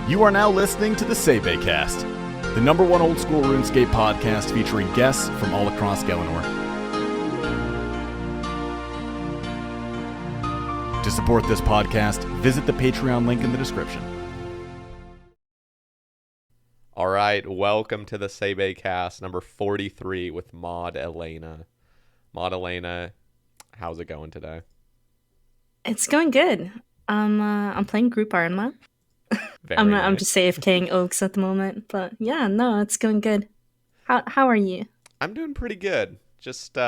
You are now listening to the Sae Bae Cast, the #1 old school RuneScape podcast featuring guests from all across Galanor. To support this podcast, visit the Patreon link in the description. All right, welcome to the Sae Bae Cast number 43 with Mod Elena. Mod Elena, how's it going today? It's going good. I'm playing group Ironman. I'm Nice. just AFKing Oaks at the moment, but yeah, no, it's going good. How are you? I'm doing pretty good. Just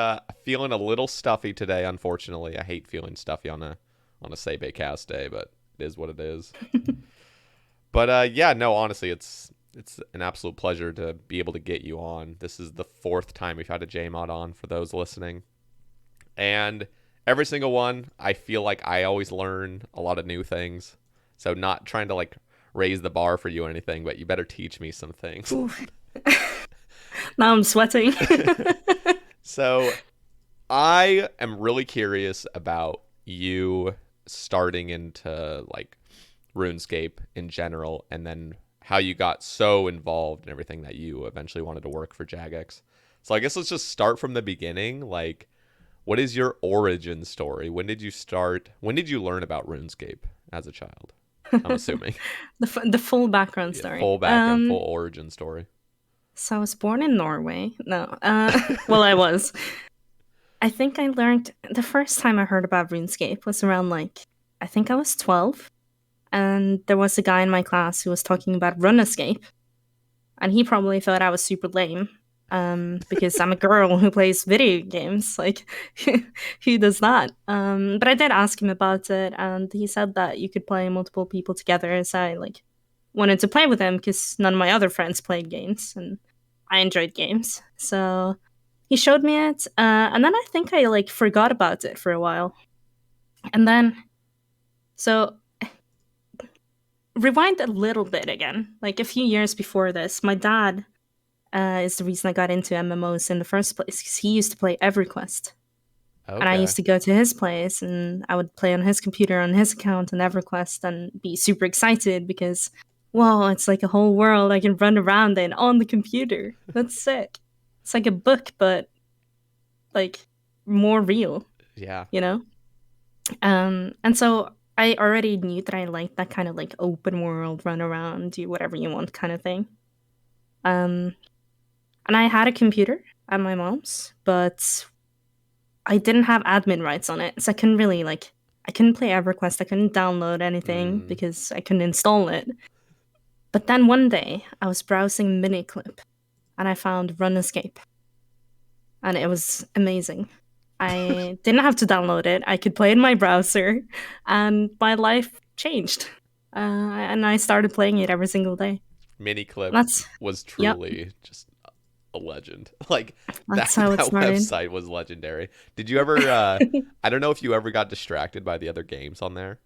feeling a little stuffy today, unfortunately. I hate feeling stuffy on a Sae Bae Cast day, but it is what it is. But yeah, no, honestly, it's an absolute pleasure to be able to get you on. This is the 4th time we've had a JMod on for those listening. And every single one, I feel like I always learn a lot of new things. So not trying to like raise the bar for you or anything, but you better teach me some things. Now I'm sweating. So I am really curious about you starting into like RuneScape in general, and then how you got so involved in everything that you eventually wanted to work for Jagex. So I guess let's just start from the beginning. Like, what is your origin story? When did you start? When did you learn about RuneScape as a child? I'm assuming. The full background story. Full background, full origin story. So I was born in Norway. No, well, I was. I think I learned the first time I heard about RuneScape was around I think I was 12, and there was a guy in my class who was talking about RuneScape, and he probably thought I was super lame. Because I'm a girl who plays video games, who does that? But I did ask him about it, and he said that you could play multiple people together. So I wanted to play with him because none of my other friends played games, and I enjoyed games. So he showed me it, and then I think I forgot about it for a while, and then so rewind a little bit again. Like a few years before this, my dad is the reason I got into MMOs in the first place, because he used to play EverQuest. Okay. And I used to go to his place, and I would play on his computer on his account on EverQuest and be super excited because, whoa, it's like a whole world I can run around in on the computer. That's sick. It's like a book, but more real. Yeah. You know? And so I already knew that I liked that kind of open world, run around, do whatever you want kind of thing. And I had a computer at my mom's, but I didn't have admin rights on it. So I couldn't really, I couldn't play EverQuest. I couldn't download anything because I couldn't install it. But then one day, I was browsing Miniclip, and I found RuneScape. And it was amazing. I didn't have to download it. I could play in my browser, and my life changed. And I started playing it every single day. Miniclip was truly just a legend. That's how it started. Website was legendary. Did you ever I don't know if you ever got distracted by the other games on there?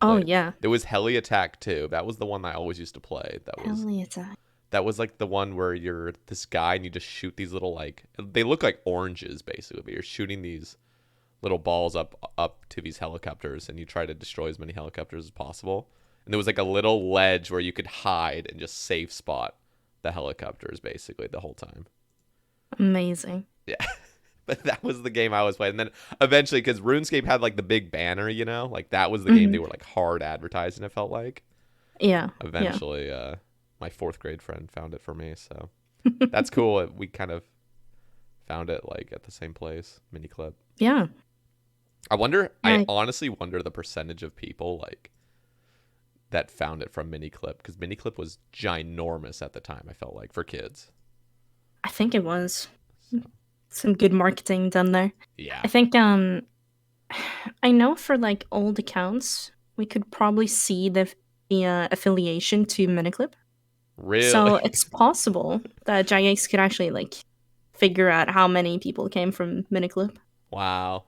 Oh yeah, there was Heli Attack too. That was the one I always used to play. Heli Attack. That was the one where you're this guy and you just shoot these little they look like oranges basically, but you're shooting these little balls up to these helicopters, and you try to destroy as many helicopters as possible. And there was a little ledge where you could hide and just safe spot the helicopters basically the whole time. Amazing. Yeah. But that was the game I was playing. And then eventually, because RuneScape had the big banner, that was the game they were hard advertising, it felt like. Yeah. Eventually, my 4th grade friend found it for me, so that's cool. We kind of found it at the same place, Miniclip. Yeah. I honestly wonder the percentage of people that found it from Miniclip, because Miniclip was ginormous at the time, I felt like, for kids. I think it was. So. Some good marketing done there. Yeah. I think I know for old accounts, we could probably see the affiliation to Miniclip. Really? So it's possible that Jagex could actually figure out how many people came from Miniclip. Wow.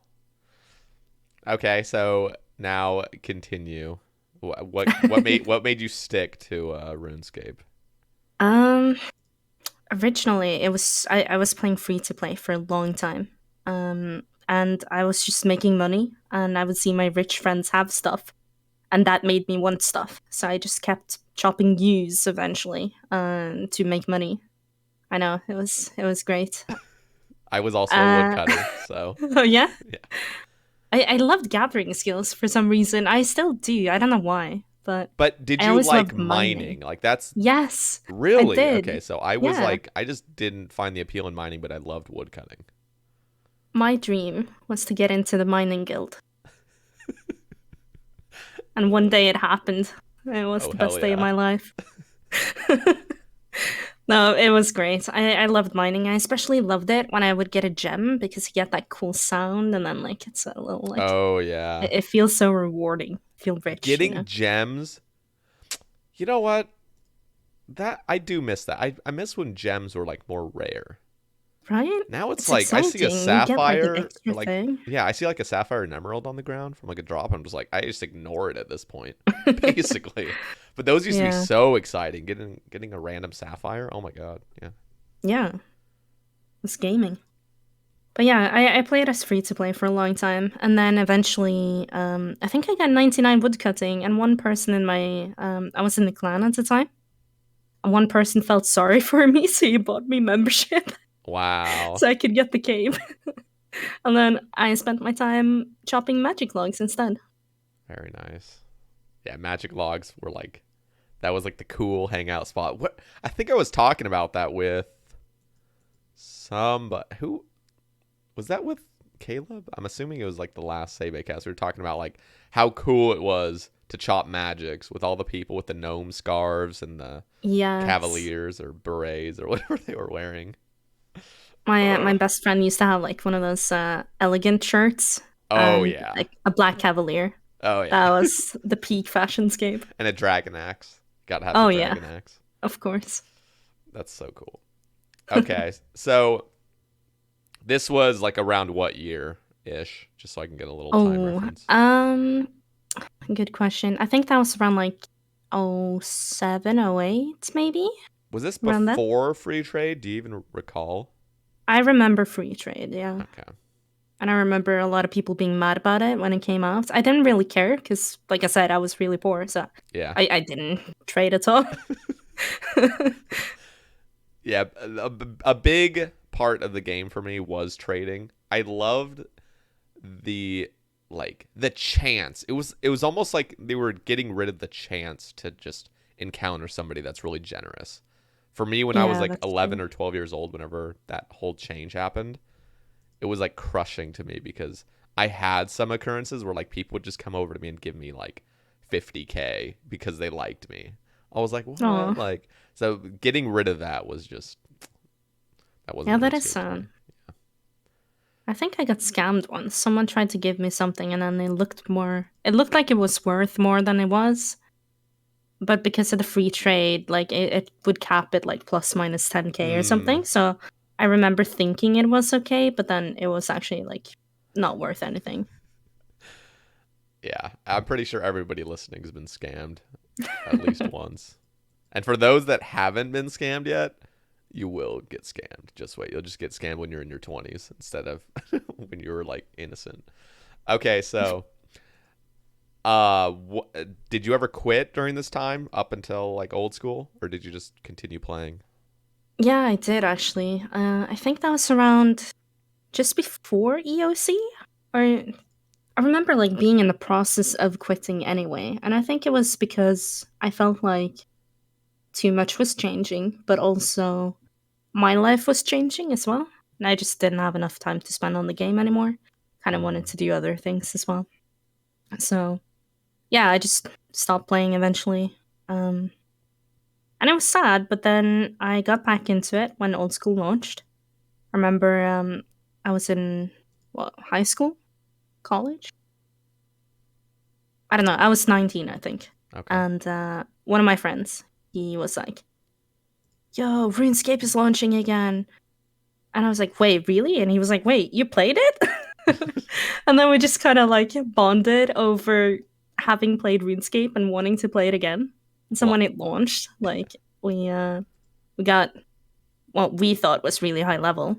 Okay, so now continue. What made you stick to RuneScape? Originally, it was I was playing free to play for a long time, and I was just making money, and I would see my rich friends have stuff, and that made me want stuff. So I just kept chopping yews eventually to make money. I know it was great. I was also a Uh, woodcutter, so oh yeah, yeah. I loved gathering skills for some reason. I still do. I don't know why, but But did I you always like loved mining? mining. Like that's Yes, I really okay. did. So I was Yeah. like, I just didn't find the appeal in mining, but I loved woodcutting. My dream was to get into the mining guild. And one day it happened. It was Oh the hell best day of yeah! my life. No, it was great. I loved mining. I especially loved it when I would get a gem because you get that cool sound and then like it's a little like Oh yeah, it feels so rewarding. Feel rich, you getting know. gems. You know what? That I do miss that. I miss when gems were like more rare. Right? Now it's It's like I see a exciting. You get like an sapphire or extra like thing. yeah, I see like a sapphire and emerald on the ground from like a drop. I'm just like I just ignore it at this point, basically. But those used to be Yeah. so exciting. Getting a random sapphire. Oh my god. Yeah. Yeah. It's gaming. But yeah, I played as free to play for a long time, and then eventually, I think I got 99 woodcutting, and one person in my, I was in the clan at the time, and one person felt sorry for me, so he bought me membership Wow. so I could get the cave. And then I spent my time chopping magic logs instead. Very nice. Yeah, magic logs were like that was like the cool hangout spot. What I think I was talking about that with somebody who was that with Caleb? I'm assuming it was like the last Sae Bae Cast. We were talking about like how cool it was to chop magics with all the people with the gnome scarves and the Yes. cavaliers or berets or whatever they were wearing. My best friend used to have like one of those elegant shirts Oh and yeah. like a black cavalier. Oh yeah. That was the peak fashion scape. And a dragon axe. Gotta have the Oh yeah, dragon axe. of course. That's so cool. Okay, so this was like around what year ish, just so I can get a little time Oh, reference. good question. I think that was around like 07, 08, maybe Was this around then. before free trade? Do you even recall? I remember free trade, yeah, Okay. and I remember a lot of people being mad about it when it came out. I didn't really care because, like I said, I was really poor, so Yeah. I didn't trade at all. Yeah, a big part of the game for me was trading. I loved the the chance. It was almost like they were getting rid of the chance to just encounter somebody that's really generous. For me when I was Yeah, like that's 11 true. or 12 years old whenever that whole change happened, it was like crushing to me because I had some occurrences where like people would just come over to me and give me like 50K because they liked me. I was like, Aw. what? Like, so getting rid of that was just that wasn't Yeah, a that big is scape to me. sad. I think I got scammed once. Someone tried to give me something, and then it looked like it was worth more than it was. But because of the free trade, like it would cap it like plus minus 10K or Mm, something. So I remember thinking it was okay, but then it was actually like not worth anything. yeah, I'm pretty sure everybody listening has been scammed at least once. And for those that haven't been scammed yet, you will get scammed. Just wait. You'll just get scammed when you're in your 20s instead of when you were like innocent. Okay, so did you ever quit during this time up until like old school or did you just continue playing? Yeah, I did actually. I think that was around just before EOC, or I remember like being in the process of quitting anyway. And I think it was because I felt like too much was changing, but also my life was changing as well. And I just didn't have enough time to spend on the game anymore. Kind of wanted Mm. to do other things as well. So, yeah, I just stopped playing eventually. And it was sad, but then I got back into it when Old School launched. I remember I was in, what, high school? College? I don't know. I was 19, I think. Okay. And one of my friends, he was like, yo, RuneScape is launching again. And I was like, wait, really? And he was like, wait, you played it? And then we just kind of like bonded over having played RuneScape and wanting to play it again. And so Well, when it launched, like we got what we thought was really high level.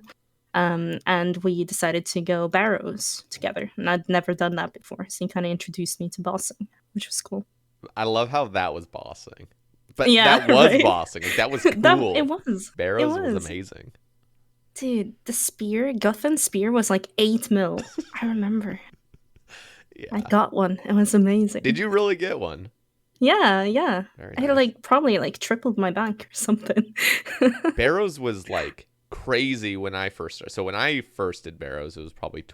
And we decided to go barrows together. And I'd never done that before. So he kind of introduced me to bossing, which was cool. I love how that was bossing. But Yeah, that was right? bossing. Like, that was cool. It was. Barrows It was was. amazing. Dude, the spear, Guthan spear was like 8 mil. I remember. Yeah. I got one. It was amazing. Did you really get one? Yeah, yeah. Very I had nice. like probably like tripled my bank or something. Barrows was like crazy when I first started. So when I first did Barrows, it was probably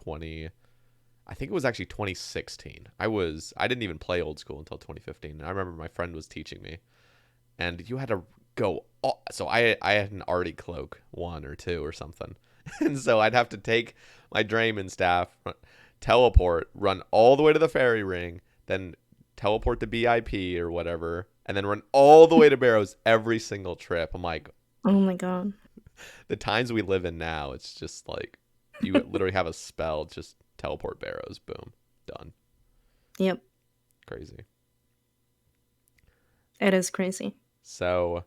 I think it was actually 2016. I didn't even play old school until 2015. I remember my friend was teaching me, and you had to go. So I had an Artie cloak 1 or 2 or something, and so I'd have to take my Drayman staff, teleport, run all the way to the fairy ring, then teleport to BIP or whatever, and then run all the way to Barrows every single trip. I'm like, Oh my god. the times we live in now, it's just like you literally have a spell, just teleport Barrows, boom, done. Yep. Crazy. It is crazy. So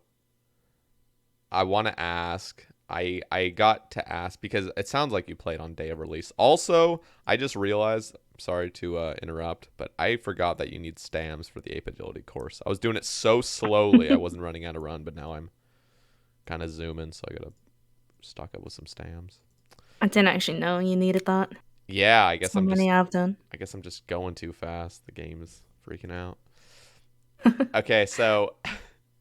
I want to ask, I got to ask because it sounds like you played on day of release. Also, I just realized, sorry to interrupt, but I forgot that you need stams for the ape agility course. I was doing it so slowly, I wasn't running out of run, but now I'm kind of zooming, so I gotta stock up with some stams. I didn't actually know you needed that. Yeah, I guess So many I've done. I guess I'm just going too fast. The game is freaking out. Okay, so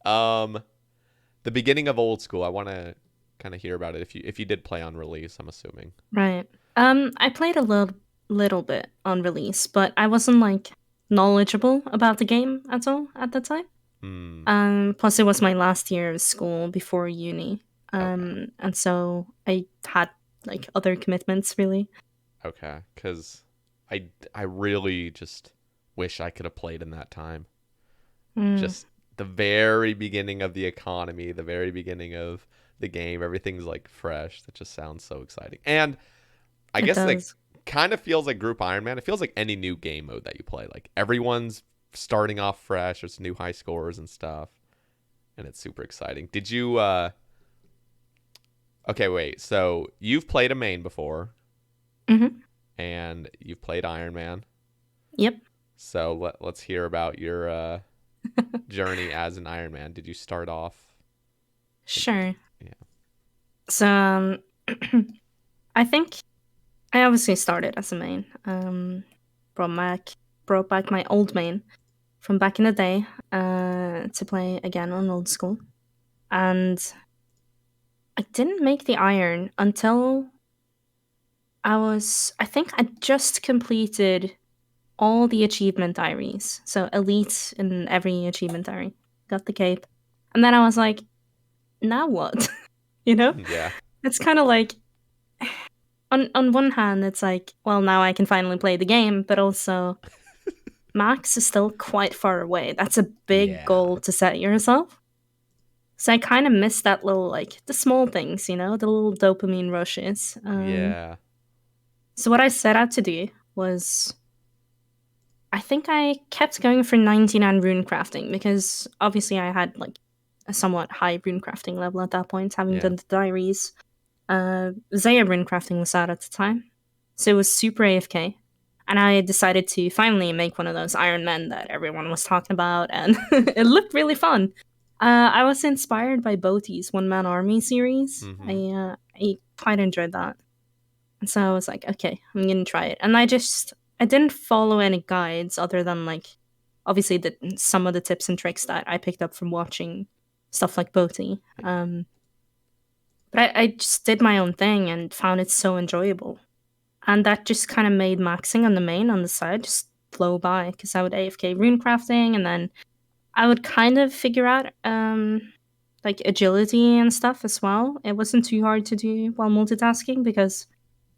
the beginning of old school, I want to kind of hear about it. If you did play on release, I'm assuming. Right. I played a little bit on release, but I wasn't like knowledgeable about the game at all at the time. Plus it was my last year of school before uni. Okay. And so I had like other commitments really. Okay, because I really just wish I could have played in that time. Just the very beginning of the economy, the very beginning of the game, everything's like fresh. That just sounds so exciting. And I guess like kind of feels like Group Ironman. It feels like any new game mode that you play. Like everyone's starting off fresh. There's new high scores and stuff, and it's super exciting. Did you? Okay, wait. So you've played a main before, and you've played Ironman. Yep. So let's hear about your journey as an Ironman. Did you start off? Sure. Yeah. So I think I obviously started as a main. Brought back my old main from back in the day to play again on old school. And I didn't make the iron until I think I just completed all the achievement diaries. So elite in every achievement diary. Got the cape. And then I was like, now what? You know? Yeah. It's kind of like on one hand it's like, well, now I can finally play the game, but also max is still quite far away. That's a big goal to set yourself. So I kind of miss that little, like, the small things, you know, the little dopamine rushes. Yeah. So what I set out to do was, I think I kept going for 99 rune crafting because obviously I had like a somewhat high rune crafting level at that point, having done the diaries. Zae rune crafting was out at the time, so it was super AFK. And I decided to finally make one of those Ironmen that everyone was talking about, and it looked really fun. I was inspired by Boti's One Man Army series. I quite enjoyed that. And so I was like, okay, I'm gonna try it. And I didn't follow any guides other than like, obviously some of the tips and tricks that I picked up from watching stuff like Boti. But I just did my own thing and found it so enjoyable. And that just kind of made maxing on the main on the side just flow by, because I would AFK rune crafting, and then I would kind of figure out like agility and stuff as well. It wasn't too hard to do while multitasking, because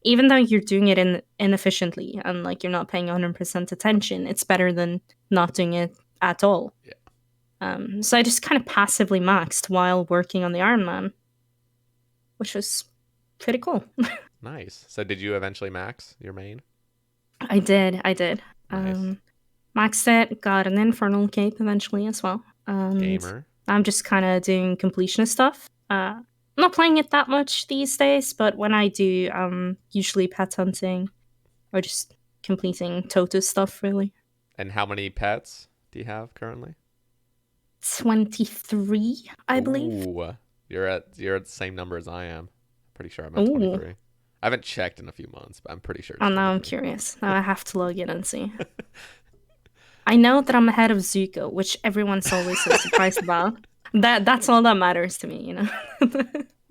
even though you're doing it inefficiently and like you're not paying 100% attention, it's better than not doing it at all. Yeah. So I just kind of passively maxed while working on the Ironman, which was pretty cool. Nice. So did you eventually max your main? I did. Nice. Maxed it, got an infernal cape eventually as well. Gamer. I'm just kind of doing completionist stuff. I'm not playing it that much these days, but when I do, usually pet hunting or just completing Totus stuff, really. And how many pets? do you have currently? 23, I believe. Ooh, you're at the same number as I am. Pretty sure I'm at Ooh. 23. I haven't checked in a few months, but I'm pretty sure Oh, it's now I'm 23. curious. Now I have to log in and see. I know that I'm ahead of Zuko, which everyone's always so surprised about. That's all that matters to me, you know?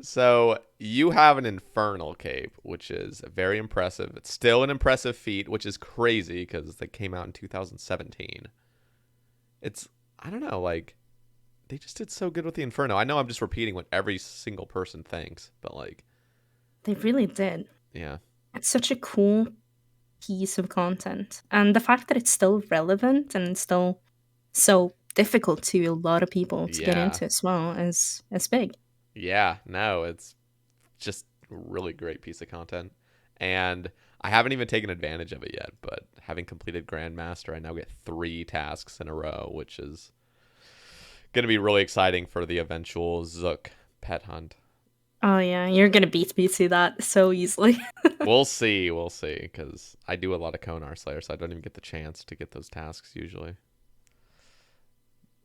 So you have an infernal cape, which is very impressive. It's still an impressive feat, which is crazy because they came out in 2017. I don't know, like, they just did so good with the Inferno. I know I'm just repeating what every single person thinks, but like, They really did. yeah. It's such a cool piece of content. And the fact that it's still relevant and still so difficult to a lot of people to get Yeah. into as well is big. Yeah, no, it's just a really great piece of content. And I haven't even taken advantage of it yet, but having completed Grandmaster, I now get 3 tasks in a row, which is going to be really exciting for the eventual Zook pet hunt. Oh yeah, you're gonna beat me to that so easily. We'll see, because I do a lot of Konar Slayer, so I don't even get the chance to get those tasks usually.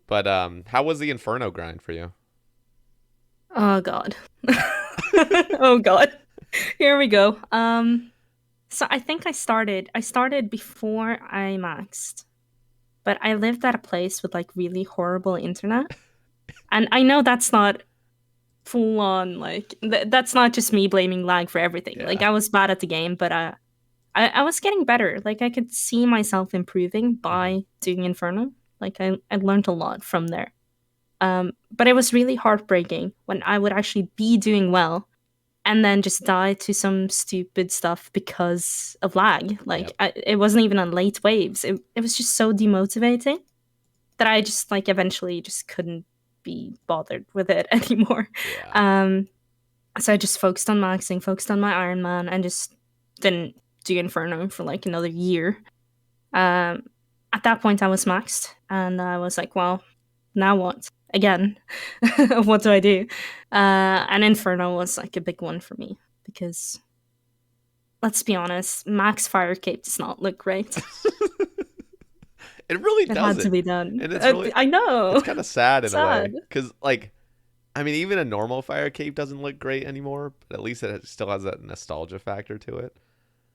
But how was the Inferno grind for you? Oh god. Oh god. Here we go. So I think I started before I maxed. But I lived at a place with like really horrible internet. And I know that's not full on like that's not just me blaming lag for everything. Like Yeah. I was bad at the game, but I was getting better. Like I could see myself improving by doing Inferno. Like I learned a lot from there. But it was really heartbreaking when I would actually be doing well and then just die to some stupid stuff because of lag. Like Yep. it wasn't even on late waves. It was just so demotivating that I just like eventually just couldn't be bothered with it anymore. Yeah. So I just focused on maxing, focused on my Ironman, and just didn't do Inferno for like another year. At that point, I was maxed, and I was like, well, now what? Again, what do I do? And Inferno was like a big one for me because, let's be honest, max fire cape does not look great. It really It had to doesn't. be done. And it's really, I know. it's kind of sad in a way. Sad. Because, like, I mean, even a normal fire cape doesn't look great anymore, but at least it still has that nostalgia factor to it.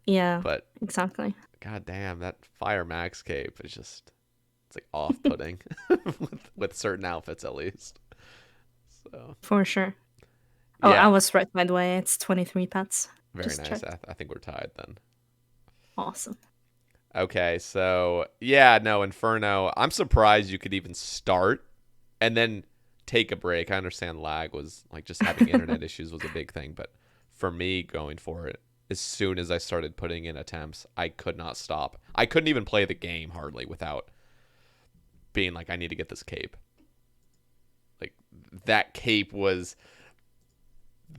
Yeah, But, exactly. god damn, that fire max cape is just, it's like off-putting with certain outfits at least. So, For sure. Oh, yeah, I was right, by the way. It's 23 pets. very Just nice. checked. I think we're tied then. Awesome. Okay, so yeah, no, Inferno. I'm surprised you could even start and then take a break. I understand lag was like just having internet issues was a big thing, but for me going for it, as soon as I started putting in attempts, I could not stop. I couldn't even play the game hardly without being like, I need to get this cape. Like that cape was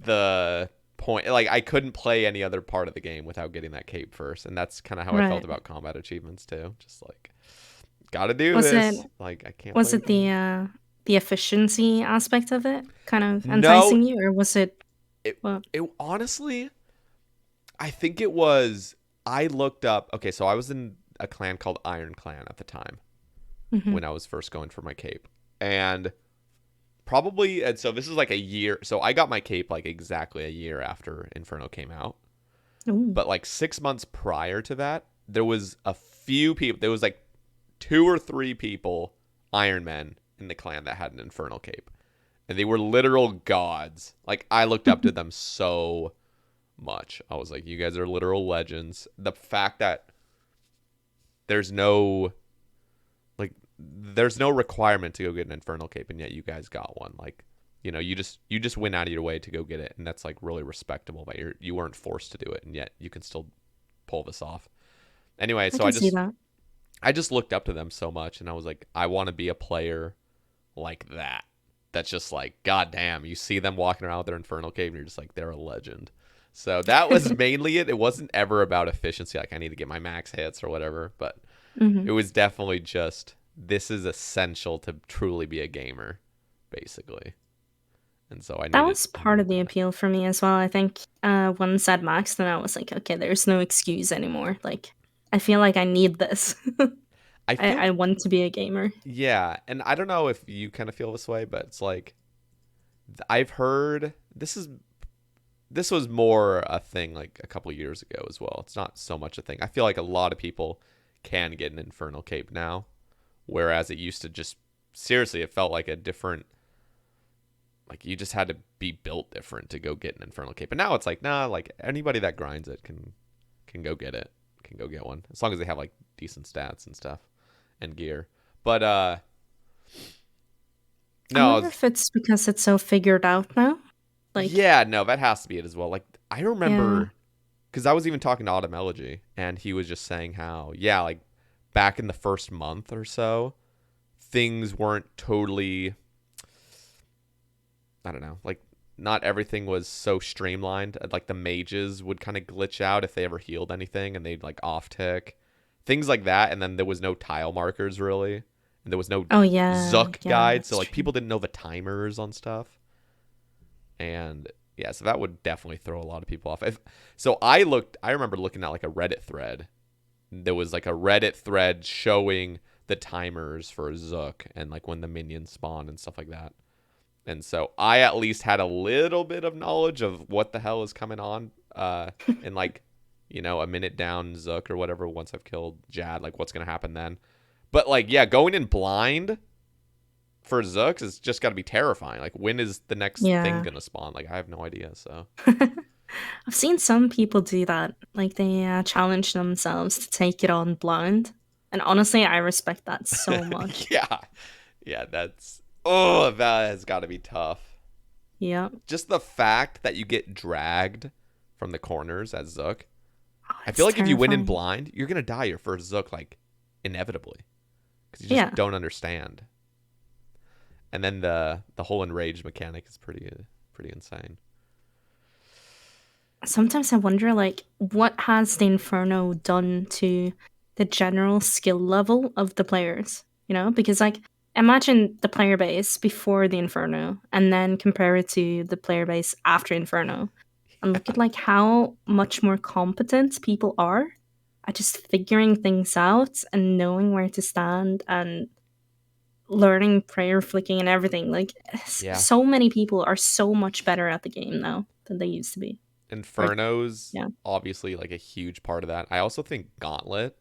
the point. Like I couldn't play any other part of the game without getting that cape first, and that's kind of how I felt Right. about combat achievements too. Just like, gotta do Was this. it Like I can't. was play it the efficiency aspect of it kind of No, enticing you, or was it it what? it honestly, I think it was. I looked up. Okay, so I was in a clan called Iron Clan at the time Mhm. when I was first going for my cape, and probably, and so this is like a year. So I got my cape like exactly a year after Inferno came out. Ooh. But like 6 months prior to that, there was a few people. There was like 2 or 3 people, Ironmen in the clan that had an Infernal cape, and they were literal gods. Like I looked up to them so much. I was like, you guys are literal legends. The fact that there's no requirement to go get an Infernal cape, and yet you guys got one. Like, you know, you just went out of your way to go get it, and that's like really respectable. But you weren't forced to do it, and yet you can still pull this off. Anyway, I so can see that. I just looked up to them so much, and I was like, I want to be a player like that. That's just like, god damn, you see them walking around with their Infernal cape, and you're just like, they're a legend. So that was mainly it. It wasn't ever about efficiency, like I need to get my max hits or whatever, but it was definitely just, this is essential to truly be a gamer, basically. And so That was part of the appeal for me as well. I think once I'd maxed, then I was like, okay, there's no excuse anymore. Like, I feel like I need this. I feel I want to be a gamer. yeah, and I don't know if you kind of feel this way, but it's like I've heard this was more a thing like a couple years ago as well. It's not so much a thing. I feel like a lot of people can get an infernal cape now, whereas it used to just seriously it felt like a different, like you just had to be built different to go get an infernal cape. And now it's like, nah, like anybody that grinds it can go get it, can go get one as long as they have like decent stats and stuff and gear. But I no, wonder if it's because it's so figured out now. Like, yeah, no, that has to be it as well. Like I yeah, remember because I was even talking to Automology and he was just saying how, yeah, like back in the first month or so, things weren't totally, I don't know, like not everything was so streamlined. Like the mages would kind of glitch out if they ever healed anything and they'd like off tick, things like that. And then there was no tile markers really. And there was no oh yeah, Zook yeah, guide. So that's like true. people didn't know the timers on stuff. And yeah, so that would definitely throw a lot of people off. So I remember looking at like a Reddit thread. There was like a Reddit thread showing the timers for Zook and like when the minions spawn and stuff like that. And so I at least had a little bit of knowledge of what the hell is coming on in like, a minute down Zook or whatever once I've killed Jad, like what's going to happen then. But like, yeah, going in blind for Zooks is just got to be terrifying. Like when is the next thing Yeah. going to spawn? Like I have no idea, so. I've seen some people do that. Like they challenge themselves to take it on blind. And honestly, I respect that so much. Yeah. Yeah, that has got to be tough. Yeah. Just the fact that you get dragged from the corners as Zook. Oh, I it's feel like if you win in terrifying. blind, you're going to die your first Zook, like, inevitably. Because you just Yeah. don't understand. And then the whole enraged mechanic is pretty insane. Sometimes I wonder, like, what has the Inferno done to the general skill level of the players? Because, like, imagine the player base before the Inferno and then compare it to the player base after Inferno. And look at, like, how much more competent people are at just figuring things out and knowing where to stand and learning prayer flicking and everything. Like, Yeah. so many people are so much better at the game now than they used to be. Like, Inferno's yeah. obviously, like, a huge part of that. I also think Gauntlet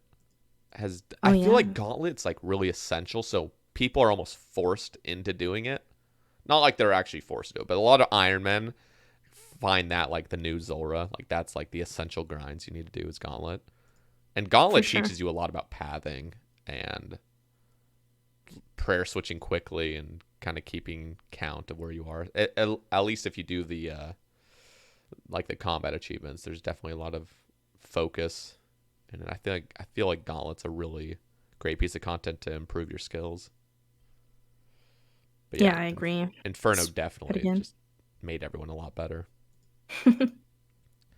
Oh I feel yeah. like Gauntlet's, like, really essential, so people are almost forced into doing it. Not like they're actually forced to do it, but a lot of Ironmen find that like the new Zora. Like that's like the essential grinds you need to do is Gauntlet. And For Gauntlet sure. teaches you a lot about pathing and prayer switching quickly and kind of keeping count of where you are. At least if you do the like the combat achievements, there's definitely a lot of focus. And I feel like Gauntlet's a really great piece of content to improve your skills. But Yeah, yeah, I agree. Inferno It's pretty definitely good. just made everyone a lot better.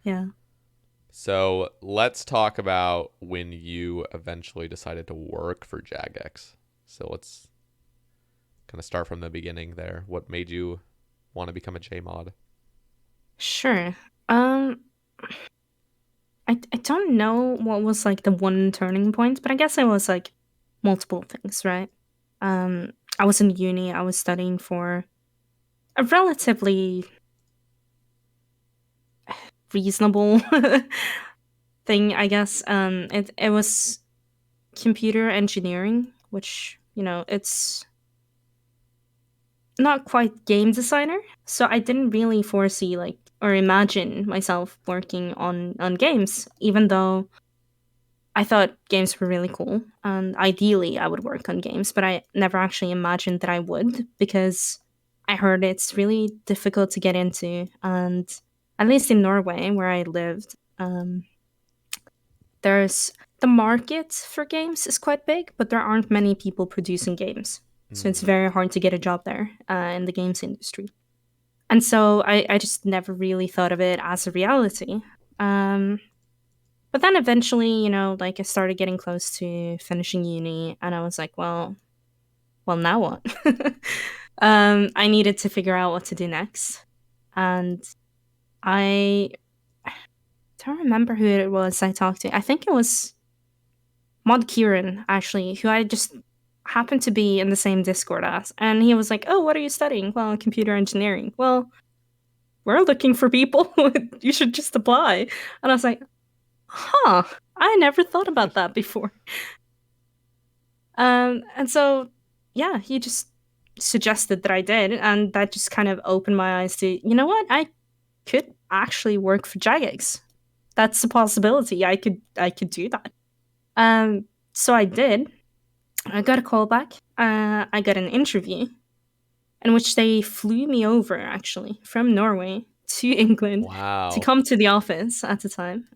Yeah. So let's talk about when you eventually decided to work for Jagex. So let's kind of start from the beginning there. What made you want to become a JMod? Sure. I don't know what was like the one turning point, but I guess it was like multiple things, right? I was in uni, I was studying for a relatively reasonable thing, I guess. It was computer engineering, which, it's not quite game designer. So I didn't really foresee like or imagine myself working on games, even though I thought games were really cool. And ideally I would work on games, but I never actually imagined that I would because I heard it's really difficult to get into. And at least in Norway, where I lived, there's the market for games is quite big, but there aren't many people producing games. So it's Mm, very hard to get a job there in the games industry. And so I just never really thought of it as a reality. Um, but then eventually, like I started getting close to finishing uni, and I was like, well, now what? I needed to figure out what to do next, and I don't remember who it was I talked to. I think it was Mod Kieran, actually, who I just happened to be in the same Discord as. And he was like, oh, what are you studying? Well, computer engineering. Well, we're looking for people. You should just apply. And I was like, huh, I never thought about that before. And so, yeah, he just suggested that I did. And that just kind of opened my eyes to, you know what? I could actually work for Jagex. That's a possibility. I could do that. So I did. I got a call back. I got an interview in which they flew me over, actually, from Norway to England Wow. to come to the office at the time.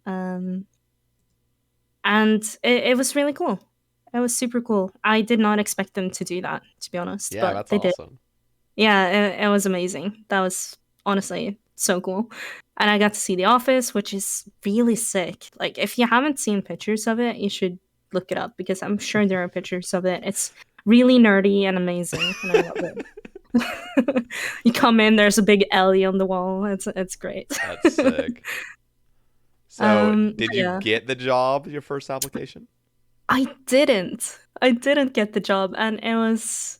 And it was really cool. It was super cool. I did not expect them to do that, to be honest. Yeah, but that's they did. awesome. Yeah, it was amazing. That was honestly so cool. And I got to see the office, which is really sick. Like, if you haven't seen pictures of it, you should look it up because I'm sure there are pictures of it. It's really nerdy and amazing, and I love it. You come in, there's a big Ellie on the wall. It's great. That's sick. So, did you Yeah. get the job, your first application? I didn't. I didn't get the job, and it was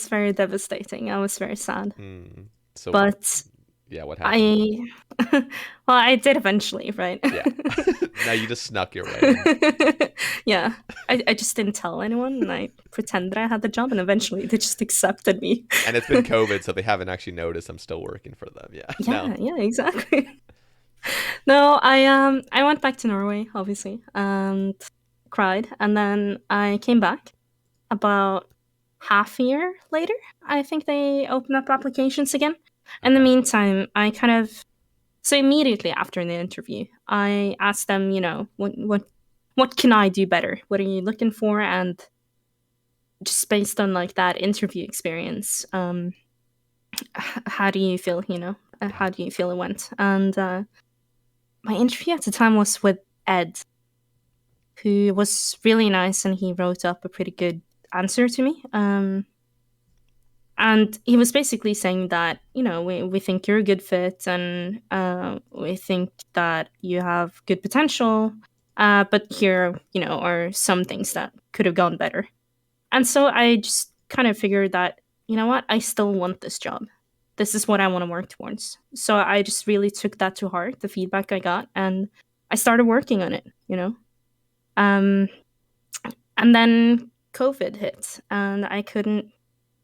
very devastating. I was very sad. So, But yeah, what happened? well, I did eventually, right? Yeah. Now you just snuck your way in. Yeah. I just didn't tell anyone, and I pretended I had the job, and eventually they just accepted me. And it's been COVID, so they haven't actually noticed I'm still working for them. Yeah. Yeah, exactly. No, I went back to Norway, obviously, and cried, and then I came back about half a year later. I think they opened up applications again. In the meantime, I kind of so immediately after the interview, I asked them, you know, what can I do better? What are you looking for? And just based on like that interview experience, how do you feel? You know, how do you feel it went? And my interview at the time was with Ed, who was really nice, and he wrote up a pretty good answer to me. And he was basically saying that, you know, we think you're a good fit, and we think that you have good potential, but here, you know, are some things that could have gone better. And so I just kind of figured that, you know what, I still want this job. This is what I want to work towards. So I just really took that to heart, the feedback I got, and I started working on it, you know. And then COVID hit, and I couldn't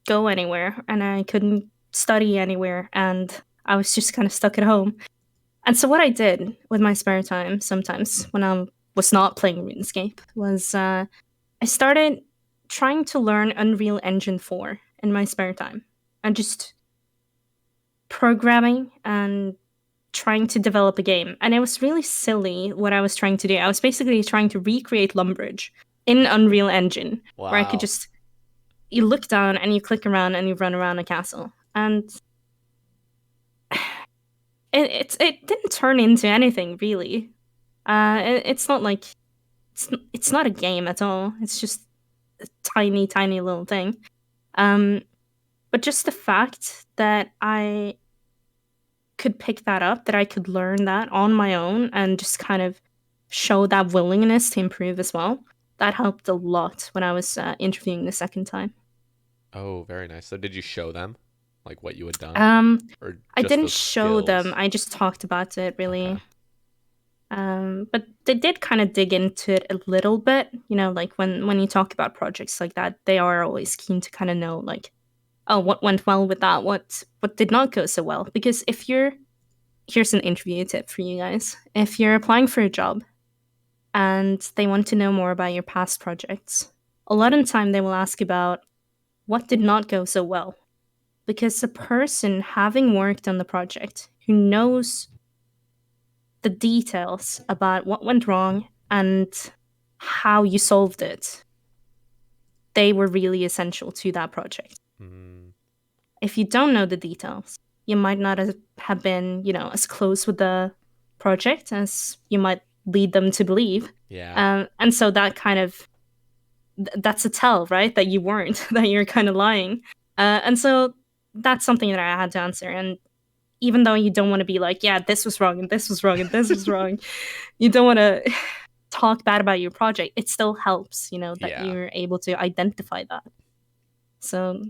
go anywhere, and I couldn't study anywhere, and I was just kind of stuck at home. And so what I did with my spare time sometimes when I was not playing RuneScape was I started trying to learn Unreal Engine 4 in my spare time, and just programming and trying to develop a game. And it was really silly what I was trying to do. I was basically trying to recreate Lumbridge in Unreal Engine, where I could Wow. just, you look down and you click around and you run around a castle. And it didn't turn into anything, really. It's not like, it's not a game at all. It's just a tiny, tiny little thing. But just the fact that I could pick that up, that I could learn that on my own and just kind of show that willingness to improve as well, that helped a lot when I was interviewing the second time. Oh, very nice. So did you show them like what you had done? Or I just didn't those show them. skills? I just talked about it, really. Okay. But they did kind of dig into it a little bit. You know, like when you talk about projects like that, they are always keen to kind of know, like, oh, what went well with that? What did not go so well? Because here's an interview tip for you guys. If you're applying for a job and they want to know more about your past projects, a lot of the time they will ask about what did not go so well. Because a person having worked on the project who knows the details about what went wrong and how you solved it, they were really essential to that project. If you don't know the details, you might not have been, you know, as close with the project as you might lead them to believe. Yeah. And so that kind of, that's a tell, right? That you weren't, that you're kind of lying. And so that's something that I had to answer. And even though you don't want to be like, yeah, this was wrong, and this was wrong, and this was wrong, you don't want to talk bad about your project, it still helps, that Yeah. you're able to identify that. So,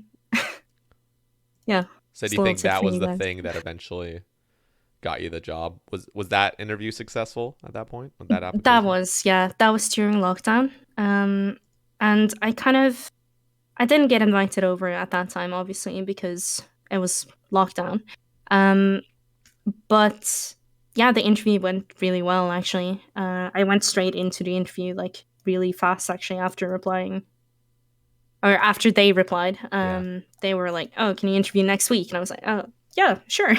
yeah. So do Just you a little think tip that for was you the guys. thing that eventually got you the job? Was that interview successful at that point with that That application? was, yeah, that was during lockdown. And I didn't get invited over at that time, obviously, because it was lockdown. Um, but yeah, the interview went really well, actually. I went straight into the interview, like, really fast, actually, after replying. Or after they replied. Yeah. They were like, oh, can you interview next week? And I was like, oh, yeah, sure.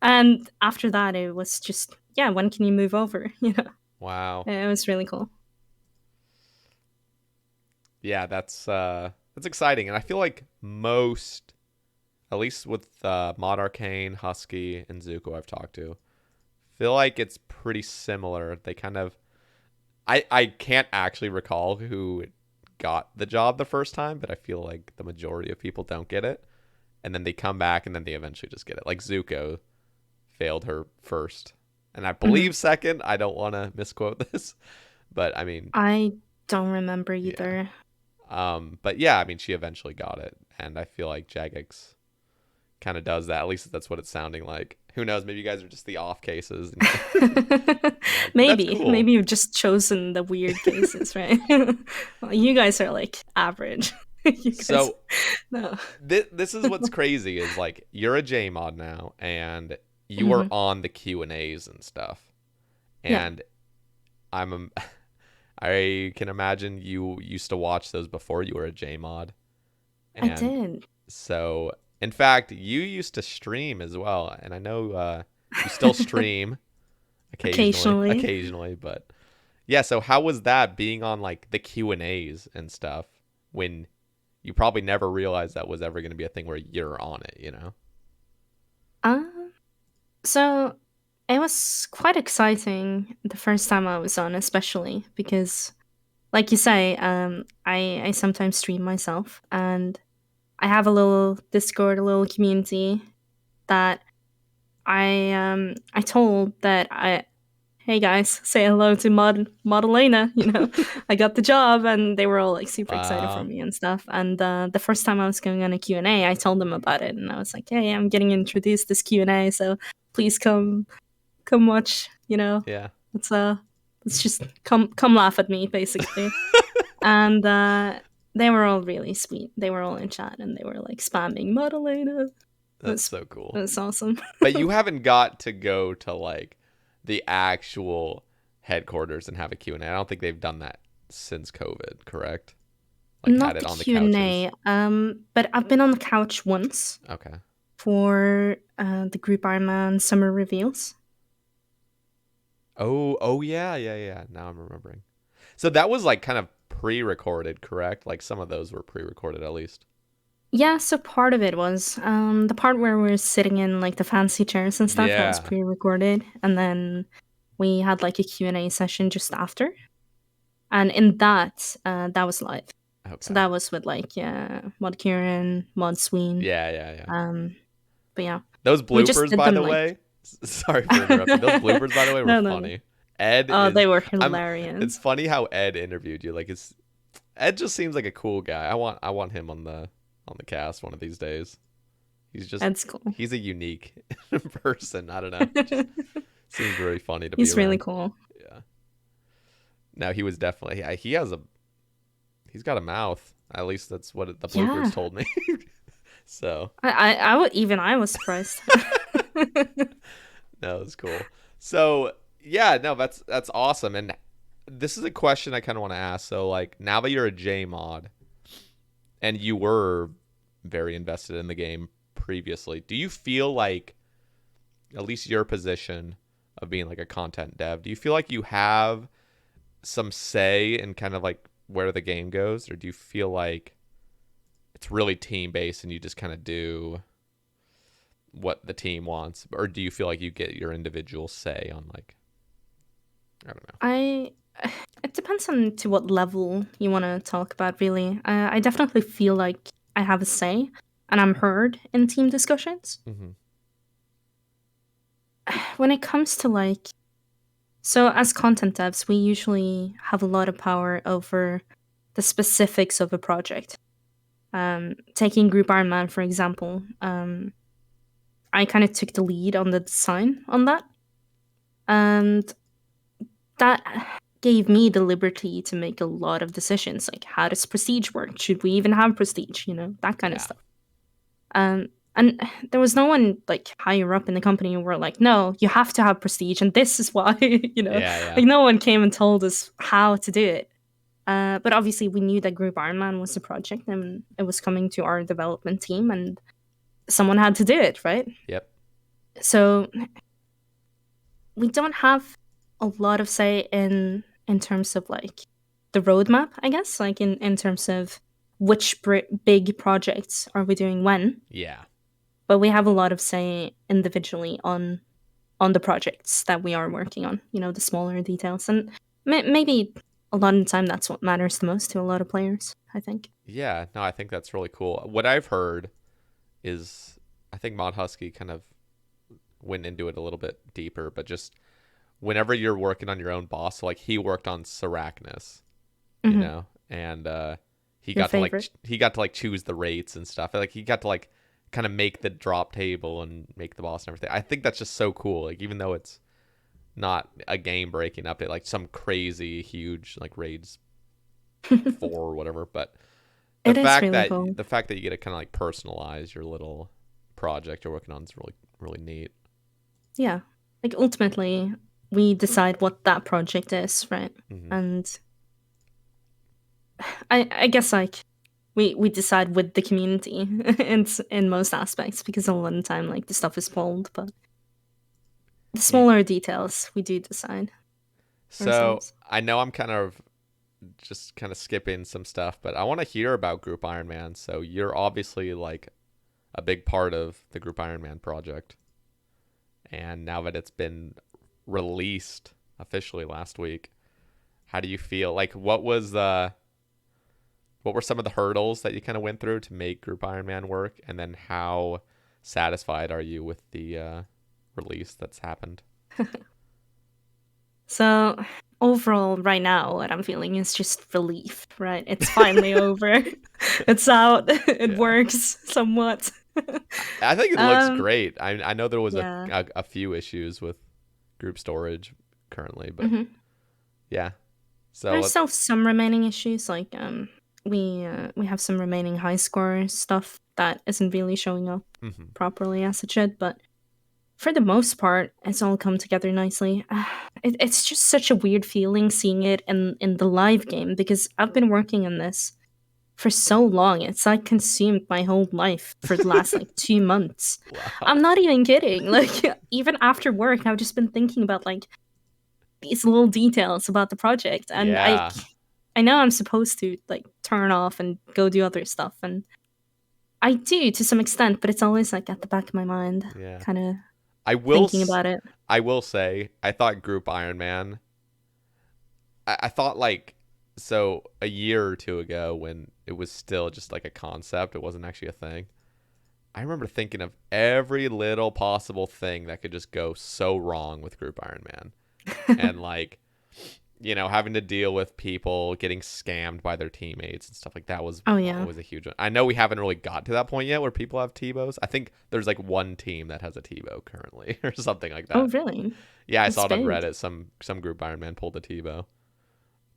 And after that, it was just, yeah, when can you move over? Wow. It was really cool. Yeah, that's exciting, and I feel like most, at least with Mod Arcane, Husky, and Zuko I've talked to, feel like it's pretty similar. They kind of, I can't actually recall who got the job the first time, but I feel like the majority of people don't get it, and then they come back and then they eventually just get it. Like Zuko failed her first, and I believe second. I don't want to misquote this, but I mean, I don't remember yeah. either. But yeah, I mean, she eventually got it, and I feel like Jagex kind of does that. At least that's what it's sounding like. Who knows? Maybe you guys are just the off cases. Maybe. That's cool. Maybe you've just chosen the weird cases, right? Well, you guys are like average. You guys, So no. this is what's crazy is like you're a JMod now, and you are on the Q&As and stuff, and I can imagine you used to watch those before you were a JMod. I And did. so, in fact, you used to stream as well, and I know you still stream occasionally, but yeah. So, how was that being on like the Q&As and stuff when you probably never realized that was ever going to be a thing where you're on it? So it was quite exciting the first time I was on, especially because, like you say, I sometimes stream myself, and I have a little Discord, a little community that I told that hey guys, say hello to Mod Elena, I got the job, and they were all like super excited for Wow, me and stuff. And the first time I was going on a Q&A, I told them about it, and I was like, hey, I'm getting introduced this Q&A, so please come watch, yeah, let's just come laugh at me, basically. And they were all really sweet. They were all in chat, and they were like spamming Mod Elena. that's so cool. That's awesome. But you haven't got to go to like the actual headquarters and have a Q&A. I don't think they've done that since COVID, correct? Like Not had it the on the couches. Q&A, but I've been on the couch once Okay. for the group Ironman summer reveals. Oh yeah. Now I'm remembering. So that was like kind of pre-recorded, correct? Like some of those were pre-recorded at least. Yeah, so part of it was the part where we're sitting in like the fancy chairs and stuff. That was Yeah. pre-recorded, and then we had like a Q&A session just after, and in that that was live. Okay. So that was with like Mod Kieran, Mod Sween. Yeah. But yeah, Those we just bloopers, did by them the like. way. Sorry for interrupting. Those bloopers, by the way, were No. funny. Ed Oh, is. they were I'm. hilarious. It's funny how Ed interviewed you. Like Ed just seems like a cool guy. I want him on the cast one of these days. He's just. That's cool. He's a unique person. I don't know. Just seems very funny to be He's really around. cool. Yeah. No, he was definitely. He's got a mouth. At least that's what the bloopers told me. So. I was surprised. No, it's cool. So yeah, no, that's awesome. And this is a question I kind of want to ask. So like now that you're a JMod and you were very invested in the game previously, do you feel like at least your position of being like a content dev, do you feel like you have some say in kind of like where the game goes, or do you feel like it's really team based and you just kind of do what the team wants, or do you feel like you get your individual say on like, I don't know. It depends on to what level you want to talk about, really. I definitely feel like I have a say and I'm heard in team discussions. Mm-hmm. When it comes to like So as content devs, we usually have a lot of power over the specifics of a project. Taking Group Ironman, for example, I kind of took the lead on the design on that. And that gave me the liberty to make a lot of decisions, like how does prestige work? Should we even have prestige? That kind of Yeah. stuff. And there was no one like higher up in the company who were like, no, you have to have prestige, and this is why. Yeah. Like no one came and told us how to do it. But obviously, we knew that Group Ironman was a project, and it was coming to our development team, and someone had to do it, right? Yep. So we don't have a lot of say in terms of like the roadmap, I guess, like in terms of which big projects are we doing when, Yeah. but we have a lot of say individually on the projects that we are working on, the smaller details, and maybe a lot of the time that's what matters the most to a lot of players, I think. Yeah. No, I think that's really cool. What I've heard is, I think Mod Husky kind of went into it a little bit deeper, but just whenever you're working on your own boss, so like he worked on Seracnus, Mhm. and he Your got to favorite? choose the rates and stuff. Like he got to like kind of make the drop table and make the boss and everything. I think that's just so cool. Like even though it's not a game breaking update, like some crazy huge like raids 4 or whatever, but It is really cool. the fact that you get to kind of like personalize your little project you're working on is really really neat. Yeah. Like ultimately we decide what that project is, right? Hmm. And I guess like we decide with the community in most aspects, because a lot of the time like the stuff is pulled, but the smaller details we do decide So ourselves. I know I'm kind of just kind of skipping some stuff, but I want to hear about Group Ironman. So you're obviously like a big part of the Group Ironman project, and now that it's been released officially last week, how do you feel? Like, what were some of the hurdles that you kind of went through to make Group Ironman work, and then how satisfied are you with the release that's happened? So overall right now what I'm feeling is just relief, right? It's finally over. It's out. It Yeah. works somewhat. I think it looks um great. I know there was yeah. a few issues with group storage currently, but Hmm. yeah. So There's still some remaining issues, like we have some remaining high score stuff that isn't really showing up mhm. properly as it should, but for the most part, it's all come together nicely. It's just such a weird feeling seeing it in the live game, because I've been working on this for so long. It's like consumed my whole life for the last like 2 months. Wow. I'm not even kidding. Like even after work, I've just been thinking about like these little details about the project, and Yeah. I know I'm supposed to like turn off and go do other stuff, and I do to some extent, but it's always like at the back of my mind, Yeah. kind of I will thinking s- about it. I will say I thought Group Iron Man. I thought like, so a year or two ago when it was still just like a concept, it wasn't actually a thing. I remember thinking of every little possible thing that could just go so wrong with Group Iron Man. And like, having to deal with people getting scammed by their teammates and stuff like that was Oh yeah. always a huge one. I know we haven't really got to that point yet where people have T-bows. I think there's like one team that has a T-bow currently or something like Oh that. really? Yeah, I saw That's it on big. Reddit. Some group Iron Man pulled a T-bow.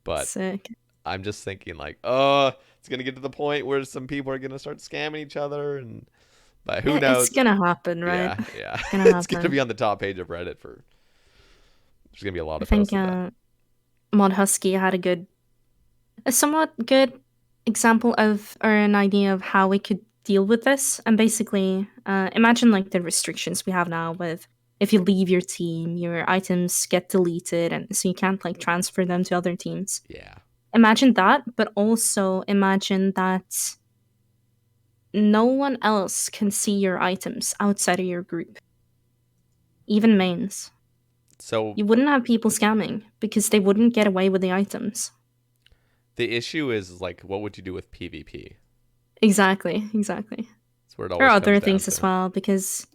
But Sick. I'm just thinking like, oh, it's gonna get to the point where some people are gonna start scamming each other, and but who It's knows? gonna happen, right? Yeah, yeah. It's gonna It's gonna happen. be on the top page of Reddit for. There's gonna be a lot I of think posts of that. Mod Husky had a somewhat good example of, or an idea of how we could deal with this. And basically, imagine like the restrictions we have now with, if you leave your team, your items get deleted, and so you can't like transfer them to other teams. Yeah, Imagine that, but also imagine that no one else can see your items outside of your group, even mains. so You wouldn't have people scamming because they wouldn't get away with the items. the issue is like, what would you do with PvP? Exactly, exactly. That's where it There are always comes other down things as to. well, because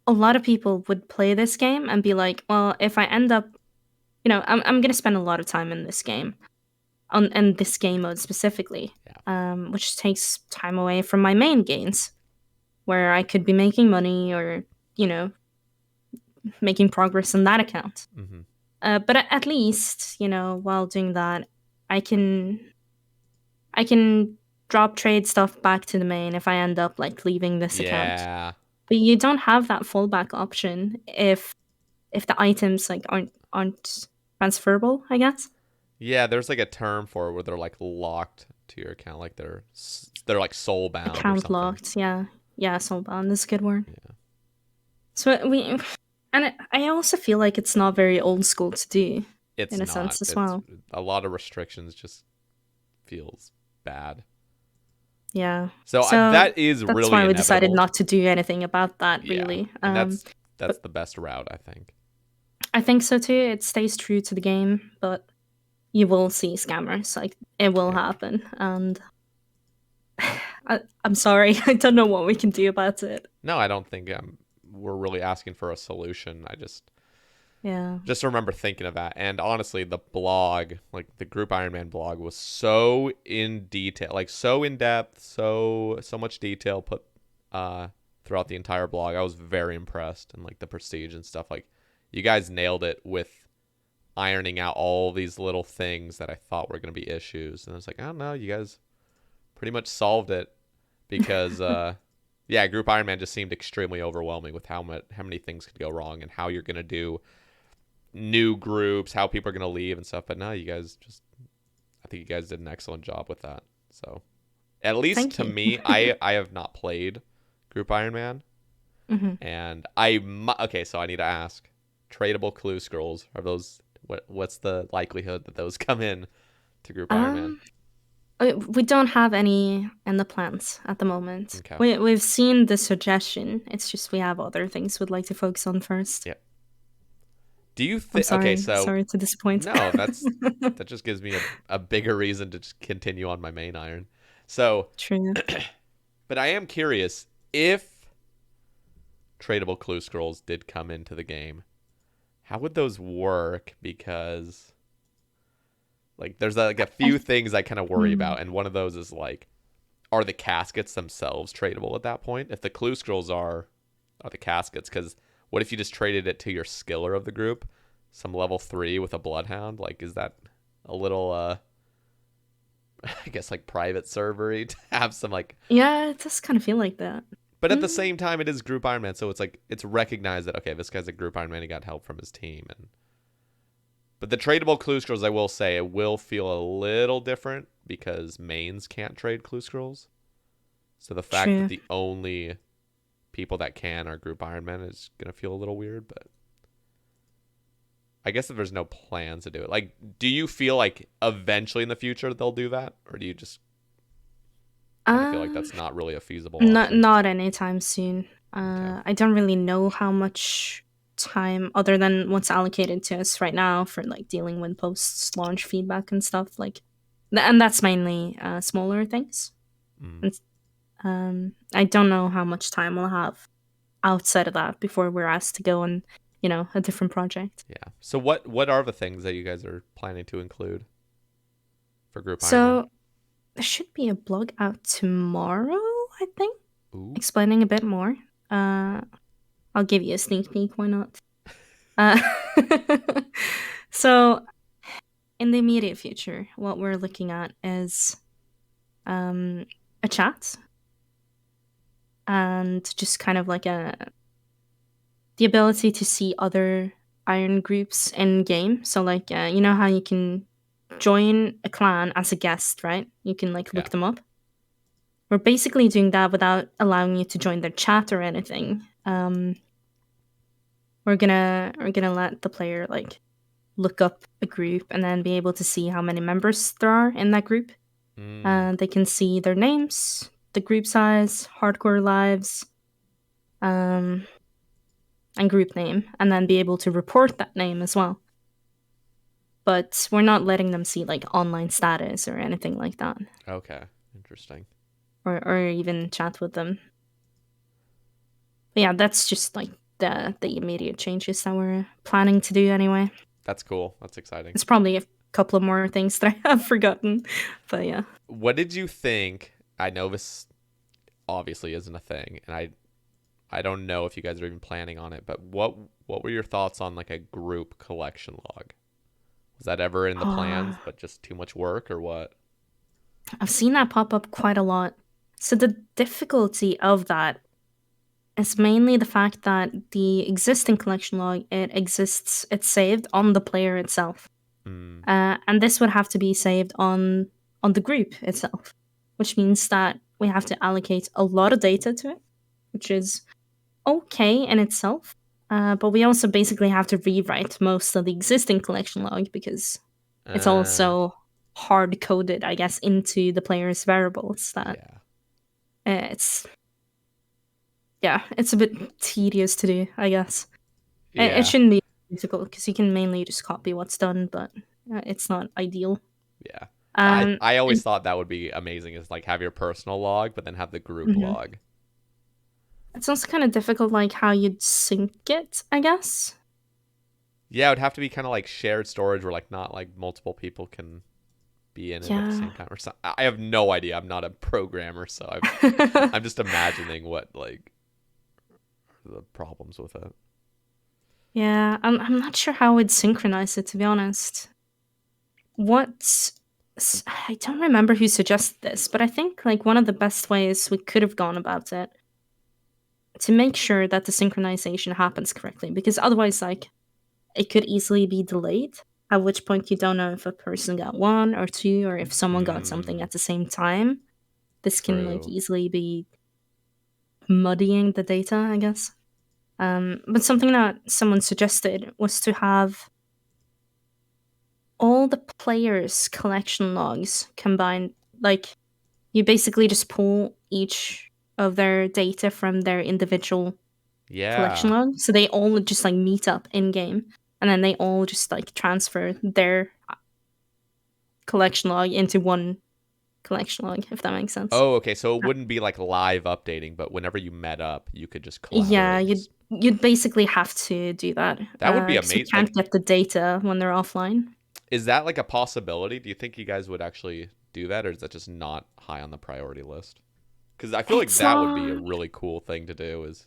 a lot of people would play this game and be like, well, if I end up, I'm gonna spend a lot of time in this game, and this game mode specifically, which takes time away from my main gains, where I could be making money or making progress on that account. Mm-hmm. But at least, while doing that, I can drop trade stuff back to the main if I end up like leaving this account. Yeah. But you don't have that fallback option if the items like aren't transferable, I guess. Yeah, there's like a term for it where they're like locked to your account, like they're like soul bound or Account something. locked, yeah. Yeah, soulbound is a good word. Yeah. So I also feel like it's not very old school to do. It's in a not. sense as It's well. a lot of restrictions just feels bad. Yeah. So that is that's really why we decided inevitable. not to do anything about that, really. And that's the best route, I think. I think so too. It stays true to the game, but you will see scammers. Like, it will happen. And I'm sorry. I don't know what we can do about it. No, I don't think we're really asking for a solution. I just remember thinking of that. And honestly, the blog, like the Group Ironman blog, was so in detail, like so in depth, so much detail put throughout the entire blog. I was very impressed, and like the prestige and stuff. Like, you guys nailed it with ironing out all these little things that I thought were going to be issues. And I was like, I don't know, you guys pretty much solved it, because Group Ironman just seemed extremely overwhelming with how many things could go wrong and how you're going to do new groups, how people are going to leave and stuff. But no, I think you guys did an excellent job with that. So at least Thank to you. me, I have not played Group Ironman. Mm-hmm. And okay, so I need to ask, tradable clue scrolls, are those, what's the likelihood that those come in to Group Ironman? We don't have any in the plans at the moment. Okay. We've seen the suggestion. It's just we have other things we'd like to focus on first. Yep. Do you I'm think? sorry. Okay, so Sorry to disappoint. no, that just gives me a bigger reason to just continue on my main iron. So, True. but I am curious if tradable clue scrolls did come into the game, how would those work? Because like there's like a few things I kind of worry about, and one of those is like, are the caskets themselves tradable at that point? If the clue scrolls are the caskets, because what if you just traded it to your skiller of the group, some level 3 with a bloodhound? Like, is that a little I guess like private servery to have some like? Yeah, it does kind of feel like that. But at the same time, it is Group Ironman, so it's like it's recognized that, okay, this guy's a Group Ironman, he got help from his team. But the tradable clue scrolls, I will say, it will feel a little different because mains can't trade clue scrolls. So the fact that the only people that can are Group Ironman is going to feel a little weird. But I guess if there's no plans to do it. Like, do you feel like eventually in the future they'll do that? Or do you just kind of feel like that's not really a feasible option? Not anytime soon. Okay. I don't really know how much time other than what's allocated to us right now for like dealing with post launch feedback and stuff like and that's mainly smaller things. And I don't know how much time we'll have outside of that before we're asked to go on a different project. Yeah. So what are the things that you guys are planning to include for Group Ironman? So there should be a blog out tomorrow, I think. Ooh. Explaining a bit more. I'll give you a sneak peek, why not? So, in the immediate future, what we're looking at is a chat. And just kind of like the ability to see other iron groups in game. So like, you know how you can join a clan as a guest, right? You can like look them up. We're basically doing that without allowing you to join their chat or anything. We're gonna let the player like look up a group and then be able to see how many members there are in that group. They can see their names, the group size, hardcore lives, and group name, and then be able to report that name as well. But we're not letting them see like online status or anything like that. Okay, interesting. Or even chat with them. But yeah, that's just like the immediate changes that we're planning to do anyway. That's cool. That's exciting. It's probably a couple of more things that I have forgotten, but yeah. What did you think? I know this obviously isn't a thing, and I don't know if you guys are even planning on it, but what were your thoughts on like a group collection log? Was that ever in the plans, but just too much work, or what? I've seen that pop up quite a lot. So the difficulty of that is mainly the fact that the existing collection log, it's saved on the player itself. And this would have to be saved on the group itself, which means that we have to allocate a lot of data to it, which is okay in itself. But we also basically have to rewrite most of the existing collection log because it's also hard coded, I guess, into the player's variables. That it's a bit tedious to do, I guess. It shouldn't be difficult because you can mainly just copy what's done, but it's not ideal. Yeah. I always thought that would be amazing, is like have your personal log, but then have the group log. It's also kind of difficult, like how you'd sync it, I guess. Yeah, it would have to be kind of like shared storage where like not like multiple people can be in it at the same time or something. I have no idea. I'm not a programmer, so I'm just imagining what like the problems with it. Yeah, I'm not sure how we'd synchronize it, to be honest. I don't remember who suggested this, but I think like one of the best ways we could have gone about it to make sure that the synchronization happens correctly, because otherwise, like, it could easily be delayed, at which point you don't know if a person got 1 or 2 or if someone got something at the same time. This can like easily be muddying the data, I guess. But something that someone suggested was to have all the players' collection logs combined. Like, you basically just pull each of their data from their individual collection log. So they all just like meet up in game, and then they all just like transfer their collection log into one collection log, if that makes sense. Oh, okay. So it wouldn't be like live updating, but whenever you met up, you could just collaborate. Yeah, you'd basically have to do that. That would be amazing. You can't get the data when they're offline. Is that like a possibility? Do you think you guys would actually do that, or is that just not high on the priority list? Because I feel like that would be a really cool thing to do, is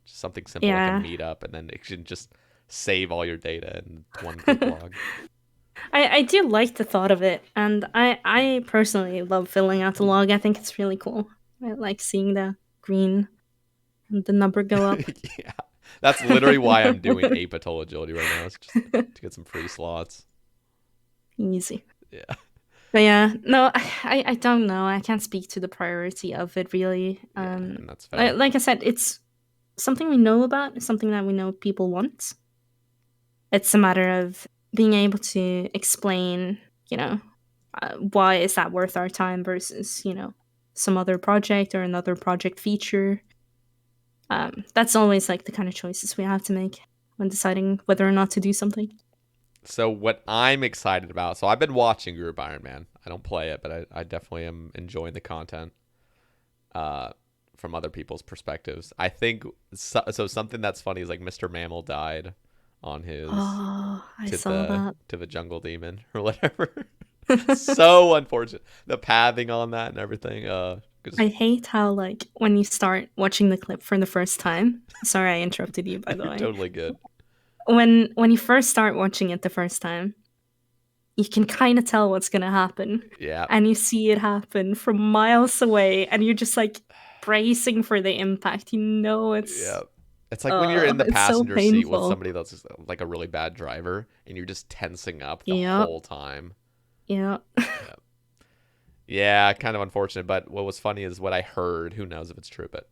just something simple like a meetup, and then it can just save all your data in one group log. I do like the thought of it, and I personally love filling out the log. I think it's really cool. I like seeing the green and the number go up. Yeah, that's literally why I'm doing Apital Agility right now, is just to get some free slots. Easy. Yeah. But yeah, no, I don't know. I can't speak to the priority of it, really. And that's fair. Like I said, it's something we know about. It's something that we know people want. It's a matter of being able to explain, why is that worth our time versus, some other project or another project feature. That's always like the kind of choices we have to make when deciding whether or not to do something. So what I'm excited about, so I've been watching Group Ironman. I don't play it, but I definitely am enjoying the content from other people's perspectives. I think, so something that's funny is like Mr. Mammal died on his to the jungle demon or whatever. So unfortunate. The pathing on that and everything. I hate how like when you start watching the clip for the first time. Sorry, I interrupted you, by the way. Totally good. When you first start watching it the first time, you can kind of tell what's gonna happen. Yeah. And you see it happen from miles away, and you're just like bracing for the impact. It's yeah. It's like when you're in the passenger seat with painful. somebody that's just like a really bad driver, and you're just tensing up the whole time. Yeah. Yeah, kind of unfortunate. But what was funny is what I heard. Who knows if it's true, but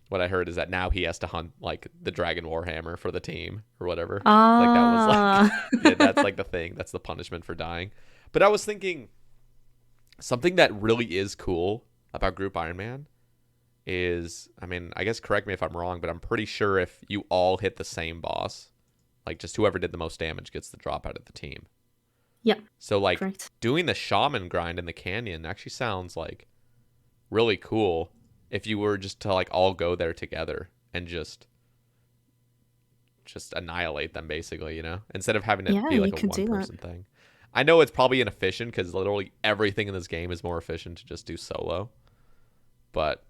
what I heard is that now he has to hunt like the Dragon Warhammer for the team or whatever. Like that was like, yeah, that's like the thing. That's the punishment for dying. But I was thinking something that really is cool about Group Ironman is, I mean, I guess correct me if I'm wrong, but I'm pretty sure if you all hit the same boss, like just whoever did the most damage gets the drop out of the team. Yeah. So like correct. Doing the shaman grind in the canyon actually sounds like really cool if you were just to like all go there together and just just annihilate them basically, instead of having it Yeah, be you like a could one do that. person thing. I know it's probably inefficient because literally everything in this game is more efficient to just do solo. But,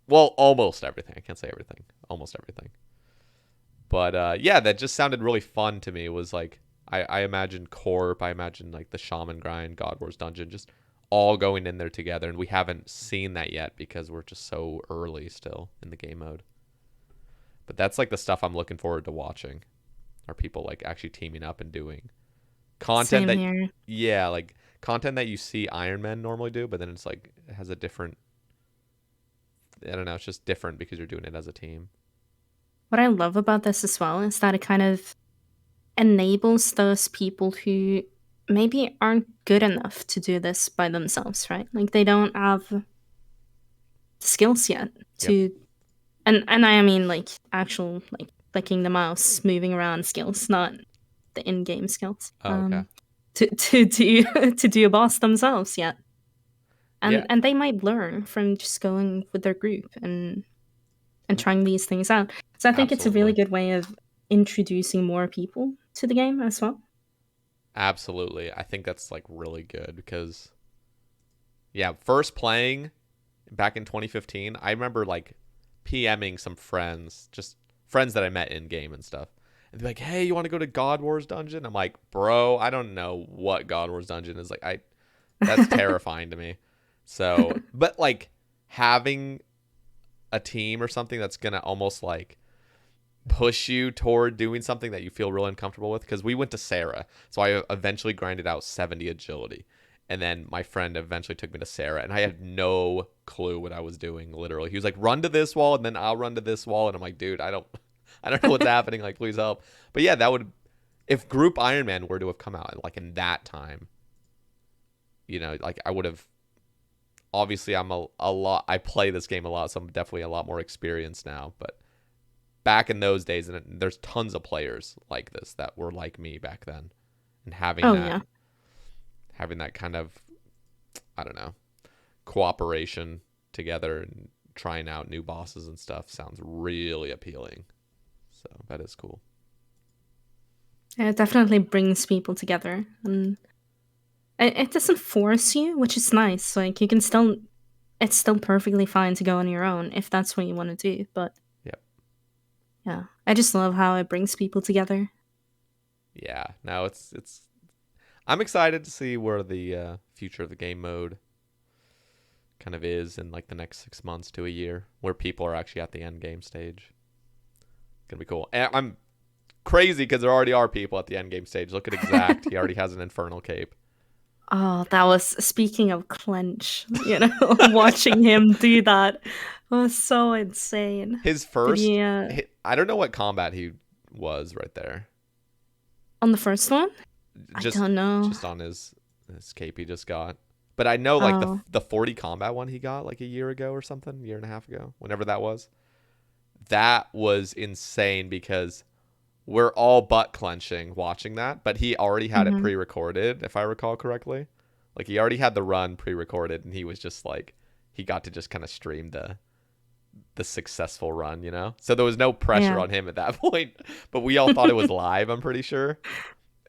well, almost everything. I can't say everything. Almost everything. But yeah, that just sounded really fun to me. It was like, I imagined Corp, I imagined like the Shaman Grind, God Wars Dungeon, just all going in there together. And we haven't seen that yet because we're just so early still in the game mode. But that's like the stuff I'm looking forward to watching. Are people like actually teaming up and doing content Same that, here. yeah, like content that you see Ironman normally do, but then it's like, it has a different, I don't know, it's just different because you're doing it as a team. What I love about this as well is that it kind of enables those people who maybe aren't good enough to do this by themselves, right? Like they don't have the skills yet Yep. to, and I mean like actual like clicking the mouse, moving around skills, not the in-game skills. Oh, okay. To do to do a boss themselves yet, Yeah, and they might learn from just going with their group and trying these things out. So I think it's a really absolutely. good way of introducing more people to the game as well. Absolutely. I think that's like really good because, yeah, first playing back in 2015, I remember like PMing some friends, just friends that I met in game and stuff. And they're like, "Hey, you want to go to God Wars Dungeon?" I'm like, "Bro, I don't know what God Wars Dungeon is." Like, that's terrifying to me. So, but like having a team or something that's gonna almost like push you toward doing something that you feel real uncomfortable with, because we went to Sarah, so I eventually grinded out 70 agility, and then my friend eventually took me to Sarah, and I had no clue what I was doing. Literally, he was like, "Run to this wall and then I'll run to this wall," and I'm like, "Dude, I don't know what's happening, like please help." But yeah, that would, if group Ironman were to have come out like in that time, like I would have, obviously I'm a lot, I play this game a lot, so I'm definitely a lot more experienced now, but back in those days, and there's tons of players like this that were like me back then, and Oh yeah. having that kind of, I don't know, cooperation together and trying out new bosses and stuff sounds really appealing. So that is cool. It definitely brings people together, and it doesn't force you, which is nice. Like you can still, it's still perfectly fine to go on your own if that's what you want to do. But Yep. yeah, I just love how it brings people together. Yeah. Now it's I'm excited to see where the future of the game mode kind of is in like the next 6 months to a year, where people are actually at the end game stage. Gonna be cool. And I'm crazy because there already are people at the end game stage. Look at Exact. He already has an infernal cape. Oh, that was, speaking of clench, watching him do that was so insane. His Did first, he I don't know what combat he was right there. on the first one? I Just don't know. just on his cape he just got. But I know like Oh, the 40 combat one he got like a year ago or something, year and a half ago, whenever that was. That was insane because we're all butt clenching watching that, but he already had it mhm. pre-recorded, if I recall correctly. Like he already had the run pre-recorded, and he was just like, he got to just kind of stream the successful run, So there was no pressure Yeah. on him at that point, but we all thought it was live, I'm pretty sure.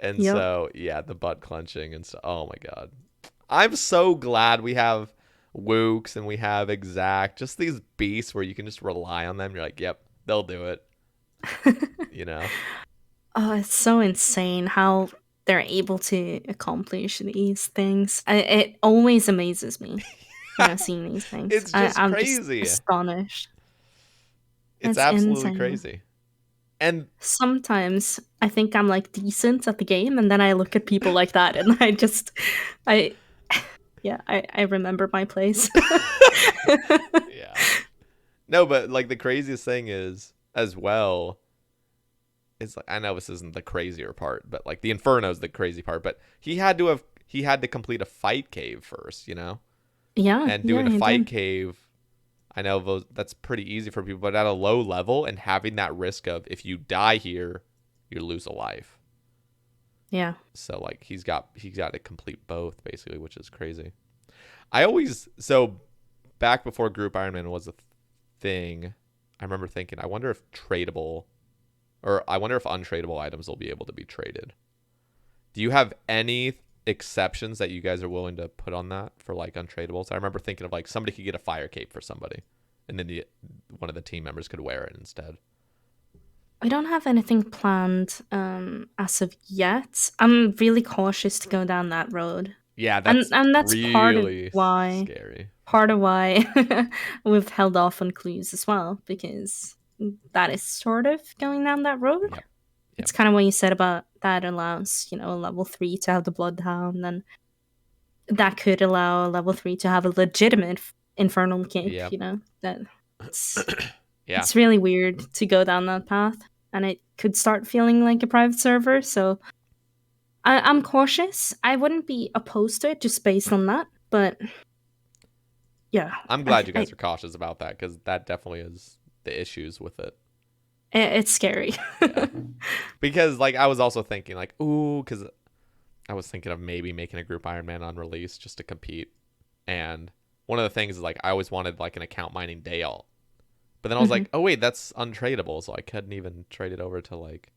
And Yep. so, yeah, the butt clenching and so, oh my God. I'm so glad we have Wooks and we have Exact, just these beasts where you can just rely on them. You're like, yep, they'll do it, you know? Oh, it's so insane how they're able to accomplish these things. It always amazes me, seeing these things. It's just I'm just crazy. astonished. It's It's absolutely insane. crazy. And Sometimes I think I'm like decent at the game, and then I look at people like that, and I, yeah, I remember my place. yeah. No, but like the craziest thing is as well, it's like, I know this isn't the crazier part, but like the Inferno is the crazy part, but he had to complete a fight cave first, Yeah, And yeah, doing a he fight did. cave, I know that's pretty easy for people, but at a low level and having that risk of if you die here, you lose a life. Yeah. So like he's got to complete both basically, which is crazy. So back before Group Ironman was a thing, I remember thinking, I wonder if tradable Or I wonder if untradeable items will be able to be traded. Do you have any exceptions that you guys are willing to put on that for like untradables? I remember thinking of like somebody could get a fire cape for somebody, and then one of the team members could wear it instead. I don't have anything planned as of yet. I'm really cautious to go down that road. Yeah, that's And that's really scary. part of why we've held off on clues as well, because that is sort of going down that road. Yep. It's kind of what you said about that allows, a level 3 to have the bloodhound, and that could allow a level 3 to have a legitimate infernal cape. Yep. That's Yeah. It's really weird to go down that path, and it could start feeling like a private server. So I'm cautious. I wouldn't be opposed to it just based on that, but yeah. I'm glad you guys are cautious about that, because that definitely is the issues with it. It's scary. Yeah. Because like I was also thinking like, ooh, because I was thinking of maybe making a group Ironman on release just to compete. And one of the things is like I always wanted like an account mining day alt. But then I was like, oh wait, that's untradeable, so I couldn't even trade it over to like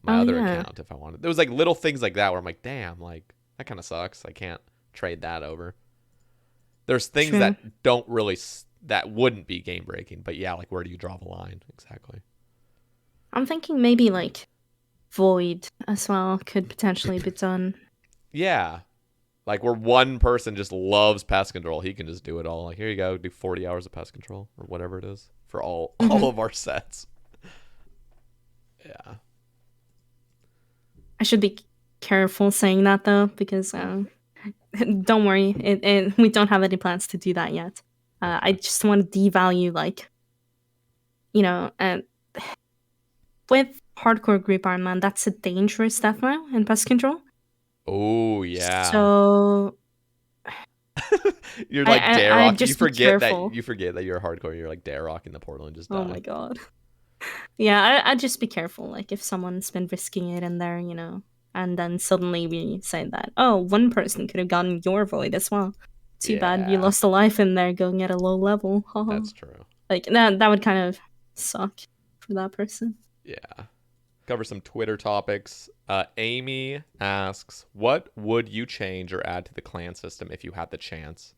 my other account if I wanted. There was like little things like that where I'm like, damn, like that kind of sucks. I can't trade that over. There's things that don't really that wouldn't be game breaking, but yeah, like where do you draw the line exactly? I'm thinking maybe like Void as well could potentially be done. Yeah. Like where one person just loves pest control, he can just do it all. Like, here you go, do 40 hours of pest control or whatever it is for all of our sets. Yeah. I should be careful saying that though, because don't worry, we don't have any plans to do that yet. I just want to devalue like, with hardcore group Ironman, that's a dangerous death now in pest control. Oh yeah. So you're like dare rock. You forget careful. that you're hardcore. You're like dare rocking the portal and just die. Oh my god. Yeah, I'd just be careful. Like if someone's been risking it in there, and then suddenly we say that, oh, one person could have gotten your void as well. Too bad you lost a life in there going at a low level. That's true. Like that would kind of suck for that person. Yeah. Cover some Twitter topics. Amy asks, what would you change or add to the clan system if you had the chance?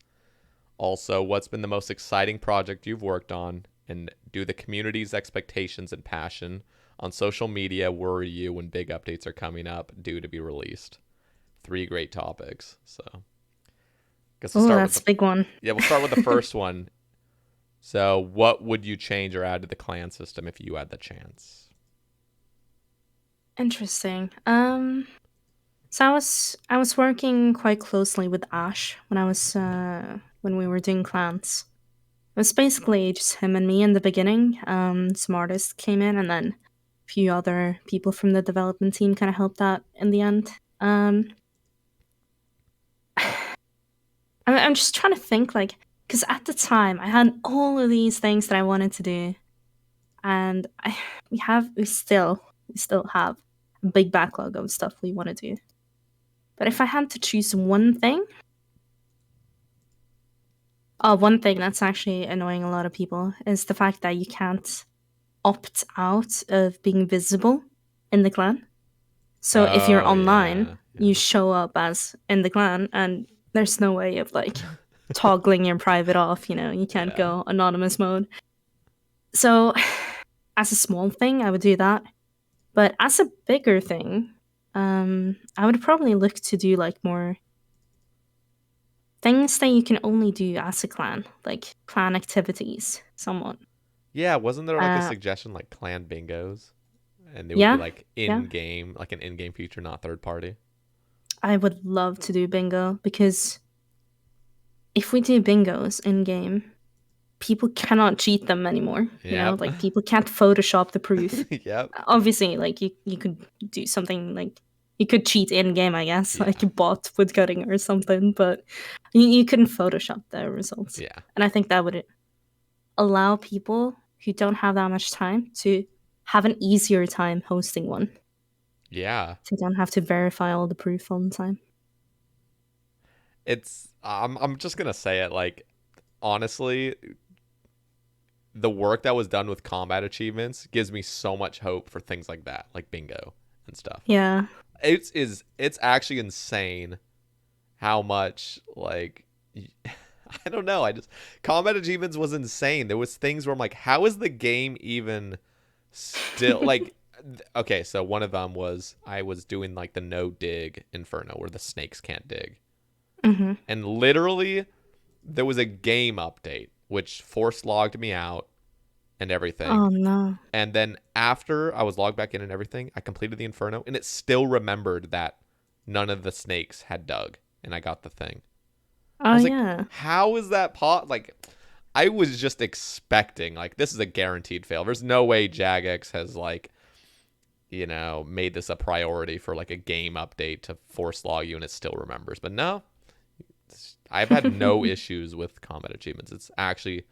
Also, what's been the most exciting project you've worked on? And do the community's expectations and passion on social media worry you when big updates are coming up due to be released? 3 great topics. So, guess we'll start that's a big one. Yeah, we'll start with the first one. So, what would you change or add to the clan system if you had the chance? Interesting. So I was working quite closely with Ash when we were doing clans. It was basically just him and me in the beginning. Some artists came in, and then a few other people from the development team kind of helped out in the end. I'm just trying to think, like, because at the time I had all of these things that I wanted to do, and we still have a big backlog of stuff we want to do. But if I had to choose one thing that's actually annoying a lot of people is the fact that you can't opt out of being visible in the clan. So if you're online, you show up as in the clan, and there's no way of like toggling your private off, you can't go anonymous mode. So as a small thing, I would do that. But as a bigger thing, I would probably look to do like more things that you can only do as a clan, like clan activities, somewhat. Yeah, wasn't there like a suggestion like clan bingos? And they would be like in-game, like an in-game feature, not third party. I would love to do bingo, because if we do bingos in-game, people cannot cheat them anymore. Like people can't Photoshop the proof. Yep. Obviously, like you could do something like you could cheat in game, I guess, like a bot wood cutting or something, but you couldn't Photoshop the results. Yeah. And I think that would allow people who don't have that much time to have an easier time hosting one. Yeah. So you don't have to verify all the proof all the time. I'm just gonna say it, like, honestly, the work that was done with combat achievements gives me so much hope for things like that, like bingo and stuff. Yeah. It's actually insane how much, like, I don't know. Combat achievements was insane. There was things where I'm like, how is the game even still like? Okay, so one of them was I was doing like the no dig Inferno where the snakes can't dig, and literally there was a game update which force logged me out and everything. Oh no. And then after I was logged back in and everything, I completed the Inferno, and it still remembered that none of the snakes had dug, and I got the thing. Oh was yeah. like, how is that like, I was just expecting, like, this is a guaranteed fail. There's no way Jagex has, like, you know, made this a priority for, like, a game update to force log you and it still remembers. But no, I've had no issues with combat achievements. It's actually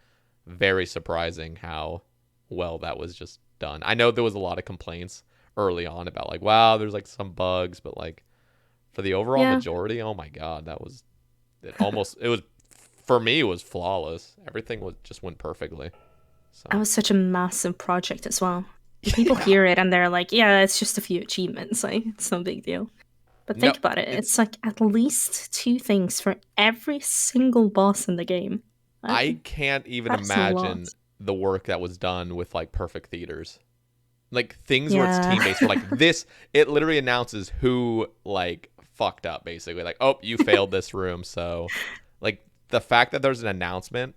very surprising how well that was just done. I know there was a lot of complaints early on about, like, wow, there's, like, some bugs, but, like, for the overall majority, oh my god, that was... for me, it was flawless. Everything just went perfectly. So. That was such a massive project as well. People hear it and they're like, yeah, it's just a few achievements. Like, it's no big deal. But think about it. It's like at least 2 things for every single boss in the game. I can't even imagine the work that was done with, like, perfect theaters. Like, things where it's team-based. Where, like, this, it literally announces who, like, fucked up, basically. Like, oh, you failed this room, so... Like, the fact that there's an announcement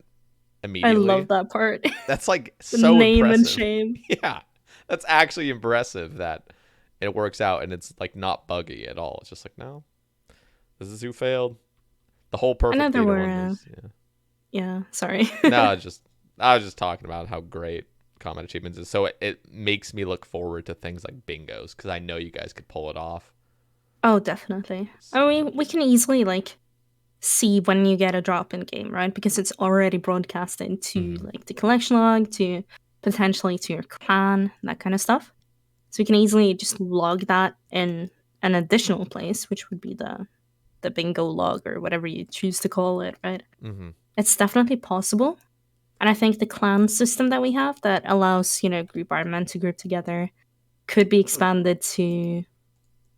immediately. I love that part. That's, like, so name impressive. And shame. Yeah. That's actually impressive that it works out and it's, like, not buggy at all. It's just like, no. This is who failed. The whole perfect theater one was, yeah, sorry. No, I was just talking about how great combat achievements is. So it makes me look forward to things like bingos because I know you guys could pull it off. Oh, definitely. I mean, we can easily, like, see when you get a drop in game, right? Because it's already broadcasted to like the collection log, to potentially to your clan, that kind of stuff. So you can easily just log that in an additional place, which would be the bingo log or whatever you choose to call it, right? It's definitely possible. And I think the clan system that we have that allows, you know, group Ironman to group together could be expanded to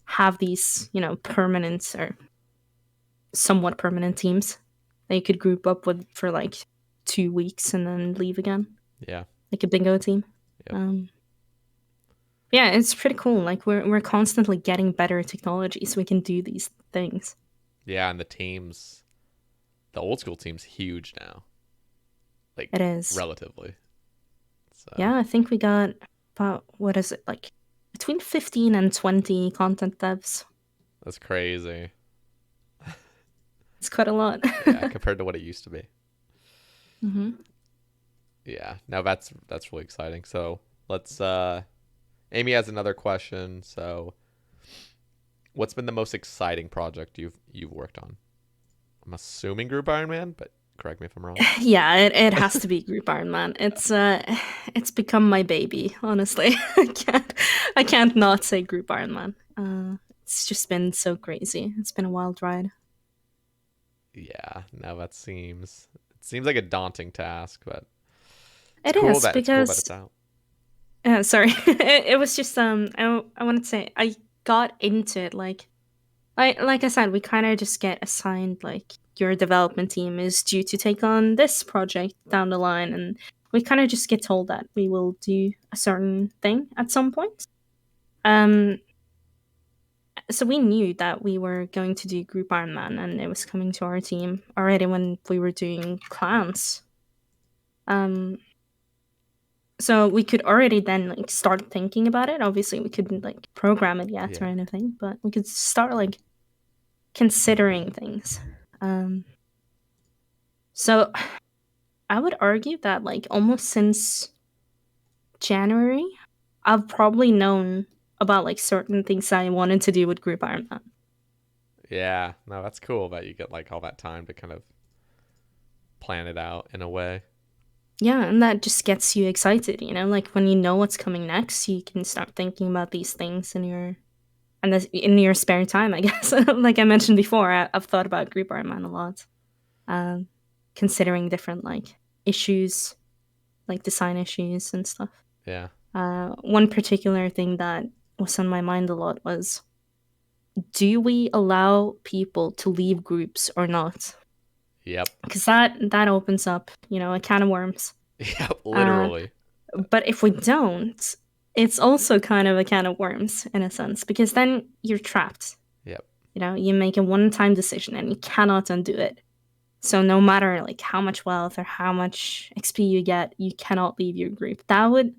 have these, you know, permanent or somewhat permanent teams that you could group up with for like 2 weeks and then leave again. Yeah. Like a bingo team. Yep. Yeah, it's pretty cool. Like we're constantly getting better technology so we can do these things. Yeah, and the old school team's huge now. Like, it is. Relatively. So. Yeah, I think we got about, what is it, like between 15 and 20 content devs. That's crazy. It's quite a lot. Yeah, compared to what it used to be. Yeah, now that's really exciting. So let's Amy has another question. So what's been the most exciting project you've worked on? I'm assuming Group Ironman, but correct me if I'm wrong. Yeah, it has to be Group Ironman. It's become my baby, honestly. I can't not say Group Ironman. It's just been so crazy. It's been a wild ride. Yeah, no, it seems like a daunting task, but it's cool that it's out. Sorry, it was just I wanted to say I got into it like I said, we kind of just get assigned like your development team is due to take on this project down the line, and we kind of just get told that we will do a certain thing at some point. So we knew that we were going to do Group Ironman, and it was coming to our team already when we were doing clans. So we could already then like start thinking about it. Obviously, we couldn't like program it yet or anything, but we could start like considering things. So I would argue that like almost since January, I've probably known about like certain things I wanted to do with Group Ironman. Yeah, no, that's cool that you get like all that time to kind of plan it out in a way. Yeah, and that just gets you excited, you know, like when you know what's coming next, you can start thinking about these things in your spare time, I guess. Like I mentioned before, I've thought about Group Ironman a lot, considering different like issues like design issues and stuff. Yeah. One particular thing that was on my mind a lot was, do we allow people to leave groups or not? Yep. Because that opens up, a can of worms. Yep. Literally. But if we don't, it's also kind of a can of worms in a sense, because then you're trapped. Yep. You make a one-time decision and you cannot undo it. So no matter like how much wealth or how much XP you get, you cannot leave your group. That would,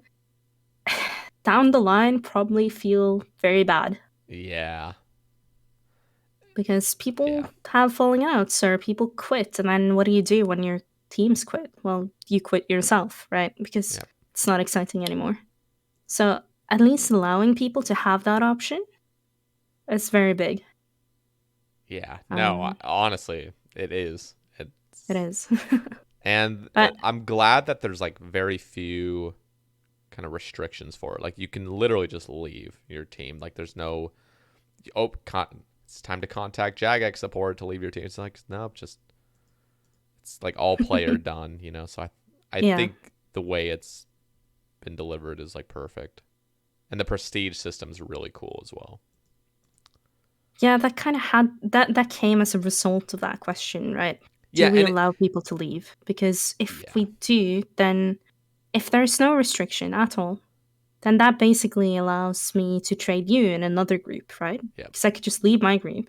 down the line, probably feel very bad. Yeah. Because people have falling outs or people quit. And then what do you do when your teams quit? Well, you quit yourself, right? Because it's not exciting anymore. So at least allowing people to have that option is very big. Yeah. No, honestly, it is. It is. And But I'm glad that there's like very few kind of restrictions for it. Like you can literally just leave your team. Like there's no, it's time to contact Jagex support to leave your team. It's like, nope, it's like all player done, So I think the way it's been delivered is like perfect. And the prestige system is really cool as well. Yeah, that kind of that came as a result of that question, right? Do we allow people to leave? Because if we do, then if there's no restriction at all, then that basically allows me to trade you in another group, right? Because I could just leave my group,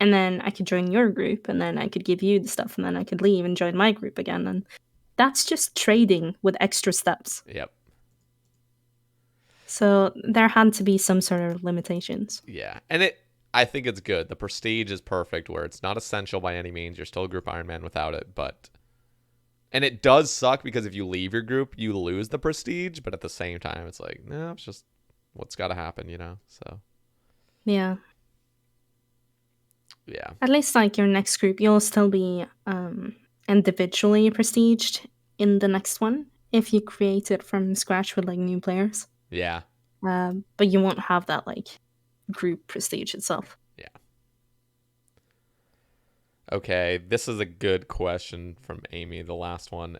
and then I could join your group, and then I could give you the stuff, and then I could leave and join my group again. And that's just trading with extra steps. Yep. So there had to be some sort of limitations. Yeah, and I think it's good. The prestige is perfect, where it's not essential by any means. You're still a group Ironman without it, and it does suck because if you leave your group, you lose the prestige. But at the same time, it's like, no, it's just what's got to happen, So yeah. At least like your next group, you'll still be individually prestiged in the next one if you create it from scratch with like new players. Yeah. But you won't have that like group prestige itself. Yeah. Okay, this is a good question from Amy, the last one.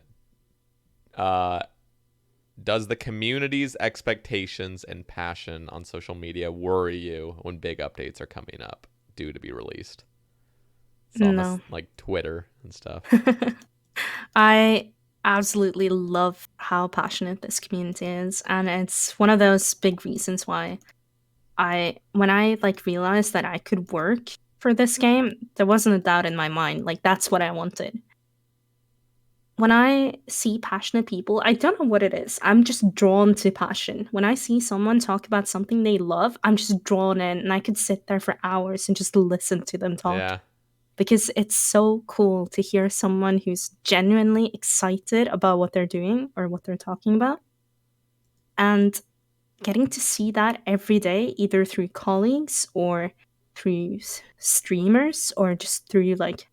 Does the community's expectations and passion on social media worry you when big updates are coming up due to be released? It's almost like Twitter and stuff. I absolutely love how passionate this community is, and it's one of those big reasons why when I like realized that I could work for this game, there wasn't a doubt in my mind. Like, that's what I wanted. When I see passionate people, I don't know what it is. I'm just drawn to passion. When I see someone talk about something they love, I'm just drawn in, and I could sit there for hours and just listen to them talk. Yeah. Because it's so cool to hear someone who's genuinely excited about what they're doing or what they're talking about. And getting to see that every day, either through colleagues or through streamers or just through like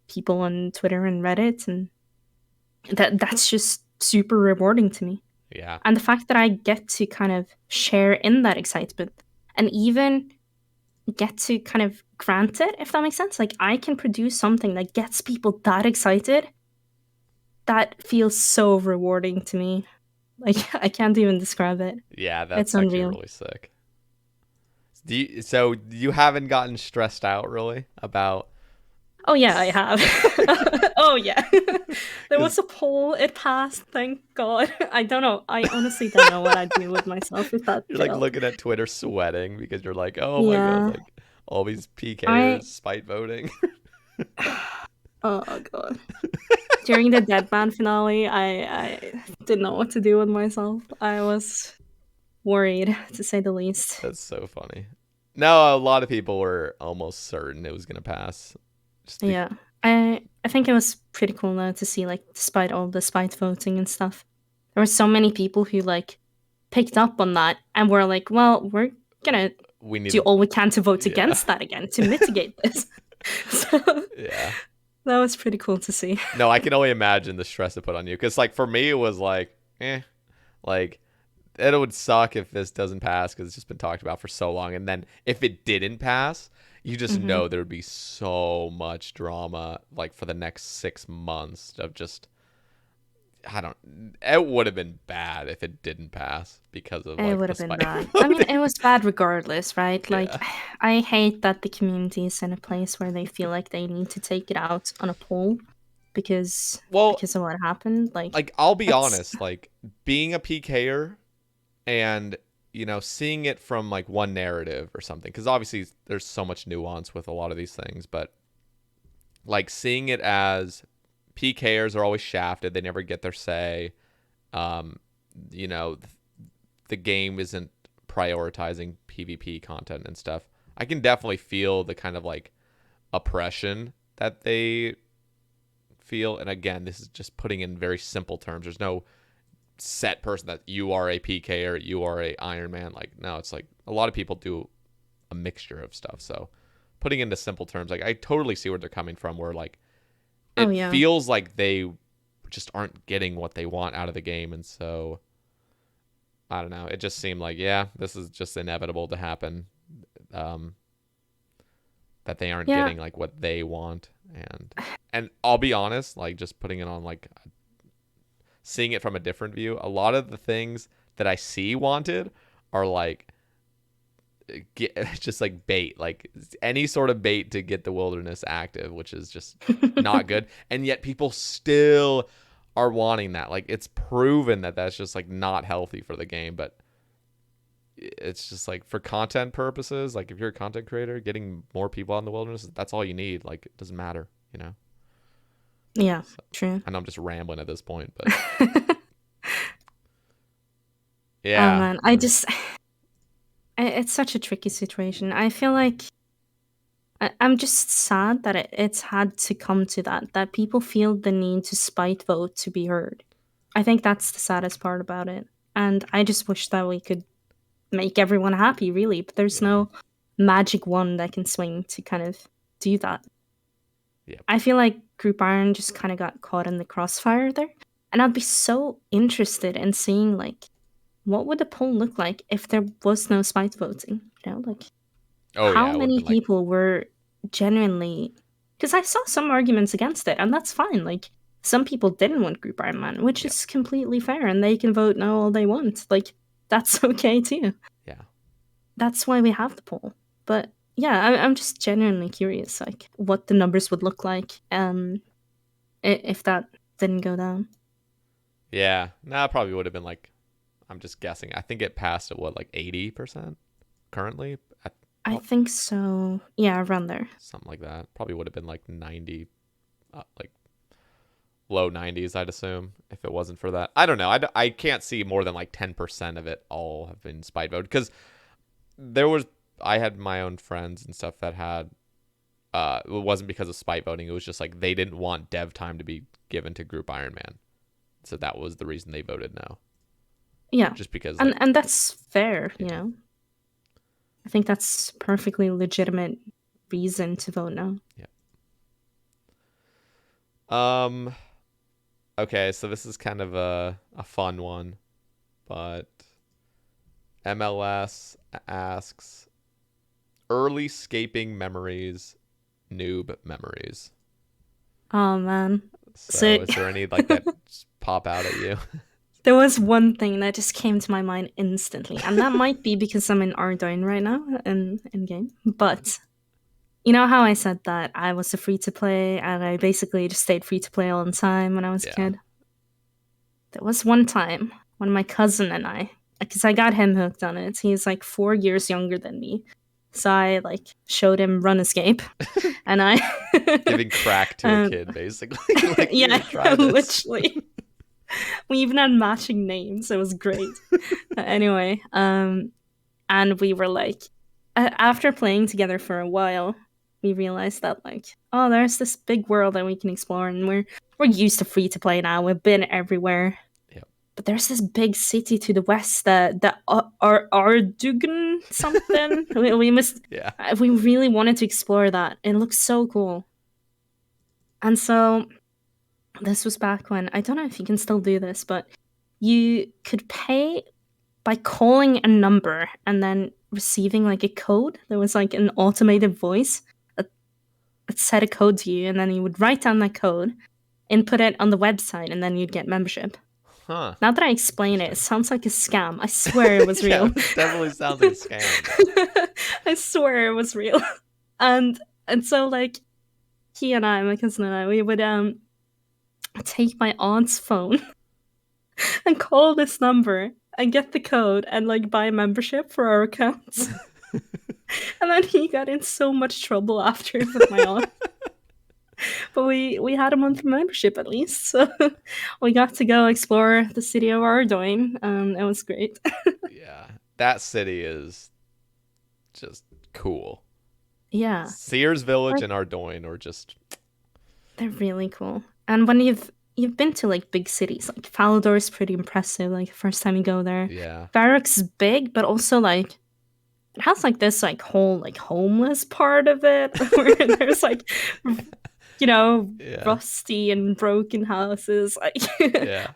people on Twitter and Reddit, and that's just super rewarding to me. Yeah. And the fact that I get to kind of share in that excitement and even get to kind of grant it, if that makes sense. Like, I can produce something that gets people that excited. That feels so rewarding to me. Like, I can't even describe it. Yeah, that's it's actually unreal. Really sick. So you haven't gotten stressed out really about? Oh yeah, I have. Oh yeah. There was a poll, it passed, thank God. I don't know. I honestly don't know what I'd do with myself if that You're failed. like looking at Twitter sweating because you're like, oh my God, like all these PKers spite voting. Oh God. During the Deadman finale, I didn't know what to do with myself. I was worried, to say the least. That's so funny. No, a lot of people were almost certain it was gonna pass. Yeah. I think it was pretty cool though to see, like, despite all the spite voting and stuff, there were so many people who like picked up on that and were like, well, we're gonna do all we can to vote against that again to mitigate this. So yeah, that was pretty cool to see. No, I can only imagine the stress it put on you, because like for me it was like, like it would suck if this doesn't pass because it's just been talked about for so long, and then if it didn't pass, you just know there would be so much drama like for the next 6 months of just I don't. It would have been bad if it didn't pass because of It like would the have been spike bad. I mean, voting. it was bad regardless, right? Like, Yeah. I hate that the community is in a place where they feel like they need to take it out on a poll because Well, of what happened. like I'll be That's honest, like being a PKer and seeing it from like one narrative or something, because obviously there's so much nuance with a lot of these things, but like seeing it as PKers are always shafted, they never get their say. um you know the game isn't prioritizing PvP content and stuff. I can definitely feel the kind of like oppression that they feel. And again, this is just putting in very simple terms. There's no set person that you are a PK or you are a Ironman. Like, no, it's like a lot of people do a mixture of stuff. So putting into simple terms, like I totally see where they're coming from, where like oh it yeah, feels like they just aren't getting what they want out of the game. And so I don't know. It just seemed like, yeah, this is just inevitable to happen. That they aren't yeah. getting like what they want. And I'll be honest, like just putting it on like seeing it from a different view, a lot of the things that I see wanted are like just like bait, like any sort of bait to get the wilderness active, which is just not good. And yet people still are wanting that. Like it's proven that that's just like not healthy for the game, but it's just like for content purposes, like if you're a content creator, getting more people out in the wilderness, that's all you need. Like it doesn't matter, Yeah, So, true. I know I'm just rambling at this point, but Oh yeah. man, it's such a tricky situation. I feel like I'm just sad that it's had to come to that people feel the need to spite vote to be heard. I think that's the saddest part about it. And I just wish that we could make everyone happy, really, but there's no magic wand that can swing to kind of do that. Yep. I feel like Group Iron just kind of got caught in the crossfire there. And I'd be so interested in seeing, like, what would the poll look like if there was no spite voting? Like, Oh how yeah, it would have many been like, people were genuinely... Because I saw some arguments against it, and that's fine. Like, some people didn't want Group Iron Man, which is completely fair, and they can vote no all they want. Like, that's okay too. yeah. That's why we have the poll. But yeah, I'm just genuinely curious, like what the numbers would look like, if that didn't go down. Yeah. Nah, probably would have been like, I'm just guessing. I think it passed at what, like 80% currently? I think so. Yeah, around there. Something like that. Probably would have been like 90, like low 90s, I'd assume, if it wasn't for that. I don't know. I can't see more than like 10% of it all have been spite voted, because I had my own friends and stuff that had, it wasn't because of spite voting. It was just like they didn't want dev time to be given to Group Ironman. So that was the reason they voted no. Yeah. Just because. And that's fair, Yeah. I think that's perfectly legitimate reason to vote no. Yeah. Okay, so this is kind of a fun one, but MLS asks, early scaping memories, noob memories. Oh man. So is there any like that just pop out at you? There was one thing that just came to my mind instantly, and that might be because I'm in Ardoin right now in game. But you know how I said that I was a free to play, and I basically just stayed free to play all the time when I was a kid. There was one time when my cousin and I, because I got him hooked on it. He's like 4 years younger than me, so I like showed him RuneScape, and I Giving crack to a kid, basically. Like, yeah, try this. literally. We even had matching names. It was great. Anyway, and we were like, after playing together for a while, we realized that like, oh, there's this big world that we can explore, and we're used to free to play now. We've been everywhere. Yep. But there's this big city to the west that Ardugan something. we must. Yeah. We really wanted to explore that. It looks so cool. And so this was back when, I don't know if you can still do this, but you could pay by calling a number and then receiving like a code. There was like an automated voice that said a code to you, and then you would write down that code, input it on the website, and then you'd get membership. Huh. Now that I explain it sounds like a scam. I swear it was real. Yeah, it definitely sounds like a scam. I swear it was real. And so like he and I, my cousin and I, we would take my aunt's phone and call this number and get the code and like buy membership for our accounts. And then he got in so much trouble after with my aunt. But we had a month membership at least, so we got to go explore the city of Ardoin. It was great. Yeah, that city is just cool. Yeah, Sears Village and Ardoin are just... they're really cool. And when you've been to like big cities, like Falador is pretty impressive. Like the first time you go there, Yeah. Barracks is big, but also like it has like this like whole like homeless part of it where there's like rusty and broken houses, like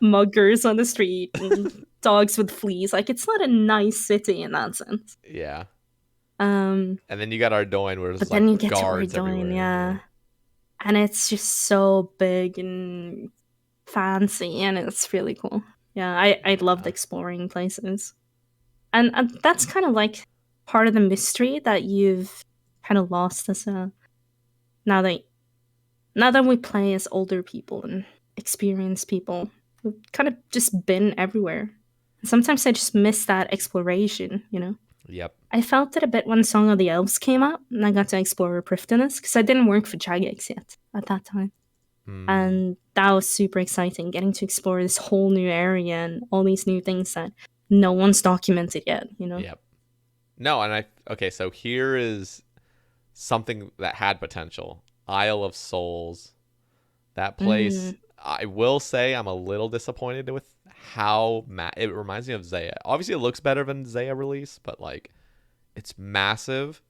muggers on the street and dogs with fleas. Like it's not a nice city in that sense. Yeah. And then you got Ardoin where there's then like you get guards to Ardoin, everywhere. yeah. And it's just so big and fancy, and it's really cool. Yeah, I loved exploring places. And that's kind of like part of the mystery that you've kind of lost as a now that we play as older people and experienced people. We've kind of just been everywhere. Sometimes I just miss that exploration, you know? Yep. I felt it a bit when Song of the Elves came out, and I got to explore Prifddinas, because I didn't work for Jagex yet at that time. And that was super exciting, getting to explore this whole new area and all these new things that no one's documented yet, you know? Yep. No, and so here is something that had potential. Isle of Souls. That place, I will say I'm a little disappointed with how it reminds me of Zaya. Obviously it looks better than Zaya release, but like it's massive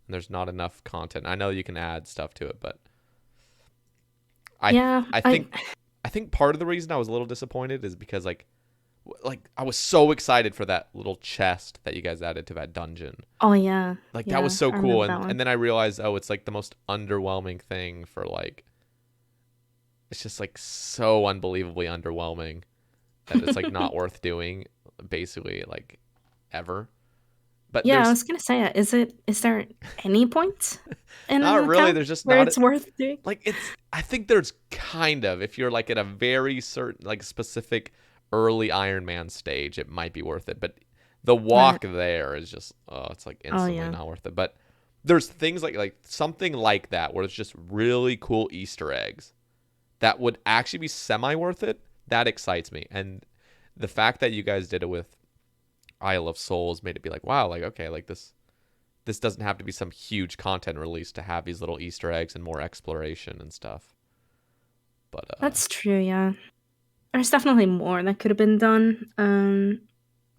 and there's not enough content. I know you can add stuff to it, but I think part of the reason I was a little disappointed is because like I was so excited for that little chest that you guys added to that dungeon. Oh yeah. Like that was so cool, and then I realized, it's like the most underwhelming thing for like, it's just like so unbelievably underwhelming that it's like not worth doing, basically, like ever. But yeah, I was gonna say, is there any point in not really? There's just where not it's worth doing. Like I think there's kind of, if you're like at a very certain like specific early Ironman stage, it might be worth it. But the walk there is just it's like instantly not worth it. But there's things like something like that where it's just really cool Easter eggs that would actually be semi worth it. That excites me, and the fact that you guys did it with Isle of Souls made it be like, wow, like okay, like this doesn't have to be some huge content release to have these little Easter eggs and more exploration and stuff. But that's true, yeah. There's definitely more that could have been done. And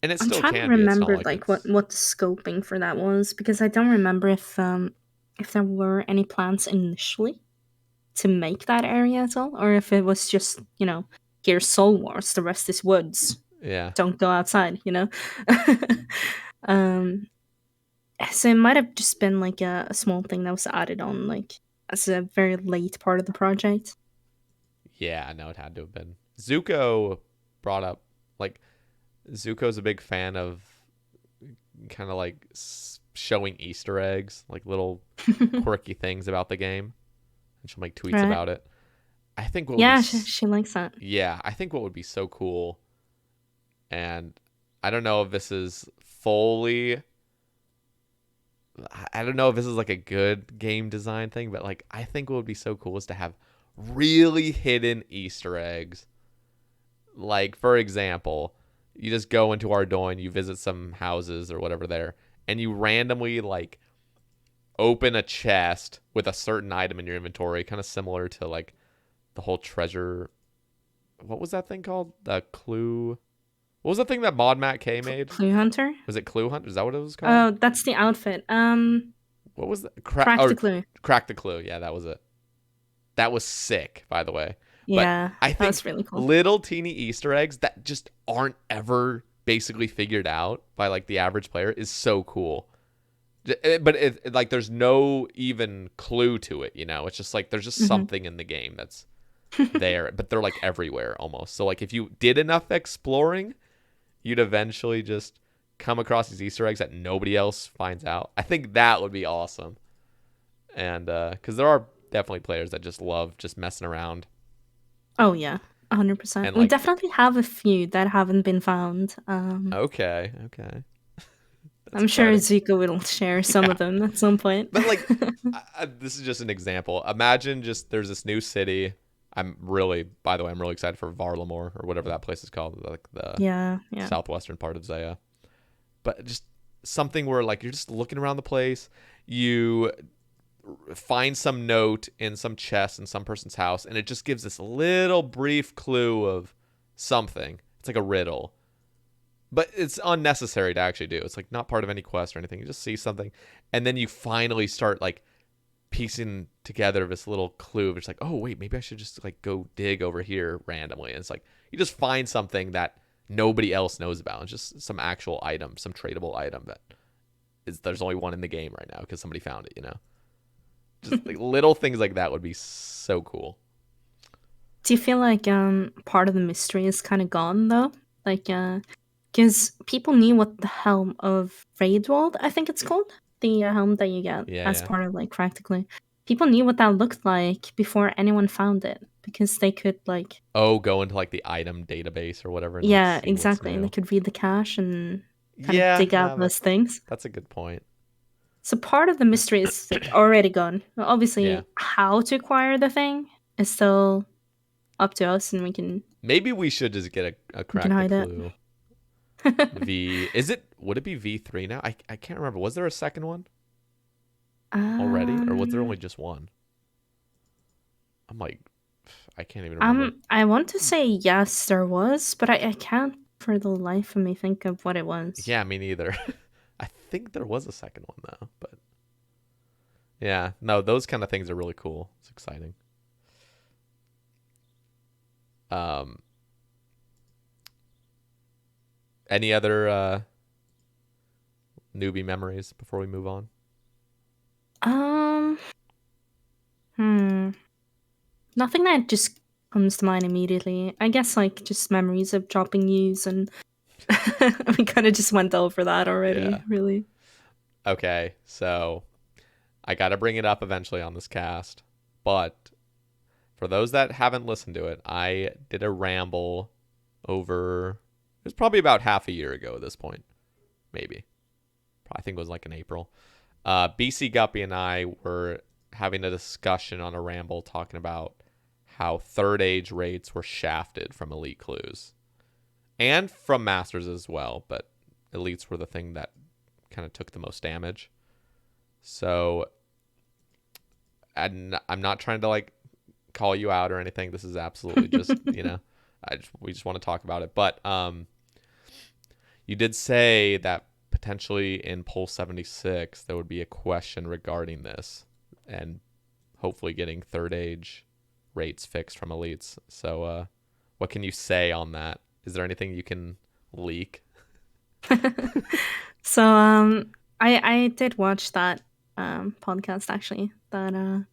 it I'm still trying to remember what the scoping for that was, because I don't remember if there were any plans initially to make that area at all, or if it was just, here's Soul Wars, the rest is woods. Yeah. Don't go outside, So it might have just been like a small thing that was added on, like as a very late part of the project. Yeah, no, it had to have been. Zuko brought up, like, Zuko's a big fan of kind of like showing Easter eggs, like little quirky things about the game, and she'll make tweets about it. I think she likes that. Yeah, I think what would be so cool, and I don't know if this is fully, I don't know if this is like a good game design thing, but like I think what would be so cool is to have really hidden Easter eggs. Like, for example, you just go into Ardoin, you visit some houses or whatever there, and you randomly like open a chest with a certain item in your inventory, kind of similar to like the whole treasure. What was that thing called? The Clue. What was the thing that Mod Matt K made? Clue Hunter? Was it Clue Hunter? Is that what it was called? Oh, that's the outfit. What was that? Crack the Clue. Crack the Clue. Yeah, that was it. That was sick, by the way. Yeah, but I think that was really cool. Little teeny Easter eggs that just aren't ever basically figured out by like the average player is so cool. But like there's no even clue to it, It's just like there's just something in the game that's there, but they're like everywhere almost. So like if you did enough exploring, you'd eventually just come across these Easter eggs that nobody else finds out. I think that would be awesome. And because there are definitely players that just love just messing around. Oh yeah, 100%. And We like, definitely have a few that haven't been found. okay, that's I'm sure exciting. Zuko will share some Yeah. of them at some point. But like, this is just an example. Imagine just there's this new city. By the way, I'm really excited for Varlamore or whatever that place is called, like the yeah. southwestern part of Zaya. But just something where like you're just looking around the place, you find some note in some chest in some person's house, and it just gives this little brief clue of something. It's like a riddle. But it's unnecessary to actually do. It's like not part of any quest or anything. You just see something, and then you finally start like piecing together this little clue. It's like, oh wait, maybe I should just like go dig over here randomly. And it's like you just find something that nobody else knows about. It's just some actual item, some tradable item that there's only one in the game right now because somebody found it. Just like little things like that would be so cool. Do you feel like part of the mystery is kind of gone though? Like because people knew what the helm of Raidwald, I think it's called, the helm that you get as Yeah. part of like practically. People knew what that looked like before anyone found it because they could like Go into like the item database or whatever and like yeah, see what's exactly. They new. could read the cache and kind of Yeah, dig out those things. that's a good point. So part of the mystery is like already gone. Well, Yeah. obviously, how to acquire the thing is still up to us, and we can Maybe we should just get a crack the hide it. clue. Would it be V3 now? I can't remember. Was there a second one already? Or was there only just one? I'm like, I can't even remember. I want to say yes, there was, but I can't for the life of me think of what it was. Yeah, me neither. I think there was a second one though, but yeah, no, those kind of things are really cool. It's exciting. Any other newbie memories before we move on? Um, nothing that just comes to mind immediately. I guess like just memories of dropping news, and we kind of just went over that already. Yeah. Really. Okay, so I got to bring it up eventually on this cast, but for those that haven't listened to it, I did a ramble over. It was probably about half a year ago at this point, maybe. I think it was like in April. BC Guppy and I were having a discussion on a ramble talking about how third age rates were shafted from elite clues and from masters as well, but elites were the thing that kind of took the most damage. So I'm not trying to like call you out or anything. This is absolutely just we just want to talk about it. But you did say that potentially in poll 76 there would be a question regarding this and hopefully getting third age rates fixed from elites. So what can you say on that? Is there anything you can leak? So I did watch that podcast actually that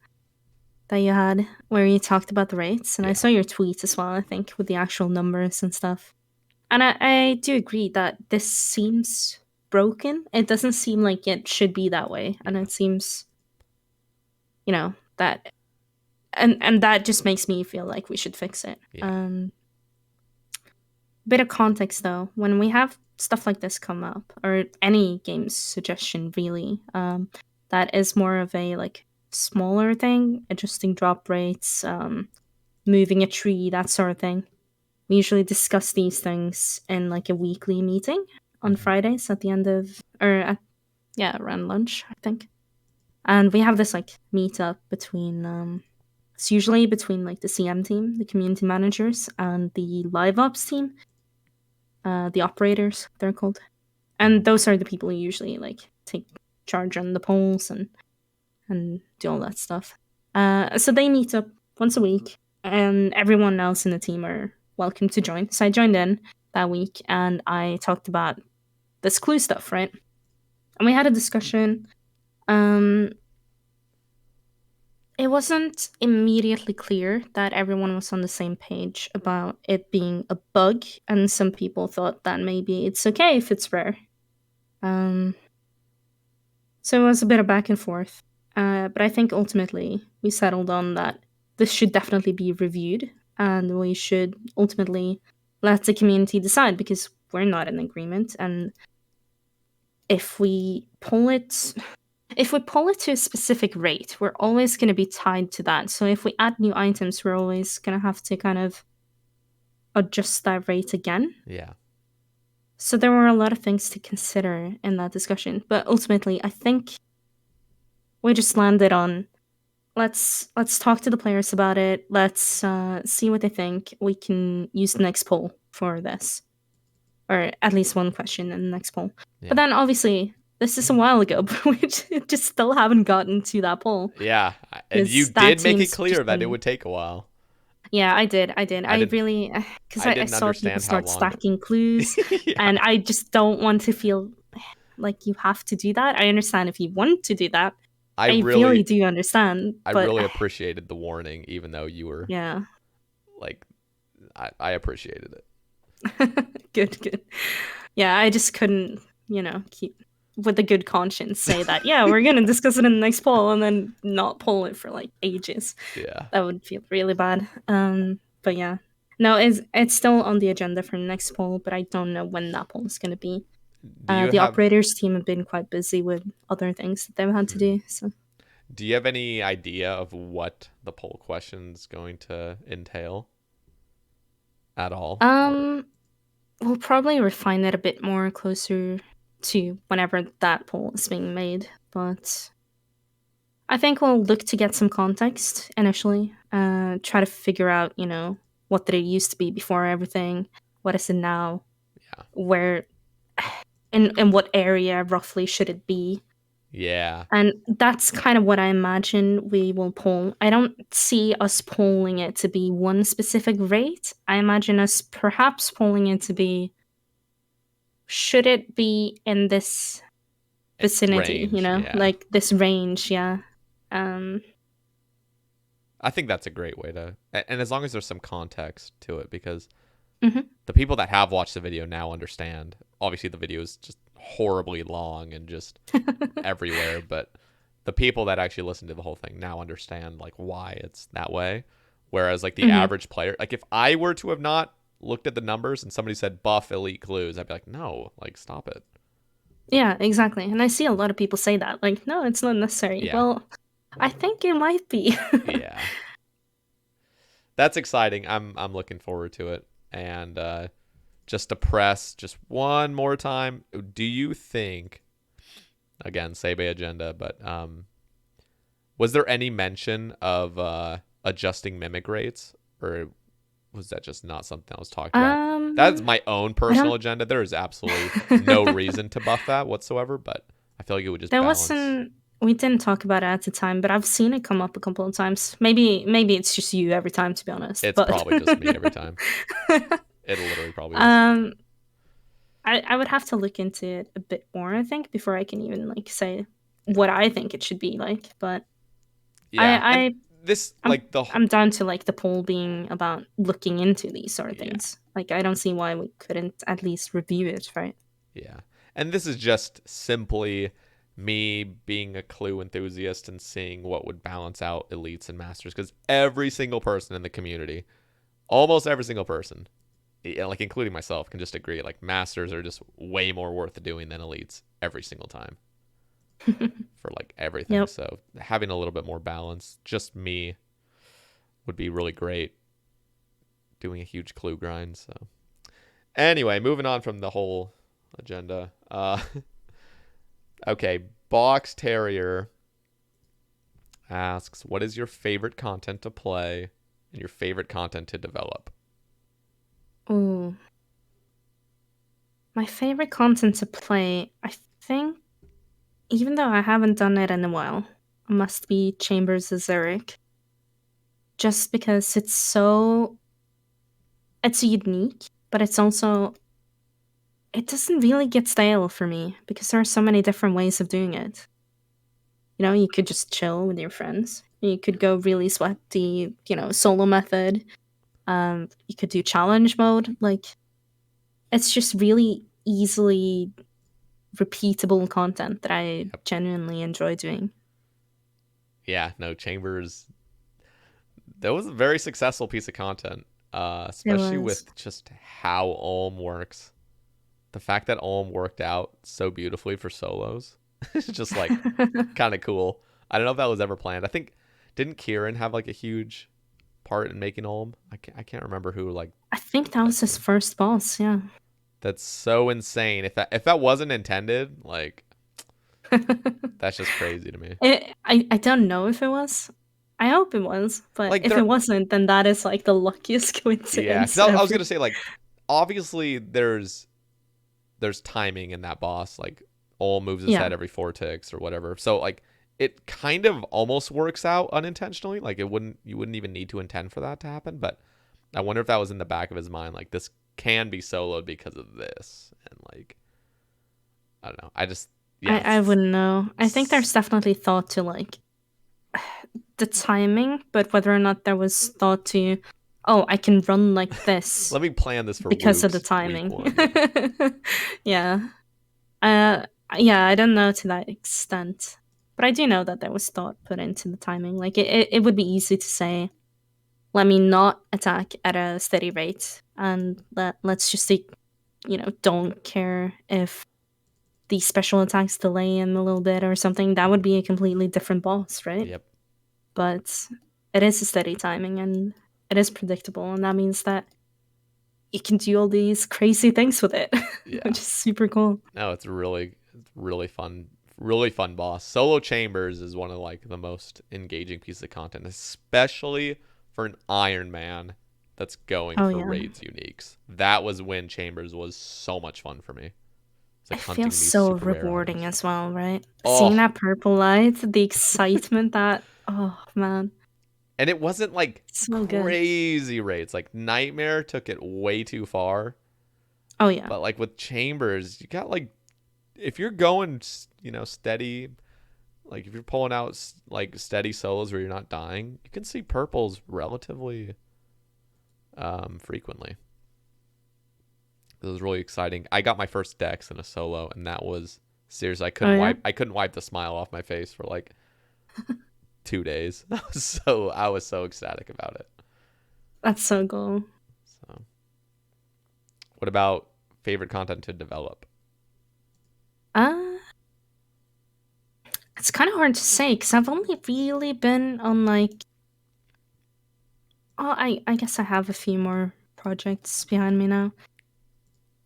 you had where you talked about the rates, and I saw your tweets as well, I think, with the actual numbers and stuff. And I do agree that this seems broken. It doesn't seem like it should be that way, and it seems that and that just makes me feel like we should fix it. Bit of context though, when we have stuff like this come up, or any game suggestion really, that is more of a like smaller thing, adjusting drop rates, moving a tree, that sort of thing. We usually discuss these things in like a weekly meeting on Fridays at the end of, around lunch, I think. And we have this like meetup between, it's usually between like the CM team, the community managers, and the live ops team, the operators, they're called. And those are the people who usually like take charge on the polls and do all that stuff. So they meet up once a week, and everyone else in the team are welcome to join. So I joined in that week, and I talked about this clue stuff, right? And we had a discussion. it wasn't immediately clear that everyone was on the same page about it being a bug, and some people thought that maybe it's okay if it's rare. So it was a bit of back and forth. But I think ultimately we settled on that this should definitely be reviewed, and we should ultimately let the community decide, because we're not in agreement. And if we pull it to a specific rate, we're always going to be tied to that. So if we add new items, we're always going to have to kind of adjust that rate again. Yeah. So there were a lot of things to consider in that discussion. But ultimately, I think we just landed on let's talk to the players about it. Let's see what they think. We can use the next poll for this, or at least one question in the next poll. Yeah. But then obviously this is a while ago, but we just still haven't gotten to that poll. Yeah, and you did make it clear that it would take a while. Yeah, I did. I really, because I didn't saw people understand start how long. stacking clues, Yeah. and I just don't want to feel like you have to do that. I understand if you want to do that. I really do understand. I but, really appreciated the warning, even though you were yeah. like, I appreciated it. Good. Yeah, I just couldn't, keep with a good conscience say that, yeah, we're going to discuss it in the next poll and then not poll it for like ages. Yeah. That would feel really bad. But yeah. No, it's still on the agenda for the next poll, but I don't know when that poll is going to be. The operators team have been quite busy with other things that they've had to do. So, do you have any idea of what the poll question's going to entail at all? We'll probably refine it a bit more closer to whenever that poll is being made, but I think we'll look to get some context initially, try to figure out, what did it used to be before everything, what is it now, where, in what area roughly should it be. Yeah. And that's kind of what I imagine we will poll. I don't see us polling it to be one specific rate. I imagine us perhaps polling it to be, should it be in this vicinity, range, like this range, yeah. I think that's a great way to, and as long as there's some context to it, because Mm-hmm. the people that have watched the video now understand. Obviously, the video is just horribly long and just everywhere, but the people that actually listen to the whole thing now understand like why it's that way. Whereas like the average player, like if I were to have not looked at the numbers and somebody said buff elite clues, I'd be like, no, like stop it. Yeah, exactly. And I see a lot of people say that, like, no, it's not necessary. Yeah. Well, I think it might be. Yeah. That's exciting. I'm looking forward to it. And just to press just one more time, do you think, again, Sae Bae agenda, but was there any mention of adjusting mimic rates, or was that just not something that was talked about? That's my own personal agenda. There is absolutely no reason to buff that whatsoever, but I feel like it would just balance. We didn't talk about it at the time, but I've seen it come up a couple of times. Maybe it's just you every time, to be honest. It's probably just me every time. It literally probably is. I would have to look into it a bit more, I think, before I can even like say what I think it should be like. But yeah, I'm down to like the poll being about looking into these sort of things. Like I don't see why we couldn't at least review it, right? Yeah, and this is just simply me being a clue enthusiast and seeing what would balance out elites and masters, because every single person in the community, almost every single person, like including myself, can just agree like masters are just way more worth doing than elites every single time for like everything. Yep. So having a little bit more balance, just me, would be really great. Doing a huge clue grind. So anyway, moving on from the whole agenda. Okay, Box Terrier asks, what is your favorite content to play and your favorite content to develop? Ooh. My favorite content to play, I think, even though I haven't done it in a while, must be Chambers of Zurich. Just because it's unique, but it's also, it doesn't really get stale for me because there are so many different ways of doing it. You could just chill with your friends. You could go really sweaty, solo method. You could do challenge mode. Like, it's just really easily repeatable content that I Yep. genuinely enjoy doing. Yeah, no, Chambers, that was a very successful piece of content, It especially was. with just how Ulm works. The fact that Ulm worked out so beautifully for solos is just like kind of cool. I don't know if that was ever planned. I think, didn't Kieran have like a huge part in making Ulm? I can't remember who like I think that was his him. first boss, yeah. That's so insane. If that wasn't intended, like that's just crazy to me. I don't know if it was. I hope it was, but Like if it there, wasn't, then that is like the luckiest yeah. Because coincidence I was ever. gonna say like obviously there's timing in that boss. Like Ulm moves his Yeah, head every 4 ticks or whatever. So like it kind of almost works out unintentionally. Like you wouldn't even need to intend for that to happen. But I wonder if that was in the back of his mind. Like this can be soloed because of this, and like I don't know. I just yeah. I wouldn't know. I think there's definitely thought to like the timing, but whether or not there was thought to, oh, I can run like this Let me plan this for because of the Wook's week timing. one. Yeah. Uh, yeah, I don't know to that extent, but I do know that there was thought put into the timing. Like it would be easy to say, let me not attack at a steady rate, and let's just see, don't care if these special attacks delay him a little bit or something. That would be a completely different boss, right? Yep. But it is a steady timing and it is predictable, and that means that you can do all these crazy things with it, Yeah. which is super cool. No, it's really fun. Really fun boss. Solo Chambers is one of like the most engaging pieces of content, especially for an Ironman that's going Oh for yeah. raids uniques. That was when Chambers was so much fun for me. It's like It feels hunting these so super rare rewarding items. as well, right? Seeing Oh, that purple light, the excitement that, oh man, and it wasn't like so good. crazy raids. Like Nightmare took it way too far. Oh yeah. But like with Chambers, you got like if you're going, steady, like if you're pulling out like steady solos where you're not dying, you can see purples relatively frequently. It was really exciting. I got my first dex in a solo, and that was seriously. Oh yeah. I couldn't wipe the smile off my face for like 2 days. I was so ecstatic about it. That's so cool. So, what about favorite content to develop? Uh, it's kind of hard to say because I've only really been on like, oh, I guess I have a few more projects behind me now.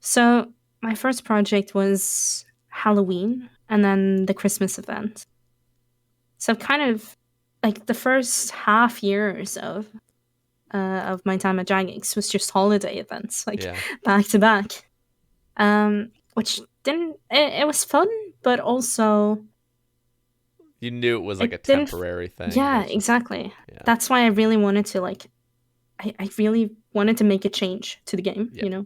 So my first project was Halloween and then the Christmas event. So kind of like the first half years of my time at Jagex was just holiday events, like Yeah, back to back. Which didn't it was fun, but also you knew it was like a it didn't. temporary thing. Yeah, That's just exactly. yeah, That's why I really wanted to like. I really wanted to make a change to the game. yep,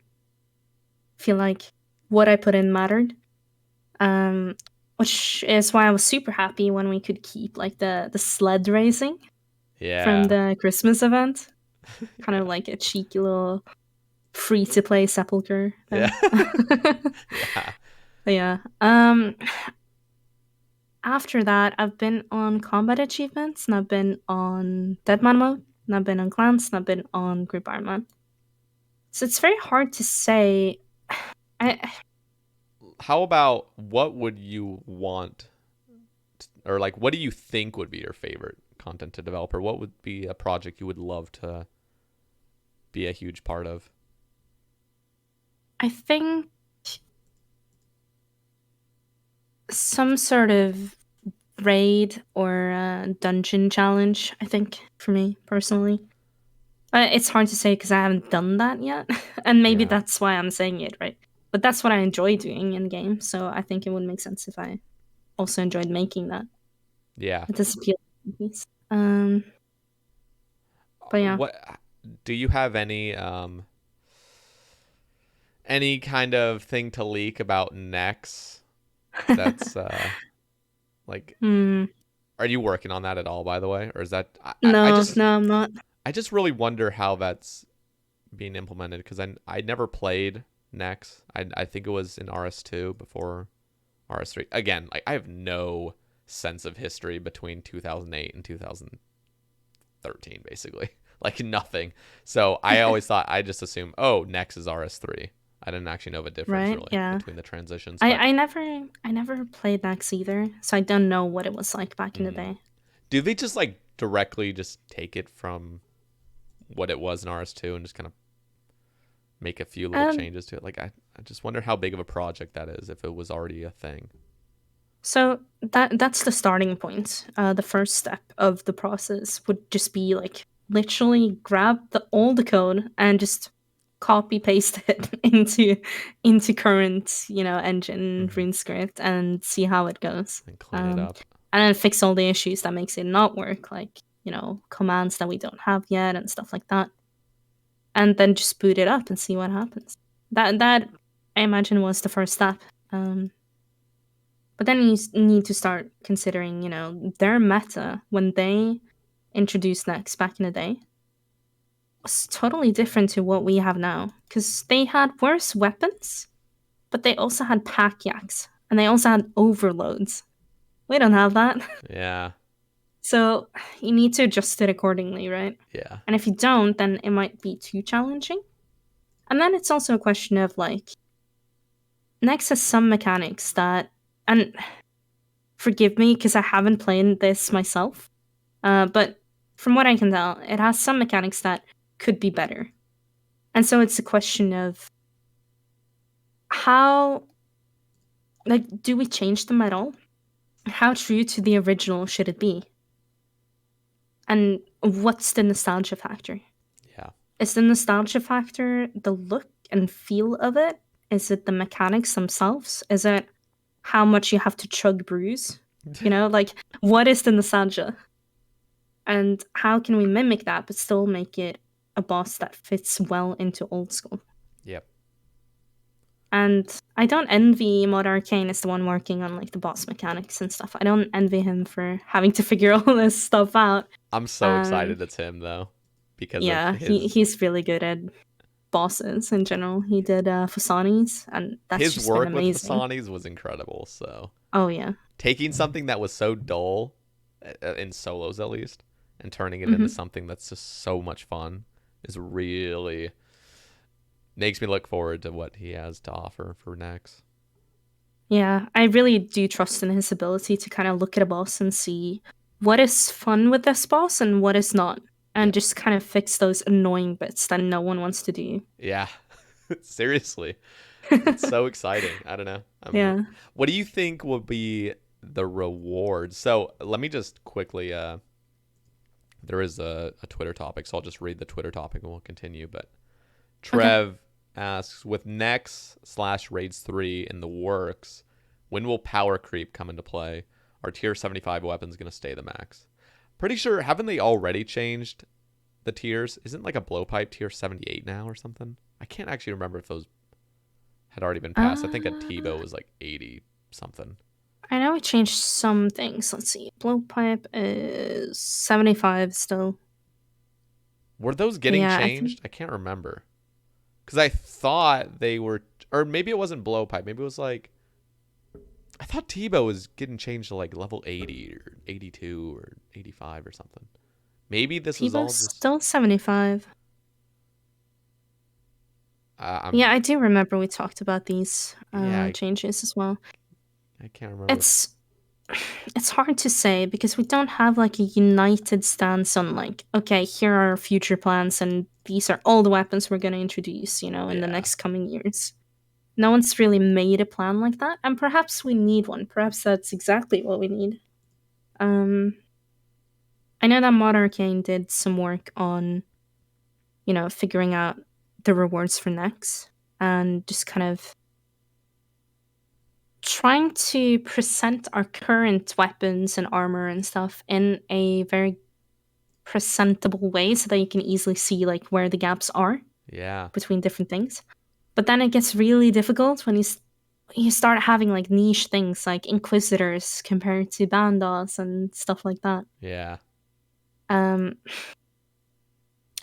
Feel like what I put in mattered. Which is why I was super happy when we could keep like the sled racing from yeah, the Christmas event. Kind yeah, of like a cheeky little free to play sepulcher yeah, there. yeah. But yeah. After that, I've been on combat achievements, and I've been on Deadman mode, and I've been on clans, and I've been on Group Ironman. So it's very hard to say. I How about what would you want, or like what do you think would be your favorite content to develop, or what would be a project you would love to be a huge part of? I think some sort of raid or dungeon challenge. I think for me personally, it's hard to say because I haven't done that yet, and maybe Yeah, that's why I'm saying it, right? But that's what I enjoy doing in game, so I think it would make sense if I also enjoyed making that. yeah. It does appeal at least. But yeah. What do you have any kind of thing to leak about next? That's like Hmm. Are you working on that at all, by the way, or is that? No, no, I'm not. I just really wonder how that's being implemented because I never played Nex. I think it was in RS2 before RS3. Again, like I have no sense of history between 2008 and 2013, basically. Like nothing. So I always thought, I just assumed, oh, Nex is RS3. I didn't actually know the difference Right? really Yeah. between the transitions. I never played Nex either, so I don't know what it was like back in the day. Do they just like directly just take it from what it was in RS2 and just kind of make a few little changes to it? Like I just wonder how big of a project that is if it was already a thing. So that's the starting point. The first step of the process would just be like literally grab the old code and just copy paste it into current engine RuneScript and see how it goes. And clean it up. And then fix all the issues that makes it not work, like commands that we don't have yet and stuff like that. And then just boot it up and see what happens. That I imagine was the first step. But then you need to start considering, their meta when they introduced Nex back in the day was totally different to what we have now. Because they had worse weapons, but they also had pack yaks, and they also had overloads. We don't have that. Yeah. So you need to adjust it accordingly, right? Yeah. And if you don't, then it might be too challenging. And then it's also a question of like, Nex has some mechanics that, and forgive me because I haven't played this myself, but from what I can tell, it has some mechanics that could be better. And so it's a question of how, like, do we change them at all? How true to the original should it be? And what's the nostalgia factor? Yeah. Is the nostalgia factor the look and feel of it? Is it the mechanics themselves? Is it how much you have to chug brews? Like, what is the nostalgia? And how can we mimic that but still make it a boss that fits well into old school? Yep. And I don't envy Mod Arcane is the one working on like the boss mechanics and stuff. I don't envy him for having to figure all this stuff out. I'm so excited it's him though, because yeah, of his... he's really good at bosses in general. He did Fasani's, and that's his just work been with amazing. Fasani's was incredible. So oh yeah, taking something that was so dull in solos at least and turning it into something that's just so much fun is really makes me look forward to what he has to offer for next. Yeah, I really do trust in his ability to kind of look at a boss and see what is fun with this boss and what is not, and just kind of fix those annoying bits that no one wants to do. Yeah, seriously. It's so exciting. I don't know. Yeah. What do you think will be the reward? So let me just quickly, there is a Twitter topic, so I'll just read the Twitter topic and we'll continue. But Trev asks, with Nex/Raids 3 in the works, when will power creep come into play? Are tier 75 weapons going to stay the max? Pretty sure, haven't they already changed the tiers? Isn't like a blowpipe tier 78 now or something? I can't actually remember if those had already been passed. I think a Tebow was like 80 something. I know we changed some things. Let's see. Blowpipe is 75 still. Were those getting changed? I can't remember. Because I thought they were, or maybe it wasn't blowpipe. Maybe it was like, I thought Tebow was getting changed to like level 80 or 82 or 85 or something. Maybe this was all just... still 75. Yeah, I do remember we talked about these changes as well. I can't remember. It's hard to say because we don't have like a united stance on like, okay, here are our future plans and these are all the weapons we're going to introduce, in the next coming years. No one's really made a plan like that, and perhaps we need one. Perhaps that's exactly what we need. I know that Mod Arcane did some work on, figuring out the rewards for Nex and just kind of trying to present our current weapons and armor and stuff in a very presentable way so that you can easily see like where the gaps are between different things. But then it gets really difficult when you you start having like niche things like Inquisitors compared to Bandos and stuff like that. Yeah. Um,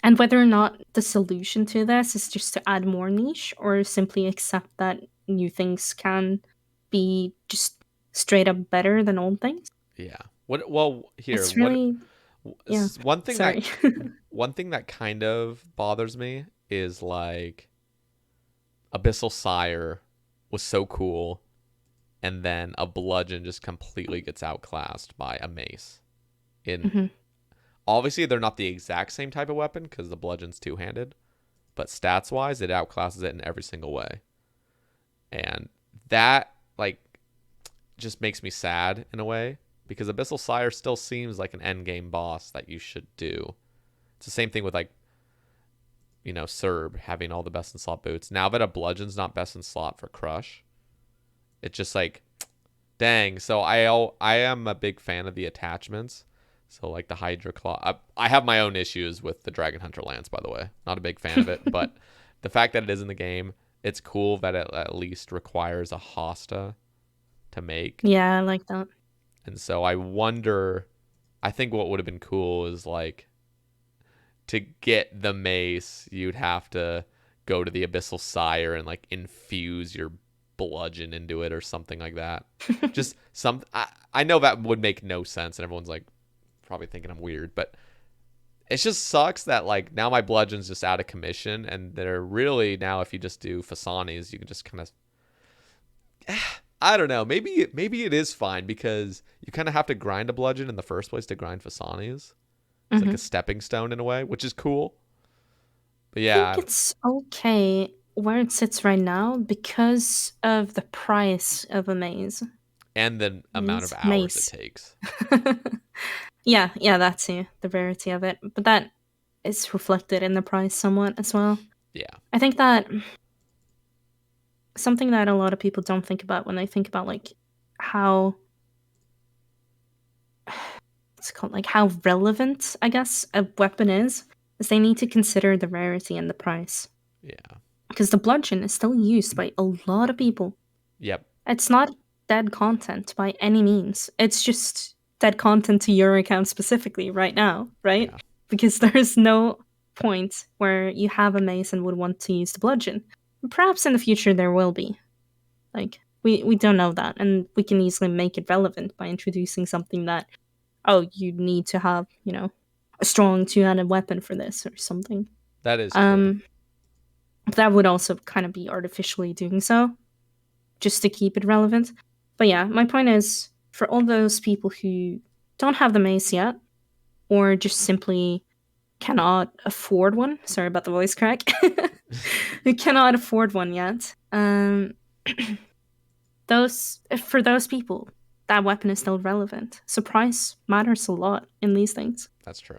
and whether or not the solution to this is just to add more niche or simply accept that new things can be just straight up better than old things. Yeah. What? Well, here. It's really, yeah. One thing Sorry. one thing that kind of bothers me is like Abyssal Sire was so cool, and then a bludgeon just completely gets outclassed by a mace. Obviously, they're not the exact same type of weapon because the bludgeon's two-handed, but stats-wise, it outclasses it in every single way. And that, like, just makes me sad in a way because Abyssal Sire still seems like an endgame boss that you should do. It's the same thing with, like, you know, Serb having all the best in slot boots. Now that a bludgeon's not best in slot for Crush, it's just like, dang. So I am a big fan of the attachments. So like the Hydra Claw. I have my own issues with the Dragon Hunter Lance, by the way. Not a big fan of it, but the fact that it is in the game, it's cool that it at least requires a Hosta to make. Yeah, I like that. And so I wonder, I think what would have been cool is like to get the mace, you'd have to go to the Abyssal Sire and like infuse your bludgeon into it or something like that. Just some, I know that would make no sense and everyone's like probably thinking I'm weird, but it just sucks that like now my bludgeon's just out of commission and they're really now if you just do Fasanis, you can just kind of I don't know. Maybe it is fine because you kind of have to grind a bludgeon in the first place to grind Fasanis. It's like a stepping stone in a way, which is cool. But yeah, I think it's okay where it sits right now because of the price of a maze. and the amount of hours Mace. it takes. Yeah, that too. The rarity of it. But that is reflected in the price somewhat as well. Yeah. I think that something that a lot of people don't think about when they think about like how it's called like how relevant, I guess, a weapon is they need to consider the rarity and the price. Yeah. Because the bludgeon is still used by a lot of people. Yep. It's not dead content by any means. It's just dead content to your account specifically right now, right? Yeah. Because there's no point where you have a mace and would want to use the bludgeon. Perhaps in the future there will be. Like, we don't know that, and we can easily make it relevant by introducing something that, oh, you need to have, you know, a strong two-handed weapon for this or something. That is true. That would also kind of be artificially doing so, just to keep it relevant. But yeah, my point is, for all those people who don't have the mace yet, or just simply cannot afford one, sorry about the voice crack, who cannot afford one yet, for those people, that weapon is still relevant. So price matters a lot in these things. That's true.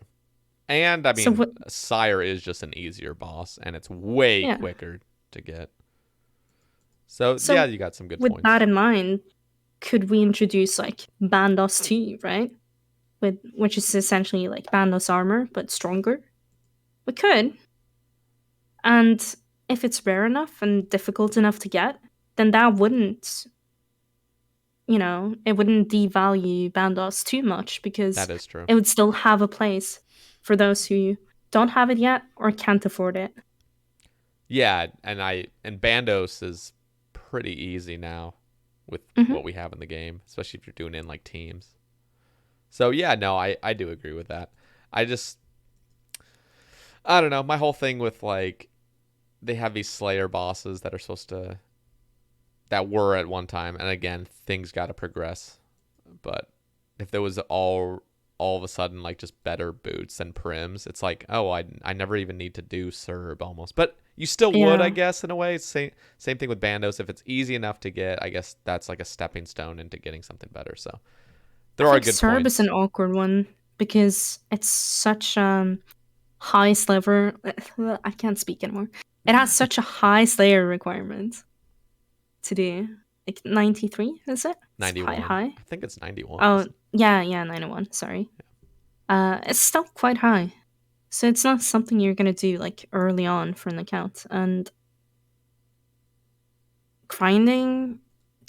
And I mean, Sire is just an easier boss, and it's way quicker to get. So yeah, you got some good points. With that in mind, could we introduce like Bandos 2, right? Which is essentially like Bandos armor, but stronger? We could. And if it's rare enough and difficult enough to get, then that wouldn't, you know, it wouldn't devalue Bandos too much because that is true. It would still have a place for those who don't have it yet or can't afford it. Yeah, and Bandos is pretty easy now with what we have in the game, especially if you're doing it in like teams. So yeah, no, I do agree with that. I don't know, my whole thing with like they have these Slayer bosses that are that were at one time, and again, things got to progress. But if there was all of a sudden like just better boots and prims, it's like, oh, I never even need to do Serb almost. But you still would, I guess, in a way. Same thing with Bandos. If it's easy enough to get, I guess that's like a stepping stone into getting something better. So there are good Serb points. is an awkward one because it's such high slayer. I can't speak anymore. It has such a high slayer requirement to do. Like 93, is it? 91. It's high. I think it's 91. Oh, yeah, 91. Sorry. It's still quite high. So it's not something you're going to do like early on for an account. And grinding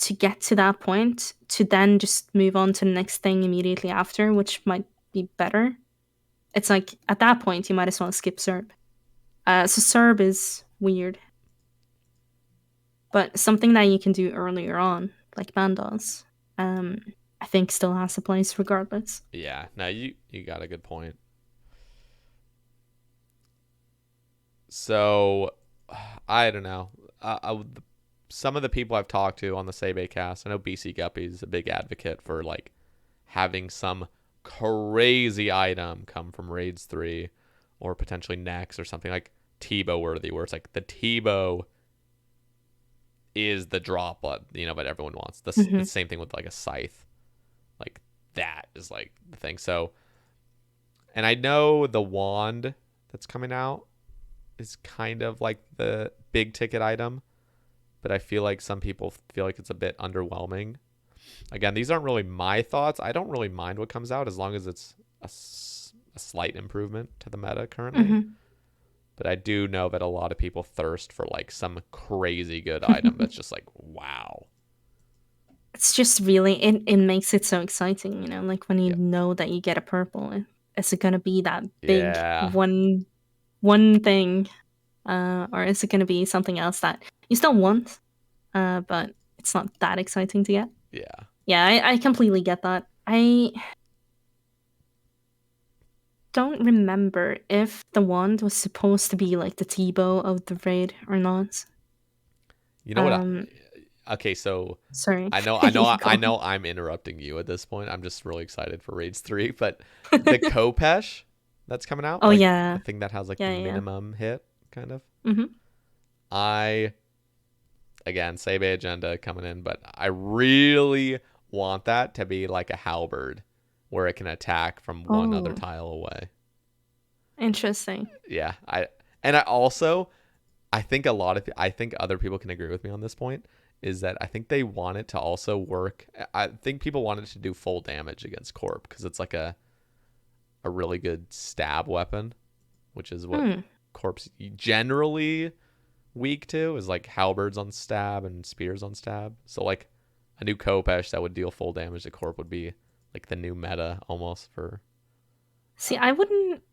to get to that point to then just move on to the next thing immediately after, which might be better. It's like at that point you might as well skip Serb. So Serb is weird, but something that you can do earlier on, like Bandos, I think still has a place regardless. Yeah, no, you got a good point. So, I don't know. Some of the people I've talked to on the Sae Bae Cast, I know BC Guppy's a big advocate for like having some crazy item come from Raids 3 or potentially next or something like Tebow worthy, where it's like the Tebow is the drop, but everyone wants the same thing with like a scythe. Like that is like the thing. So, and I know the wand that's coming out is kind of like the big ticket item, but I feel like some people feel like it's a bit underwhelming. Again, these aren't really my thoughts. I don't really mind what comes out as long as it's a slight improvement to the meta currently. But I do know that a lot of people thirst for like some crazy good item that's just like, wow. It's just really, it makes it so exciting, like when you know that you get a purple. Is it going to be that big one thing? Or is it going to be something else that you still want, but it's not that exciting to get? Yeah, I completely get that. I don't remember if the wand was supposed to be like the Tebow of the raid or not. You know what? Okay, so sorry. I know I'm interrupting you at this point. I'm just really excited for Raids 3, but the Kopesh that's coming out. Oh, like, yeah. The thing that has like the minimum hit, kind of. Mm-hmm. Again, Sae Bae agenda coming in, but I really want that to be like a halberd where it can attack from one other tile away. Interesting. Yeah, I think other people can agree with me on this point, is that I think they want it to also work. I think people want it to do full damage against Corp because it's like a really good stab weapon, which is what Corp's generally weak to, is like halberds on stab and spears on stab. So like a new Kopesh that would deal full damage to Corp would be like the new meta almost for. See, I wouldn't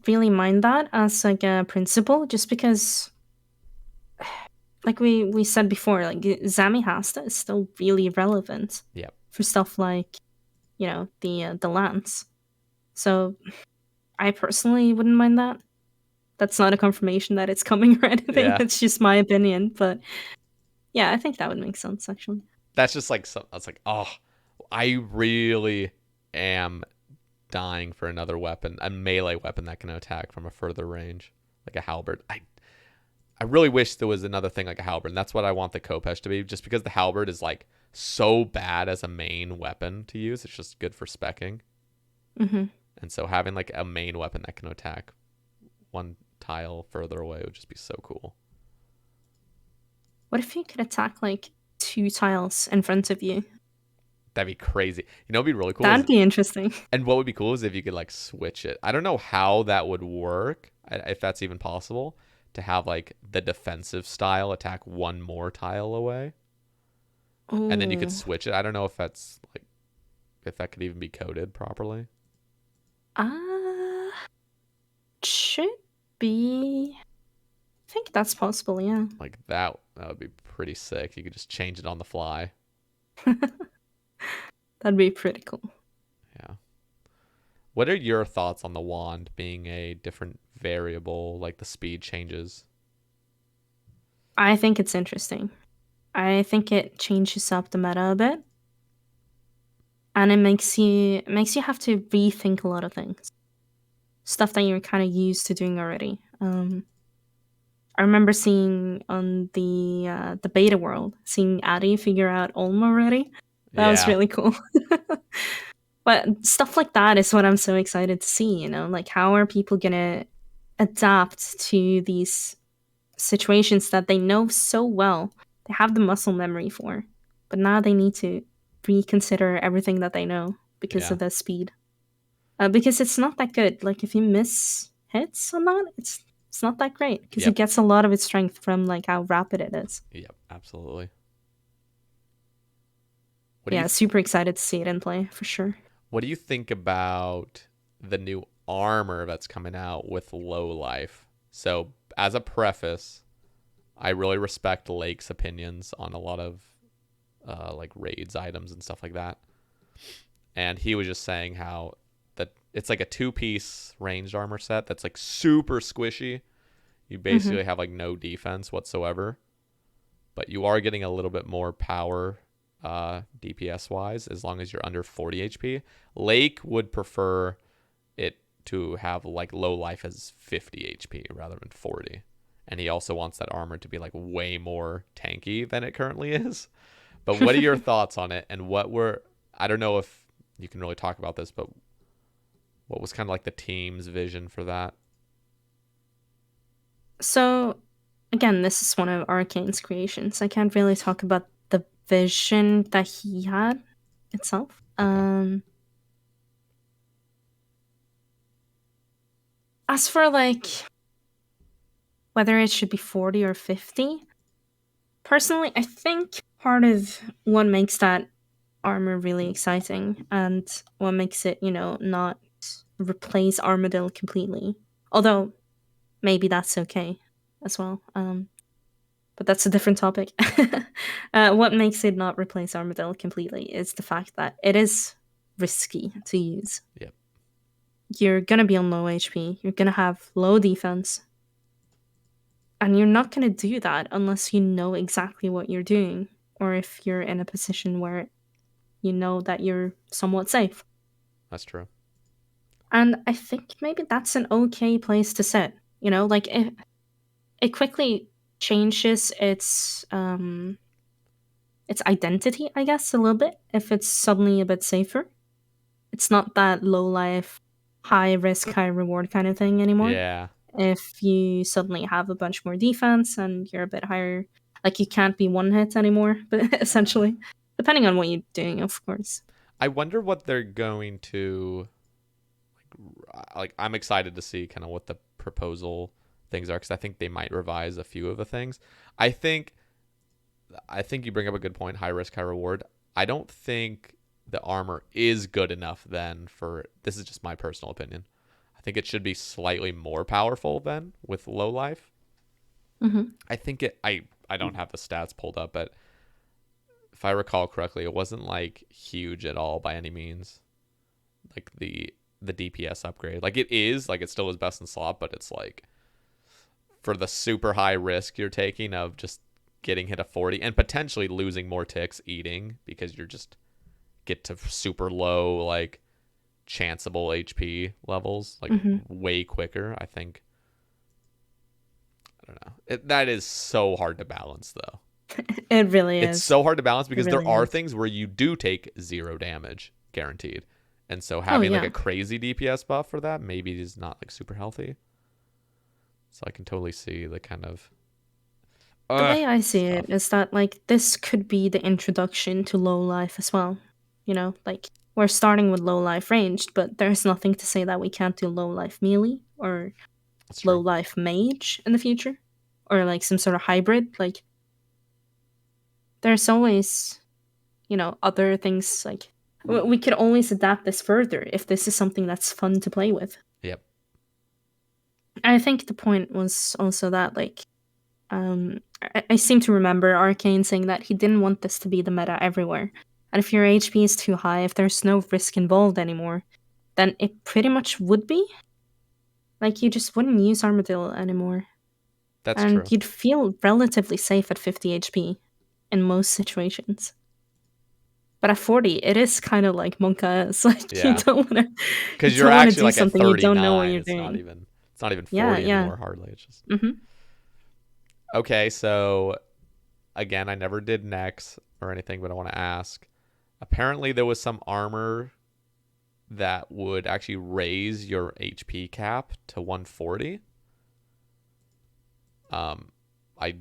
really mind that as like a principle, just because like we said before, like Zami Hasta is still really relevant for stuff like, the lance. So I personally wouldn't mind that. That's not a confirmation that it's coming or anything. Yeah. It's just my opinion. But yeah, I think that would make sense, actually. That's just like, I was like, oh, I really am dying for another weapon, a melee weapon that can attack from a further range, like a halberd. I really wish there was another thing like a halberd, and that's what I want the Kopesh to be, just because the halberd is like so bad as a main weapon to use. It's just good for speccing. Mm-hmm. And so having like a main weapon that can attack one tile further away would just be so cool. What if you could attack like 2 tiles in front of you? That'd be crazy. It'd be really cool. That'd be interesting. And what would be cool is if you could like switch it. I don't know how that would work, if that's even possible, to have like the defensive style attack one more tile away. Ooh. And then you could switch it. I don't know if that's like, if that could even be coded properly. Should be. I think that's possible, yeah. Like that would be pretty sick. You could just change it on the fly. That'd be pretty cool. Yeah. What are your thoughts on the wand being a different variable, like the speed changes? I think it's interesting. I think it changes up the meta a bit. And it makes you have to rethink a lot of things. Stuff that you're kind of used to doing already. I remember seeing on the beta world, seeing Addy figure out Ulm already. That was really cool. But stuff like that is what I'm so excited to see, like how are people gonna adapt to these situations that they know so well, they have the muscle memory for, but now they need to reconsider everything that they know because of the speed. Because it's not that good. Like if you miss hits on that, it's not that great because it gets a lot of its strength from like how rapid it is. Yep, absolutely. What do you Yeah, super excited to see it in play for sure. What do you think about the new armor that's coming out with low life? So, as a preface, I really respect Lake's opinions on a lot of like raids items and stuff like that. And he was just saying how that it's like a 2-piece ranged armor set that's like super squishy. You basically have like no defense whatsoever, but you are getting a little bit more power DPS wise as long as you're under 40 HP. Lake would prefer it to have like low life as 50 HP rather than 40. And he also wants that armor to be like way more tanky than it currently is. But what are your thoughts on it? And I don't know if you can really talk about this, but what was kind of like the team's vision for that? So, again, this is one of Arcane's creations. I can't really talk about the vision that he had itself. Okay. As for like whether it should be 40 or 50, personally, I think part of what makes that armor really exciting and what makes it, not replace Armadillo completely. Although maybe that's okay as well. But that's a different topic. What makes it not replace Armadillo completely is the fact that it is risky to use. Yep. You're gonna be on low HP. You're gonna have low defense. And you're not gonna do that unless you know exactly what you're doing, or if you're in a position where you know that you're somewhat safe. That's true. And I think maybe that's an okay place to sit. Like it quickly changes its identity, I guess, a little bit if it's suddenly a bit safer. It's not that low life, high risk, high reward kind of thing anymore. Yeah. If you suddenly have a bunch more defense and you're a bit higher, like you can't be one hit anymore, but essentially, depending on what you're doing, of course. I wonder what they're going to like. I'm excited to see kind of what the proposal things are because I think they might revise a few of the things. I think you bring up a good point. High risk, high reward. I don't think the armor is good enough then for this is just my personal opinion. I think it should be slightly more powerful than with low life. I think I don't have the stats pulled up, but if I recall correctly, it wasn't like huge at all by any means. Like the DPS upgrade, like it still is best in slot, but it's like for the super high risk you're taking of just getting hit a 40 and potentially losing more ticks eating because you're just get to super low like chanceable HP levels like way quicker. I think I don't know. That is so hard to balance though. It really is. It's so hard to balance because really there are is. things where you do take 0 damage guaranteed. And so having like a crazy DPS buff for that maybe is not like super healthy. So I can totally see the kind of the way I see it is that like this could be the introduction to low life as well. Like we're starting with low life ranged, but there's nothing to say that we can't do low life melee or low life mage in the future, or like some sort of hybrid. Like there's always, other things. Like we could always adapt this further if this is something that's fun to play with. Yep. I think the point was also that like I seem to remember Arcane saying that he didn't want this to be the meta everywhere. And if your HP is too high, if there's no risk involved anymore, then it pretty much would be. Like, you just wouldn't use Armadillo anymore. That's and true. You'd feel relatively safe at 50 HP in most situations. But at 40, it is kind of like Monka is. Like, you don't want to. Because you're actually like something at 39. You don't know what you're it's doing. not even 40 anymore, hardly. It's just. Okay, so again, I never did Nex or anything, but I want to ask. Apparently, there was some armor that would actually raise your HP cap to 140. I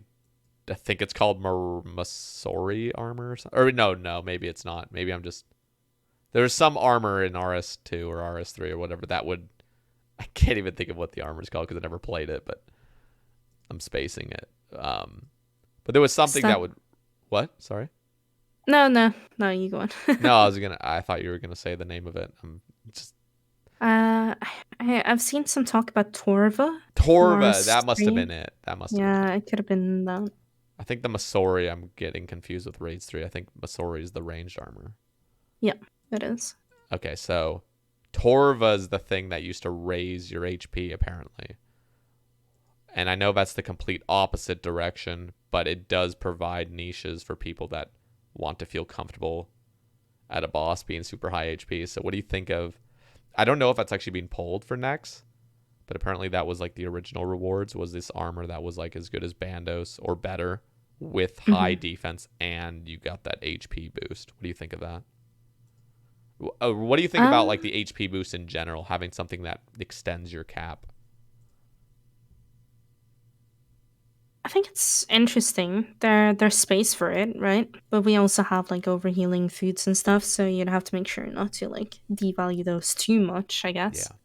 think it's called Masori armor, or no, maybe it's not. Maybe I'm just. There's some armor in RS2 or RS3 or whatever that would. I can't even think of what the armor is called because I never played it, but I'm spacing it. But there was something that would. What? Sorry. No, you go on. No, I thought you were gonna say the name of it. I'm just Uh, I've seen some talk about Torva. Torva. Mars That must have 3. been it. That must have been Yeah, it. it could have been that. I think the Masori. I'm getting confused with Raids 3. I think Masori is the ranged armor. Yeah, it is. Okay, so Torva is the thing that used to raise your HP apparently. And I know that's the complete opposite direction, but it does provide niches for people that want to feel comfortable at a boss being super high HP. So what do you think of... I don't know if that's actually being pulled for next, but apparently that was like the original rewards, was this armor that was like as good as Bandos or better with high defense, and you got that HP boost. What do you think of that? What do you think about like the HP boost in general, having something that extends your cap? I think it's interesting. There's space for it, right? But we also have like overhealing foods and stuff, so you'd have to make sure not to like devalue those too much, I guess. Yeah.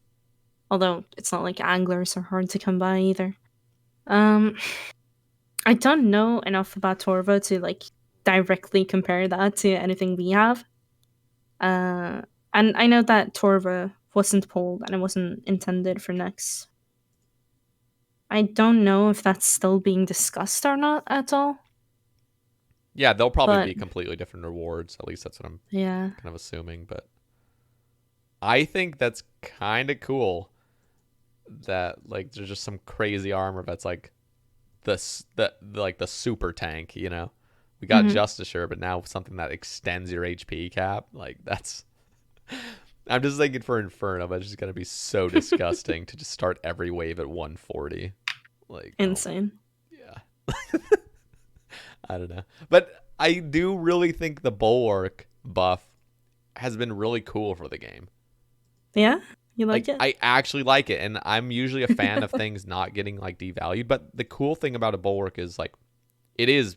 Although it's not like anglers are hard to come by either. I don't know enough about Torva to like directly compare that to anything we have. And I know that Torva wasn't pulled and it wasn't intended for next. I don't know if that's still being discussed or not at all. Yeah, they'll probably But be completely different rewards. At least that's what I'm yeah, kind of assuming. But I think that's kind of cool that like there's just some crazy armor that's like the super tank, you know? We got Justisher, but now something that extends your HP cap. Like that's... I'm just thinking for Inferno, but it's just going to be so disgusting to just start every wave at 140. Like, insane. yeah. I don't know. But I do really think the Bulwark buff has been really cool for the game. Yeah, you like it? I actually like it, and I'm usually a fan of things not getting like devalued. But the cool thing about a Bulwark is like it is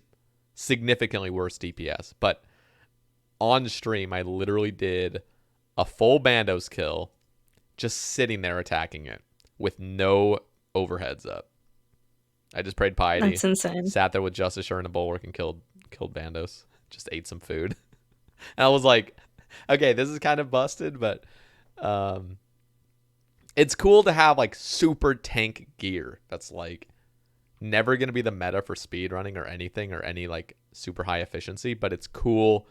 significantly worse DPS. But on stream, I literally did a full Bandos kill just sitting there attacking it with no overheads up. I just prayed piety. That's insane. Sat there with Justisher and a Bulwark and killed Bandos. Just ate some food. And I was like, okay, this is kind of busted, but it's cool to have like super tank gear that's like never going to be the meta for speedrunning or anything or any like super high efficiency, but it's cool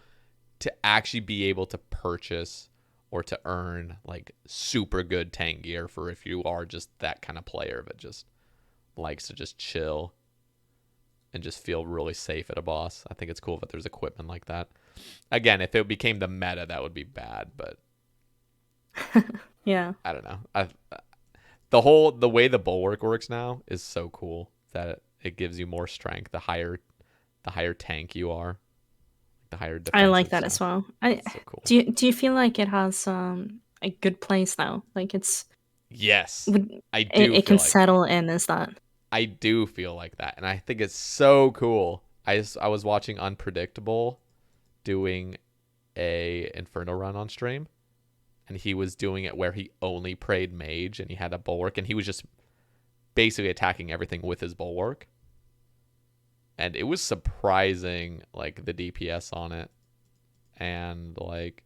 to actually be able to purchase or to earn like super good tank gear for if you are just that kind of player that just likes to just chill and just feel really safe at a boss. I think it's cool that there's equipment like that. Again, if it became the meta, that would be bad, but Yeah. I don't know. The way the Bulwark works now is so cool that it gives you more strength the higher tank you are. The higher defensive I like that stuff. as well. It's so cool. Do you feel like it has a good place now? Like it's Yes. would I do it feel can like settle in as that. I do feel like that, and I think it's so cool. I was watching Unpredictable doing a Inferno run on stream, and he was doing it where he only prayed mage and he had a Bulwark, and he was just basically attacking everything with his Bulwark. And it was surprising, like the DPS on it, and like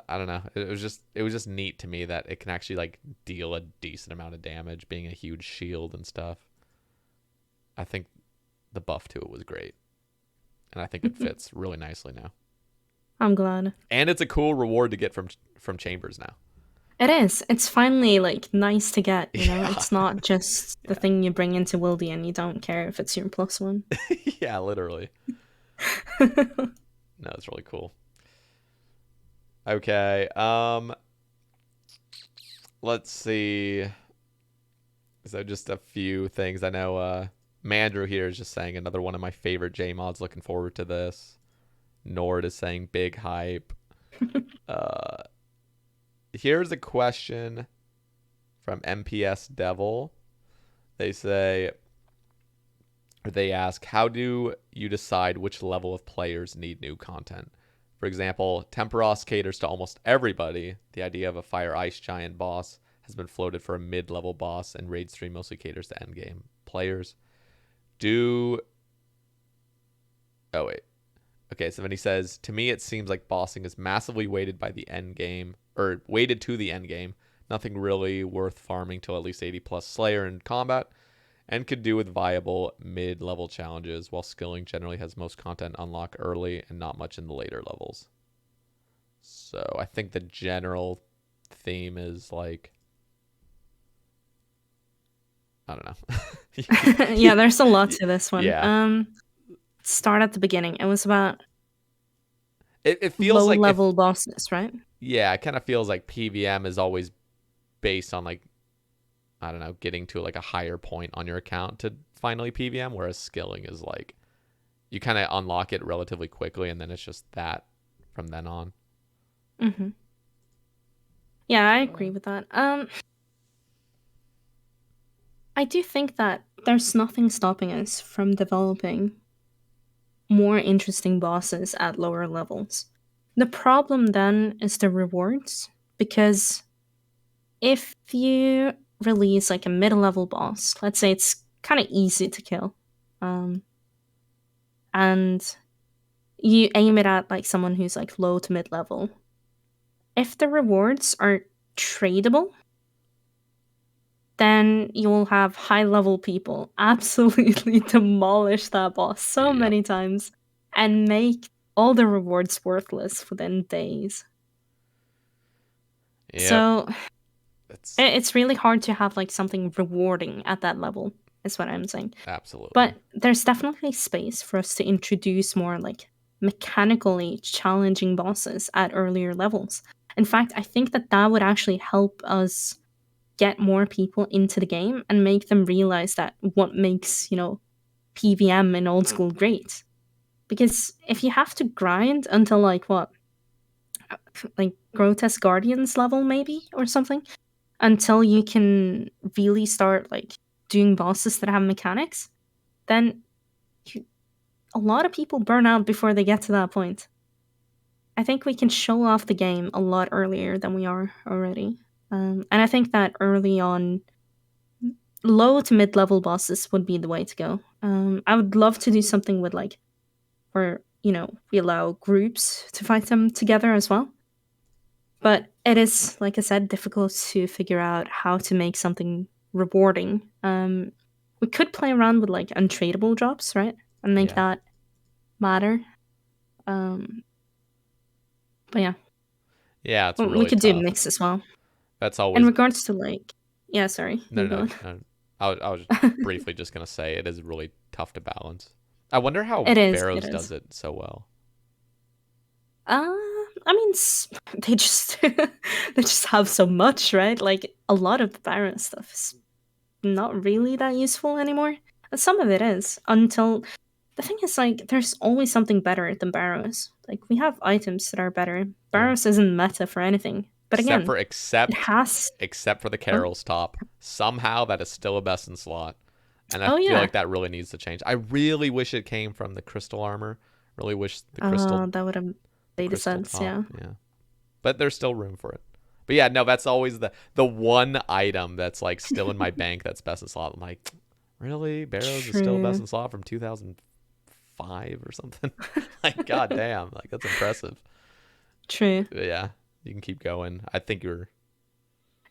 I don't know. It was just neat to me that it can actually like deal a decent amount of damage, being a huge shield and stuff. I think the buff to it was great, and I think it fits really nicely now. I'm glad. And it's a cool reward to get from Chambers now. It is. It's finally like nice to get, you know? Yeah. It's not just the thing you bring into Wildy and you don't care if it's your +1. Yeah, literally. No, it's really cool. Okay. Let's see. So just a few things. I know Mandrew here is just saying another one of my favorite JMods. Looking forward to this. Nord is saying big hype. Here's a question from MPS Devil. They say, or they ask, how do you decide which level of players need new content? For example, Temperos caters to almost everybody. The idea of a fire ice giant boss has been floated for a mid-level boss, and Raids 3 mostly caters to endgame players. Okay, so then he says, to me, it seems like bossing is massively weighted by the end game, or weighted to the end game. Nothing really worth farming till at least 80 plus Slayer in combat, and could do with viable mid-level challenges, while skilling generally has most content unlock early and not much in the later levels. So I think the general theme is like, I don't know. Yeah, there's a lot to this one. Yeah. Start at the beginning. It was about It feels low like level bosses, right? yeah, it kind of feels like PVM is always based on like, I don't know, getting to like a higher point on your account to finally PVM, whereas skilling is like you kind of unlock it relatively quickly and then it's just that from then on. Mm-hmm. Yeah, I agree with that. I do think that there's nothing stopping us from developing more interesting bosses at lower levels. The problem then is the rewards, because if you release like a mid-level boss, let's say it's kind of easy to kill, um, and you aim it at like someone who's like low to mid-level, if the rewards are tradable, then you will have high-level people absolutely demolish that boss so Yep. many times and make all the rewards worthless within days. Yep. So That's it's really hard to have like something rewarding at that level, is what I'm saying. absolutely. But there's definitely space for us to introduce more like mechanically challenging bosses at earlier levels. In fact, I think that that would actually help us get more people into the game and make them realize that what makes, PVM in old school great. Because if you have to grind until like what, like Grotesque Guardians level maybe or something, until you can really start like doing bosses that have mechanics, then a lot of people burn out before they get to that point. I think we can show off the game a lot earlier than we are already. And I think that early on, low to mid level bosses would be the way to go. I would love to do something with like, where, we allow groups to fight them together as well. But it is, like I said, difficult to figure out how to make something rewarding. We could play around with like untradeable drops, right? And make Yeah. that matter. But yeah, Yeah, it's we really could do a tough. mix as well. That's In always regards to like, yeah, sorry, no, you no, go no. I was briefly just gonna say it is really tough to balance. I wonder how It is. It Barrows is. does it so well. I mean, they just they just have so much, right? Like a lot of the Baron stuff is not really that useful anymore. And some of it is until the thing is like there's always something better than Barrows. Like we have items that are better. Yeah. Barrows isn't meta for anything. But Except again, for it has. except for the Oh, Carol's top. Somehow that is still a best in slot. And I oh feel yeah. like that really needs to change. I really wish it came from the crystal armor. Really wish the crystal That would have made sense. top. Yeah. Yeah. But there's still room for it. But yeah, no, that's always the one item that's like still in my bank that's best in slot. I'm like, really? Barrows is still best True. in slot from 2005 or something? Like, goddamn. Like, that's impressive. True. But yeah, you can keep going. I think you're.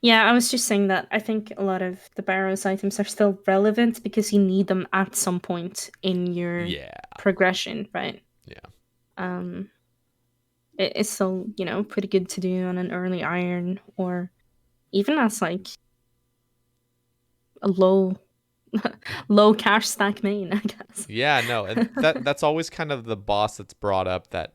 Yeah, I was just saying that I think a lot of the Barrows items are still relevant because you need them at some point in your Yeah. progression, right? Yeah. Um, it's still, pretty good to do on an early iron or even as like a low cash stack main, I guess. Yeah, no, and that's always kind of the boss that's brought up that,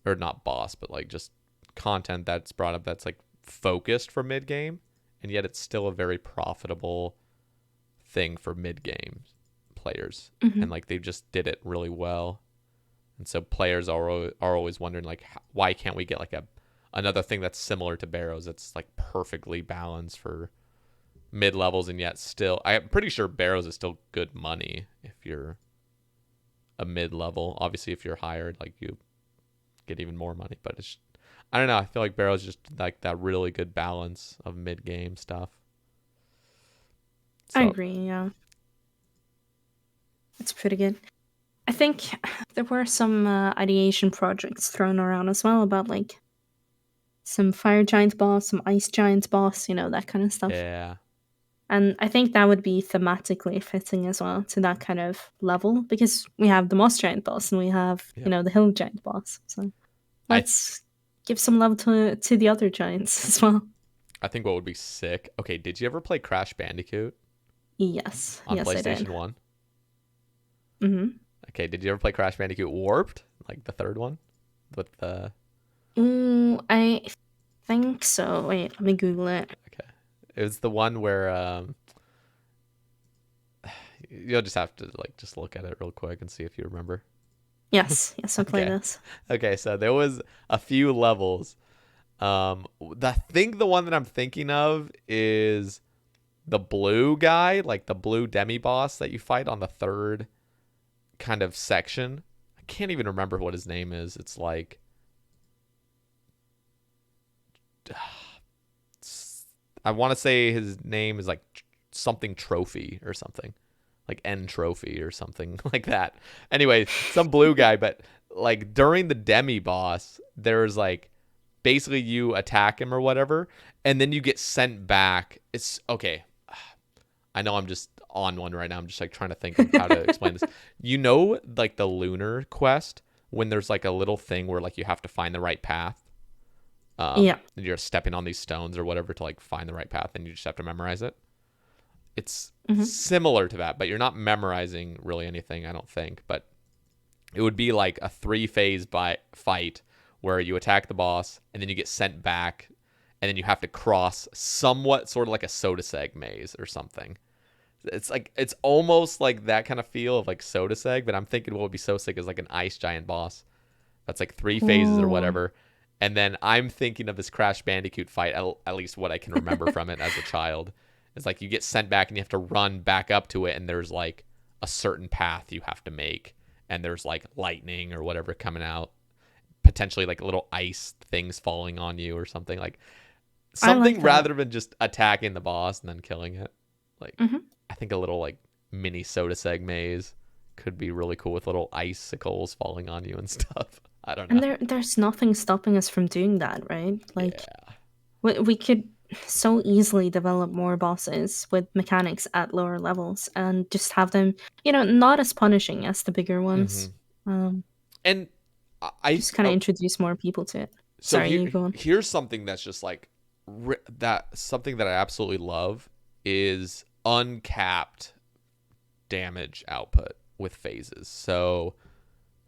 or not boss, but like just content that's brought up that's like focused for mid game, and yet it's still a very profitable thing for mid game players, Mhm. and like they just did it really well, and so players are always wondering like why can't we get like another thing that's similar to Barrows that's like perfectly balanced for mid levels, and yet still I'm pretty sure Barrows is still good money if you're a mid level. Obviously if you're higher, like you get even more money, but it's, I don't know, I feel like Barrows just like that really good balance of mid game stuff. I So agree, yeah. It's pretty good. I think there were some ideation projects thrown around as well about like some fire giant boss, some ice giant boss, that kind of stuff. Yeah. And I think that would be thematically fitting as well to that kind of level because we have the moss giant boss and we have, Yep. the hill giant boss. So I let's give some love to the other giants as well. I think what would be sick. Okay, did you ever play Crash Bandicoot Yes, on yes, I PlayStation did. 1? Mm-hmm. Okay, did you ever play Crash Bandicoot Warped? Like the third one? With the Ooh, I think so. Wait, let me Google it. Okay. It was the one where you'll just have to like just look at it real quick and see if you remember. Yes, yes, I played Okay. this. Okay, so there was a few levels. The one that I'm thinking of is the blue guy, like the blue demi boss that you fight on the third kind of section. I can't even remember what his name is. It's like I want to say his name is like something trophy or something. Like N trophy or something like that. Anyway, some blue guy, but like during the demi boss, there's like basically you attack him or whatever, and then you get sent back. It's okay. I know I'm just on one right now. I'm just like trying to think of how to explain this. Like the lunar quest when there's like a little thing where like you have to find the right path. Yeah. And you're stepping on these stones or whatever to like find the right path, and you just have to memorize it. It's similar to that, but you're not memorizing really anything, I don't think. But it would be like a 3-phase fight where you attack the boss, and then you get sent back, and then you have to cross somewhat sort of like a Sodaseg maze or something. It's almost like that kind of feel of like Sodaseg, but I'm thinking what would be so sick is like an ice giant boss. That's like 3 phases or Ooh. whatever. And then I'm thinking of this Crash Bandicoot fight, at least what I can remember from it as a child. It's like you get sent back and you have to run back up to it, and there's like a certain path you have to make, and there's like lightning or whatever coming out, potentially like little ice things falling on you or something like I like that. rather than just attacking the boss and then killing it. Like Mhm. I think a little like mini Sodaseg maze could be really cool with little icicles falling on you and stuff. I don't know. And there's nothing stopping us from doing that, right? Like Yeah. we could so easily develop more bosses with mechanics at lower levels and just have them, not as punishing as the bigger ones. And I Just kind of introduce more people to it. so Sorry, you go on. here's something that's just like something that I absolutely love is uncapped damage output with phases. So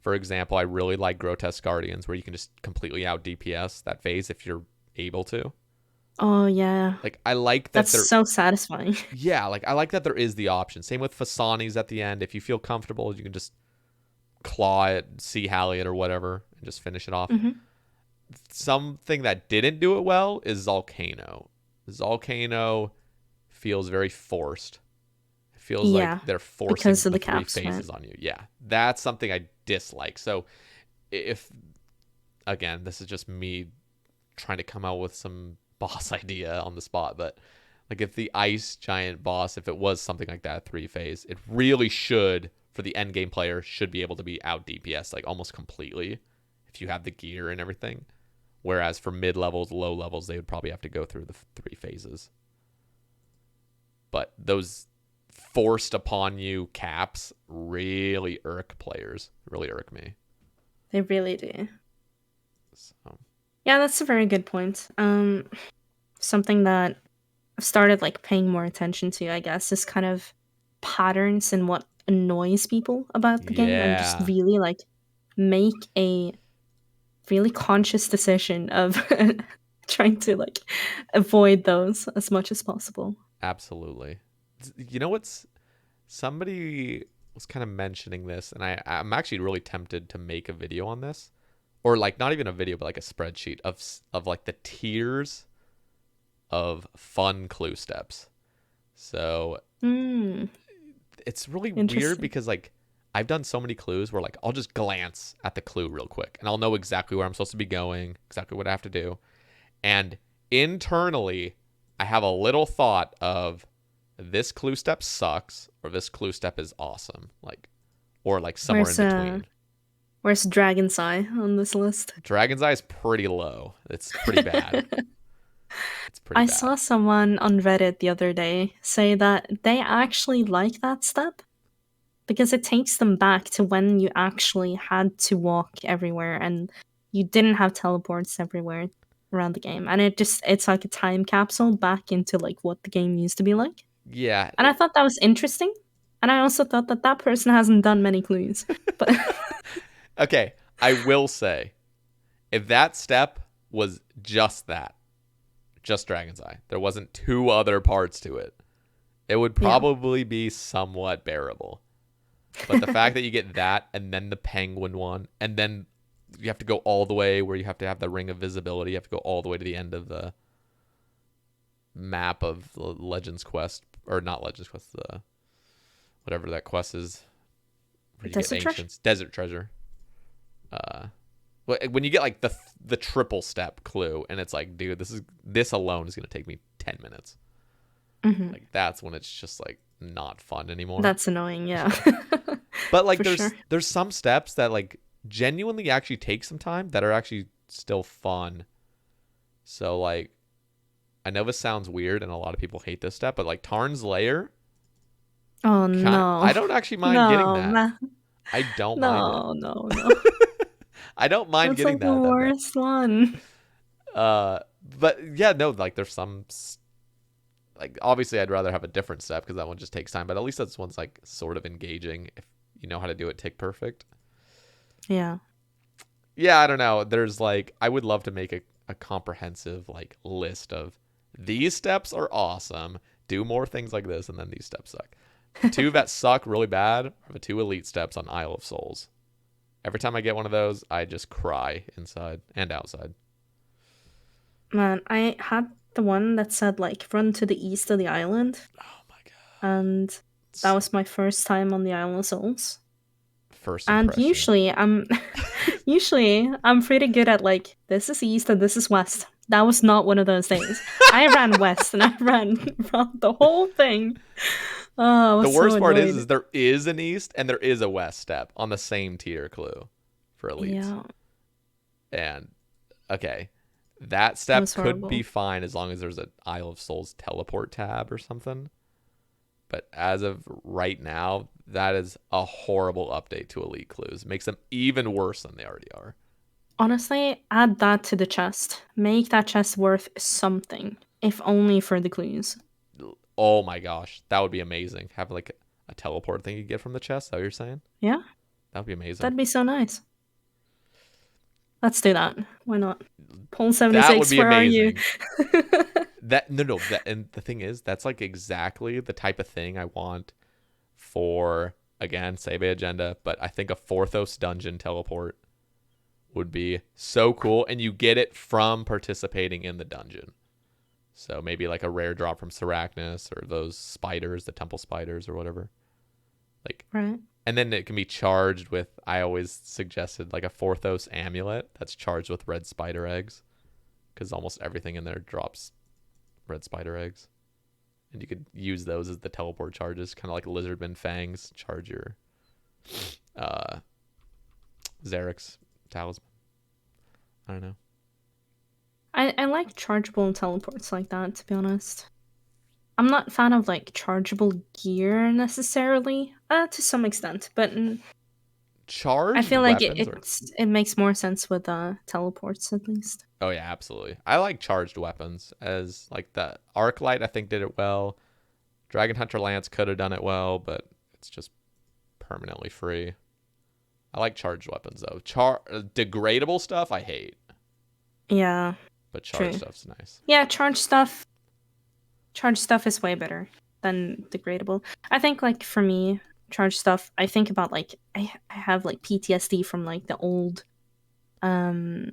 for example, I really like Grotesque Guardians where you can just completely out DPS that phase if you're able to. Oh yeah, Like I like that that's so satisfying. yeah, like I like that there is the option. Same with Fasani's at the end. If you feel comfortable, you can just claw it, Sea Halliot or whatever, and just finish it off. Something that didn't do it well is Volcano. Volcano feels very forced. It feels Yeah, like they're forcing because of the the 3 caps, phases on you. Yeah, that's something I dislike. So if again, this is just me trying to come out with some boss idea on the spot, but like if the ice giant boss, if it was something like that 3-phase, it really should, for the end game player, should be able to be out DPS like almost completely if you have the gear and everything. Whereas for mid levels, low levels, they would probably have to go through the 3 phases. But those forced upon you caps really irk players, really irk me. They really do. So. Yeah, that's a very good point. Something that I've started like paying more attention to, I guess, is kind of patterns and what annoys people about the game, and just Yeah. really like make a really conscious decision of trying to like avoid those as much as possible. Absolutely. You know what's somebody was kind of mentioning this, and I'm actually really tempted to make a video on this, or like not even a video, but like a spreadsheet of like the tiers of fun clue steps. So it's really weird because like I've done so many clues where like I'll just glance at the clue real quick and I'll know exactly where I'm supposed to be going, exactly what I have to do. And internally, I have a little thought of this clue step sucks or this clue step is awesome. Like or like somewhere in between. Where's Dragon's Eye on this list? Dragon's Eye is pretty low. It's pretty bad. It's pretty I bad. saw someone on Reddit the other day say that they actually like that step because it takes them back to when you actually had to walk everywhere and you didn't have teleports everywhere around the game. And it's like a time capsule back into like what the game used to be like. Yeah. And I thought that was interesting. And I also thought that that person hasn't done many clues. But Okay, I will say, if that step was just that, just Dragon's Eye, there wasn't 2 other parts to it, it would probably be somewhat bearable. But the fact that you get that, and then the penguin one, and then you have to go all the way where you have to have the Ring of Visibility, you have to go all the way to the end of the map of the Legends Quest, or not Legends Quest, whatever that quest is, where you Desert get Treasure? ancients, Desert Treasure. When you get like the triple step clue, and it's like, dude, this alone is gonna take me 10 minutes. Like that's when it's just like not fun anymore. that's annoying, yeah. But like For sure. there's some steps that like genuinely actually take some time that are actually still fun. So like, I know this sounds weird and a lot of people hate this step, but like Tarn's Lair, Oh no. I don't actually mind getting that. Ma- I don't mind it. No. I don't mind That's getting like the that. worst one. But yeah, no, like there's some, like obviously I'd rather have a different step because that one just takes time, but at least this one's like sort of engaging if you know how to do it tick perfect. Yeah. Yeah, I don't know. There's like, I would love to make a comprehensive like list of these steps are awesome. Do more things like this, and then these steps suck. 2 that suck really bad are the 2 elite steps on Isle of Souls. Every time I get one of those, I just cry inside and outside. Man, I had the one that said like run to the east of the island, Oh my god. and that was my first time on the Isle of Souls. First And impression. usually I'm pretty good at like this is east and this is west. That was not one of those days. I ran west and I ran the whole thing. Oh, I was The worst so part annoyed. is there is an east and there is a west step on the same tier clue for elites. Yeah, And okay, that step was could horrible. be fine as long as there's an Isle of Souls teleport tab or something. But as of right now, that is a horrible update to elite clues. It makes them even worse than they already are. Honestly, add that to the chest. Make that chest worth something, if only for the clues. Oh my gosh, that would be amazing. Have like a teleport thing you get from the chest. Is that what you're saying? Yeah, That would be amazing. that'd be so nice. Let's do that. Why not? Pole That 76, would be where amazing. are you? And the thing is, that's like exactly the type of thing I want for, again, Sae Bae agenda, but I think a Forthos dungeon teleport would be so cool, and you get it from participating in the dungeon. So maybe like a rare drop from Seracnus or those spiders, the temple spiders or whatever. Like, Right. and then it can be charged with, I always suggested like a Forthos amulet that's charged with red spider eggs, because almost everything in there drops red spider eggs. And you could use those as the teleport charges, kind of like Lizardman Fangs charge your Xerix talisman. I don't know. I like chargeable teleports like that, to be honest. I'm not a fan of like chargeable gear necessarily, to some extent, but Charged I feel like weapons it makes more sense with teleports at least. Oh yeah, absolutely. I like charged weapons, as like the Arclight I think did it well. Dragon Hunter Lance could have done it well, but it's just permanently free. I like charged weapons though. Degradable stuff I hate, Yeah. but charged True. stuff's nice. Yeah, charge stuff is way better than degradable. I think like for me, charge stuff, I think about like I have like PTSD from like the old Iban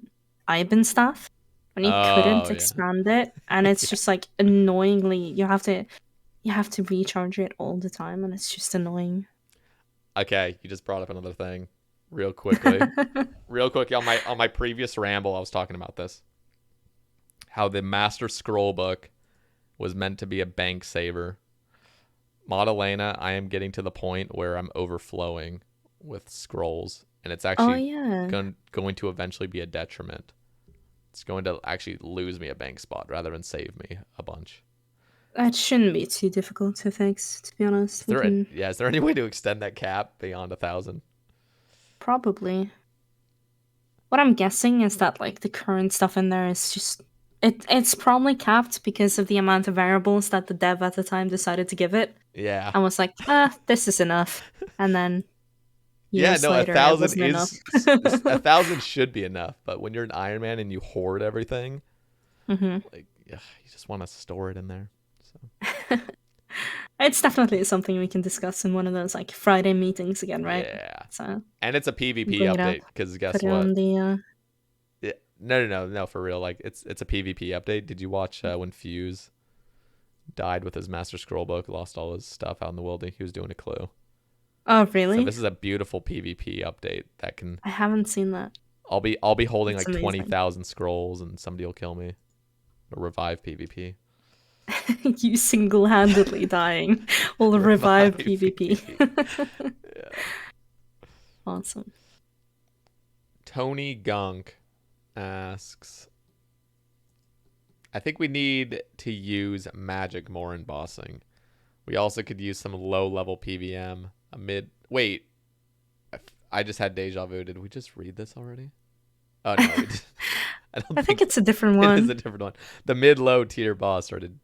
stuff when you couldn't yeah. expand it, and it's just like annoyingly you have to recharge it all the time, and it's just annoying. Okay, you just brought up another thing real quickly. Real quick, on my previous ramble I was talking about this. How the Master Scroll book was meant to be a bank saver. Mod Elena, I am getting to the point where I'm overflowing with scrolls, and it's Oh actually yeah. going to eventually be a detriment. It's going to actually lose me a bank spot rather than save me a bunch. That shouldn't be too difficult to fix, to be honest. We can Is there any way to extend that cap beyond 1,000? probably. What I'm guessing is that like the current stuff in there is just it's probably capped because of the amount of variables that the dev at the time decided to give it. Yeah. And was like, this is enough. And then Yeah, years no, later it 1,000 wasn't enough. is 1,000 should be enough, but when you're an Iron Man and you hoard everything, like you just want to store it in there. So It's definitely something we can discuss in one of those like Friday meetings again, right? yeah, So and it's a PvP bring it up, update because guess put it what? on the Yeah, no, for real. Like it's a PvP update. Did you watch when Fuse died with his Master Scroll book, lost all his stuff out in the wildy? He was doing a clue. Oh So really? this is a beautiful PvP update that can. I haven't seen that. I'll be holding That's like amazing. 20,000 scrolls and somebody will kill me. Or revive PvP. You single-handedly dying will revive PvP. Yeah. Awesome. Tony Gunk asks, I think we need to use magic more in bossing. We also could use some low-level PVM. Wait, I just had deja vu. Did we just read this already? Oh, no. We did. I think it's a different one. It is a different one. The mid-low tier boss started.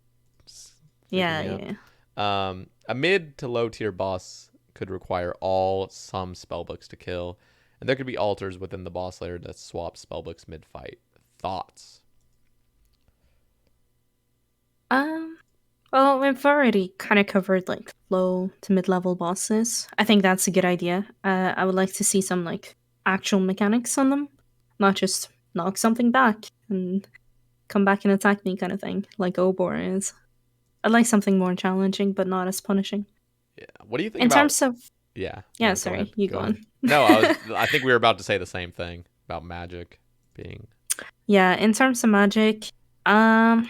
Yeah. A mid to low tier boss could require some spellbooks to kill, and there could be altars within the boss layer that swap spellbooks mid-fight. Thoughts? Well, we've already kind of covered like low to mid-level bosses. I think that's a good idea. I would like to see some like actual mechanics on them, not just knock something back and come back and attack me kind of thing, like Obor is. I'd like something more challenging, but not as punishing. Yeah. What do you think In about? terms of Yeah. yeah, No, sorry, you go on. No, I think we were about to say the same thing about magic being. Yeah, in terms of magic, I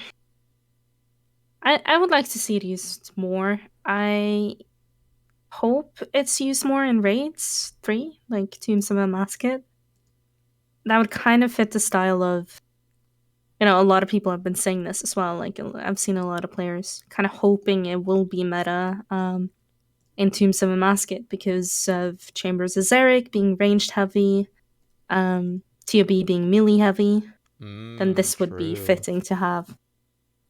would like to see it used more. I hope it's used more in raids 3, like Tombs of a Masket. That would kind of fit the style of, a lot of people have been saying this as well. Like I've seen a lot of players kind of hoping it will be meta in Tombs of a Masket because of Chambers of Zarek being ranged heavy, TOB being melee heavy. Then this would be True. fitting to have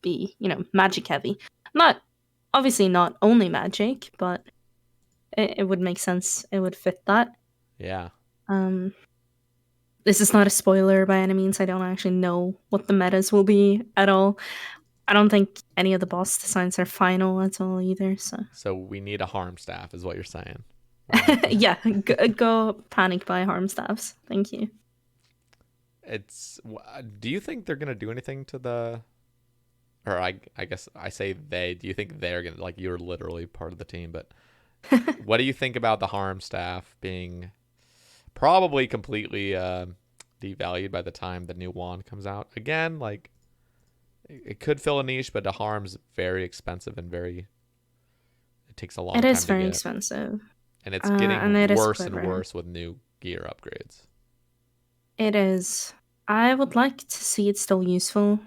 be, magic heavy. Obviously not only magic, but it would make sense. It would fit that. Yeah. This is not a spoiler by any means. I don't actually know what the metas will be at all. I don't think any of the boss designs are final at all either. So we need a harm staff, is what you're saying. Yeah, go panic buy harm staffs. Thank you. Do you think they're gonna do anything to the? Or I guess I say they. Do you think they're gonna, like, you're literally part of the team, but what do you think about the harm staff being probably completely devalued by the time the new wand comes out? Again, like it could fill a niche, but the harm's very expensive and it takes a long time to get. It is very expensive. And it's getting it worse is and quiver. worse with new gear upgrades. It is. I would like to see it still useful.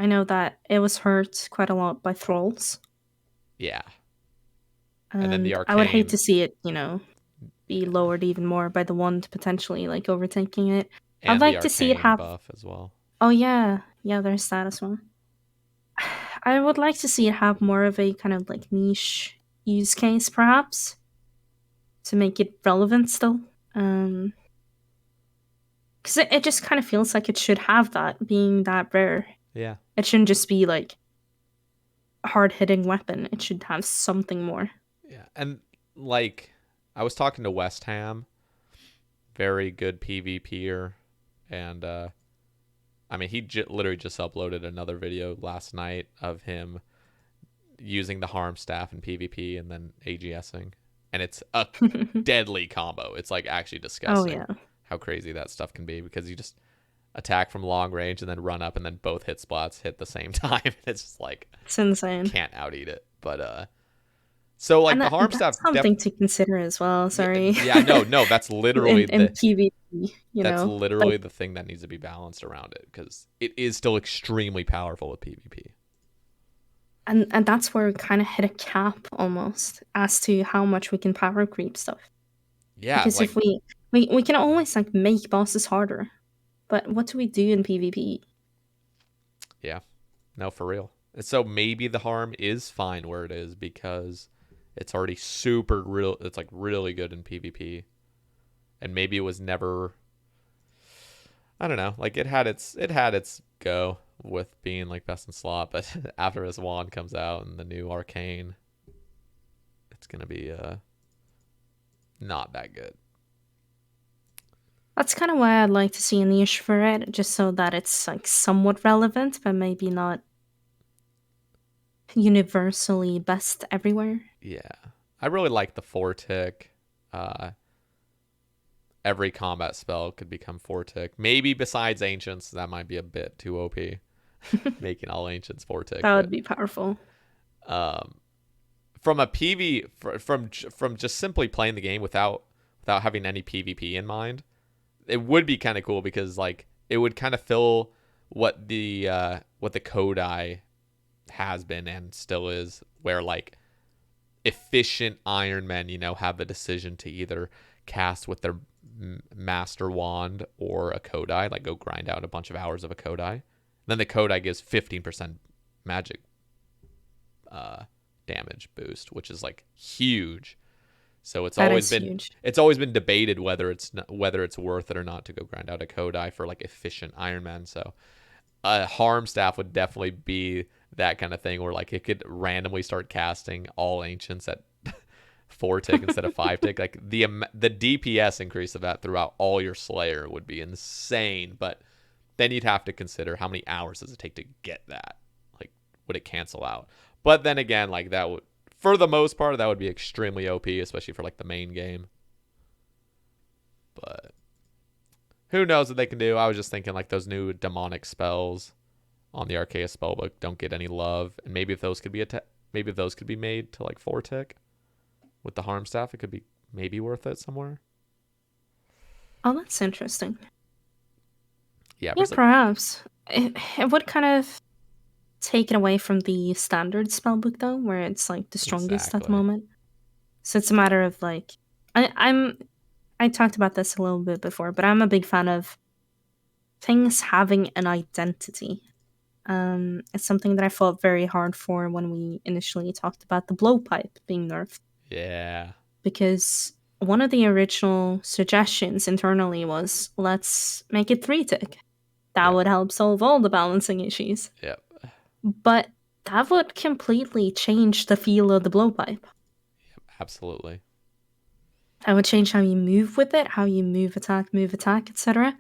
I know that it was hurt quite a lot by thralls. Yeah. And then the I would hate arcane- to see it, be lowered even more by the wand potentially like overtaking it. And I'd like the to see it arcane have buff as well. Oh yeah, there's that as well. I would like to see it have more of a kind of like niche use case, perhaps, to make it relevant still. Because it just kind of feels like it should have that, being that rare. Yeah. It shouldn't just be like a hard-hitting weapon. It should have something more. Yeah, and like I was talking to West Ham, very good PvPer, and I mean he literally just uploaded another video last night of him using the harm staff in PvP and then AGSing, and it's a deadly combo. It's like actually disgusting. Oh yeah, how crazy that stuff can be, because you just attack from long range and then run up and then both hit spots hit the same time. It's just like it's insane. Can't out eat it. But So like And the harm that's staff something to consider as well. Sorry. yeah, no, that's literally in PvP, that's like, literally the thing that needs to be balanced around it, because it is still extremely powerful with PvP. and that's where we kind of hit a cap almost as to how much we can power creep stuff. Yeah, Because like if we can always like make bosses harder, but what do we do in PvP? yeah, no, for real. And so maybe the harm is fine where it is because it's already super real. It's like really good in PvP, and maybe it was never. I don't know. Like it had its go with being like best in slot, but after this wand comes out and the new arcane, it's gonna be not that good. That's kind of why I'd like to see a niche for it, just so that it's like somewhat relevant, but maybe not universally best everywhere. Yeah, I really like the 4-tick. Every combat spell could become 4-tick. Maybe besides ancients, that might be a bit too OP, making all ancients 4-tick. That would be powerful. From a from just simply playing the game without having any PvP in mind, it would be kind of cool because like it would kind of fill what the Kodai has been and still is, where like efficient Ironmen, have the decision to either cast with their master wand or a Kodai, like go grind out a bunch of hours of a Kodai. Then the Kodai gives 15% magic damage boost, which is like huge. So it's always been huge. It's always been debated whether it's worth it or not to go grind out a Kodai for like efficient Ironman. So a harm staff would definitely be that kind of thing where like it could randomly start casting all ancients at 4-tick instead of 5-tick. Like the DPS increase of that throughout all your Slayer would be insane. But then you'd have to consider how many hours does it take to get that? Like, would it cancel out? But then again, like that would, for the most part, that would be extremely OP, especially for like the main game. But who knows what they can do? I was just thinking like those new demonic spells on the Arceus spellbook don't get any love, and maybe if those could be maybe if those could be made to like 4-tick with the harm staff, it could be maybe worth it somewhere. Oh, that's interesting. Yeah, perhaps it would kind of take it away from the standard spellbook though, where it's like the strongest at the moment. So it's a matter of like I talked about this a little bit before, but I'm a big fan of things having an identity. It's something that I fought very hard for when we initially talked about the blowpipe being nerfed. Yeah. Because one of the original suggestions internally was, let's make it 3-tick. That would help solve all the balancing issues. Yep. But that would completely change the feel of the blowpipe. Yep, absolutely. That would change how you move with it, how you move, attack, etc.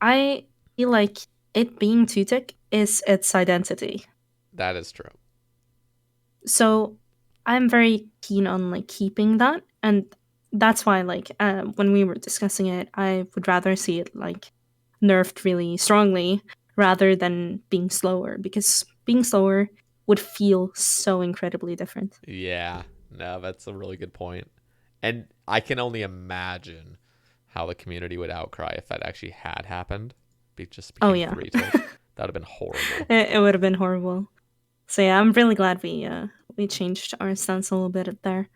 I feel like it being 2-tick is its identity. That is true. So I'm very keen on like keeping that, and that's why like when we were discussing it, I would rather see it like nerfed really strongly rather than being slower, because being slower would feel so incredibly different. Yeah, no, that's a really good point. And I can only imagine how the community would outcry if that actually had happened. Just became 3-tick. That would have been horrible. It would have been horrible. So yeah, I'm really glad we changed our stance a little bit there.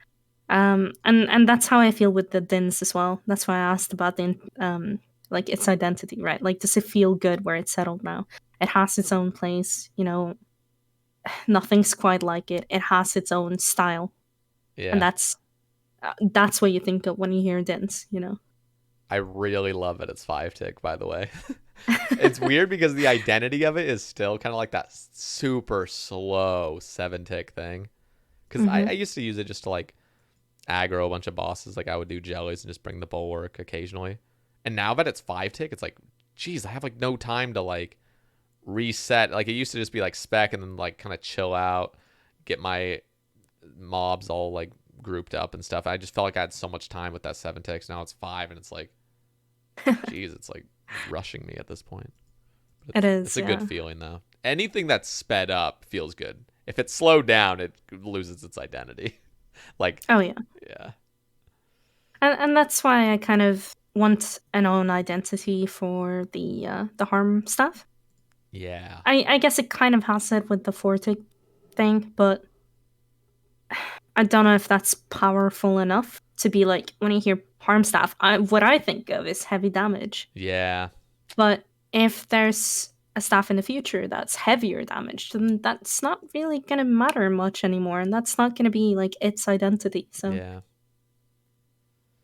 And that's how I feel with the dins as well. That's why I asked about the like its identity, right? Like, does it feel good where it's settled now? It has its own place, nothing's quite like it. It has its own style. Yeah. And that's what you think of when you hear dins, I really love that it's 5-tick, by the way. It's weird because the identity of it is still kind of like that super slow 7-tick thing. Because I used to use it just to like aggro a bunch of bosses. Like I would do jellies and just bring the bulwark occasionally. And now that it's 5-tick, it's like, geez, I have like no time to like reset. Like it used to just be like spec and then like kind of chill out, get my mobs all like grouped up and stuff. I just felt like I had so much time with that 7-ticks. Now it's 5 and it's like, geez, it's like rushing me at this point. It is. It's a good feeling though. Anything that's sped up feels good. If it's slowed down, it loses its identity. Like, Oh yeah. yeah. And that's why I kind of want an own identity for the harm stuff. Yeah. I guess it kind of has it with the Forte thing, but I don't know if that's powerful enough to be like, when you hear harm staff, what I think of is heavy damage. Yeah. But if there's a staff in the future that's heavier damage, then that's not really gonna matter much anymore, and that's not gonna be like its identity. So Yeah.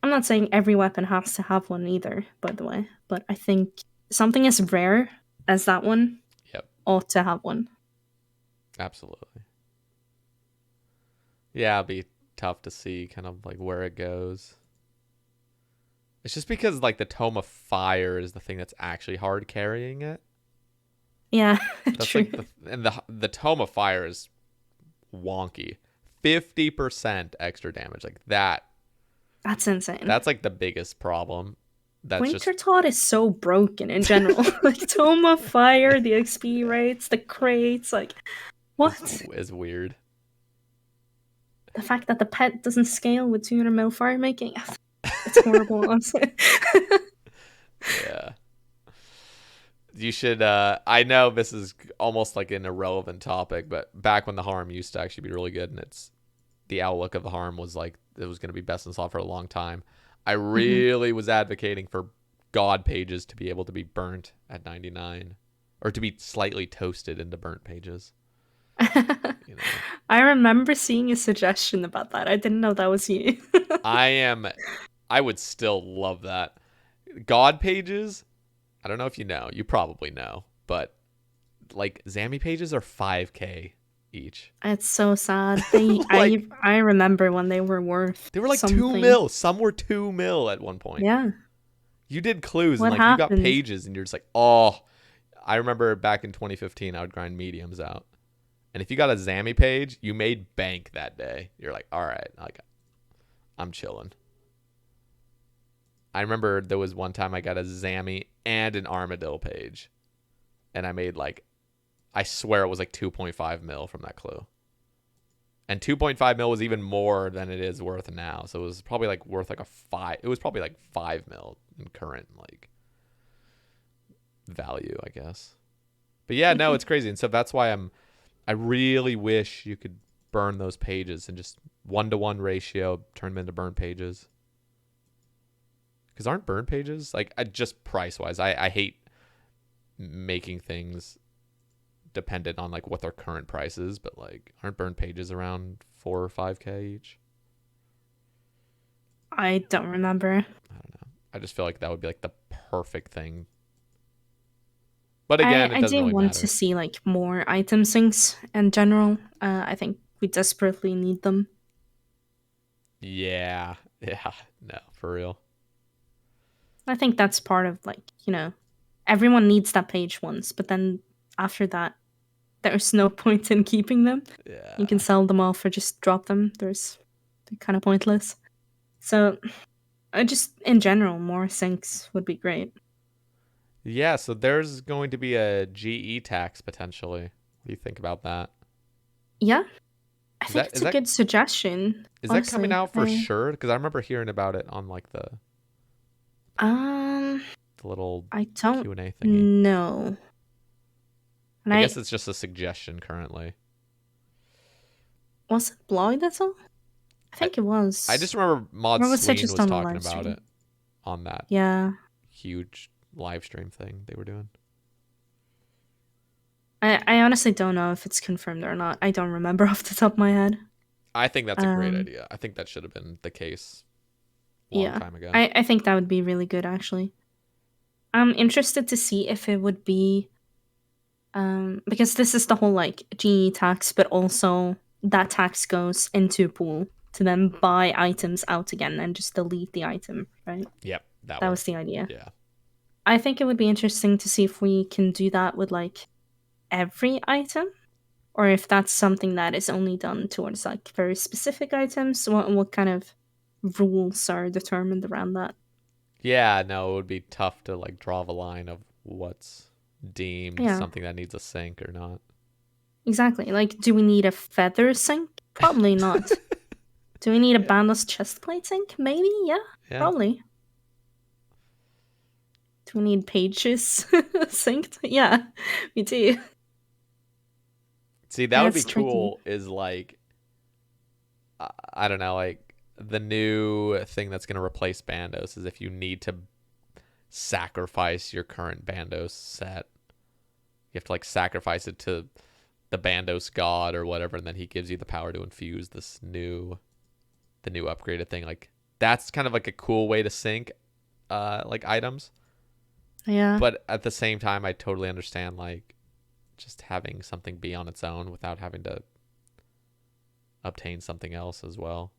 I'm not saying every weapon has to have one either, by the way, but I think something as rare as that one Yep. ought to have one. Absolutely. Yeah, it'll be tough to see kind of like where it goes. It's just because like the Tome of Fire is the thing that's actually hard carrying it. Yeah, That's true. like the Tome of Fire is wonky. 50% extra damage. Like that. That's insane. That's like the biggest problem. That's Winter just Todd is so broken in general. Like Tome of Fire, the XP rates, the crates, like what? is weird. The fact that the pet doesn't scale with 200 mil fire making, it's horrible, honestly. Yeah. You should I know this is almost like an irrelevant topic, but back when the harm used to actually be really good, and it's the outlook of the harm was like it was going to be best in slot for a long time. I really was advocating for god pages to be able to be burnt at 99, or to be slightly toasted into burnt pages. You know. I remember seeing a suggestion about that. I didn't know that was you. I would still love that. God pages, I don't know if you know. You probably know. But, like, Zammy pages are 5K each. It's so sad. They, Like- I remember when they were worth They were like something. 2 mil. Some were 2 mil at one point. Yeah. You did clues What and, like, you got happened? pages and you're just like, oh. I remember back in 2015, I would grind mediums out. And if you got a Zammy page, you made bank that day. You're like, all right, like, I'm chilling. I remember there was one time I got a Zammy and an Armadillo page. And I made like, I swear it was like 2.5 mil from that clue. And 2.5 mil was even more than it is worth now. So it was probably like worth like it was probably like 5 mil in current like value, I guess. But yeah, no, it's crazy. And so that's why I really wish you could burn those pages and just 1-to-1 ratio, turn them into burn pages. Because aren't burn pages, like, just price-wise, I hate making things dependent on, like, what their current price is, but, like, aren't burn pages around 4 or 5K each? I don't remember. I don't know. I just feel like that would be, like, the perfect thing. But again, it I doesn't do really want matter. to see like more item syncs in general. I think we desperately need them. Yeah. No, for real. I think that's part of like, everyone needs that page once, but then after that, there's no point in keeping them. Yeah. You can sell them off or just drop them. They're kind of pointless. So, just in general, more syncs would be great. Yeah, so there's going to be a GE tax potentially. What do you think about that? Yeah, I Is think that- it's is a that- good suggestion. Is that coming honestly. out for sure? Because I remember hearing about it on like the little I don't Q&A thingy. know. And I guess it's just a suggestion currently. Was it Bloy that's all? I think it was. I just remember Mod Or was it Sween just was on the talking live about stream? it on that Yeah. huge live stream thing they were doing. I honestly don't know if it's confirmed or not. I don't remember off the top of my head. I think that's a great idea. I think that should have been the case a long time ago. I think that would be really good, actually. I'm interested to see if it would be... because this is the whole, like, GE tax, but also that tax goes into a pool to then buy items out again and just delete the item, right? Yep, That one. was the idea. Yeah. I think it would be interesting to see if we can do that with, like, every item, or if that's something that is only done towards like very specific items. What kind of rules are determined around that? Yeah, no, it would be tough to like draw the line of what's deemed something that needs a sync or not. Exactly. Like, do we need a feather sink? Probably not. Do we need a bandless chest plate sink? Maybe, yeah. Probably. Do we need pages synced? Yeah, we do. See, that would be That's tricky. cool. Is like, I don't know, like the new thing that's going to replace Bandos is if you need to sacrifice your current Bandos set, you have to like sacrifice it to the Bandos god or whatever, and then he gives you the power to infuse the new upgraded thing. Like that's kind of like a cool way to sync like items. Yeah. But at the same time, I totally understand like just having something be on its own without having to obtain something else as well.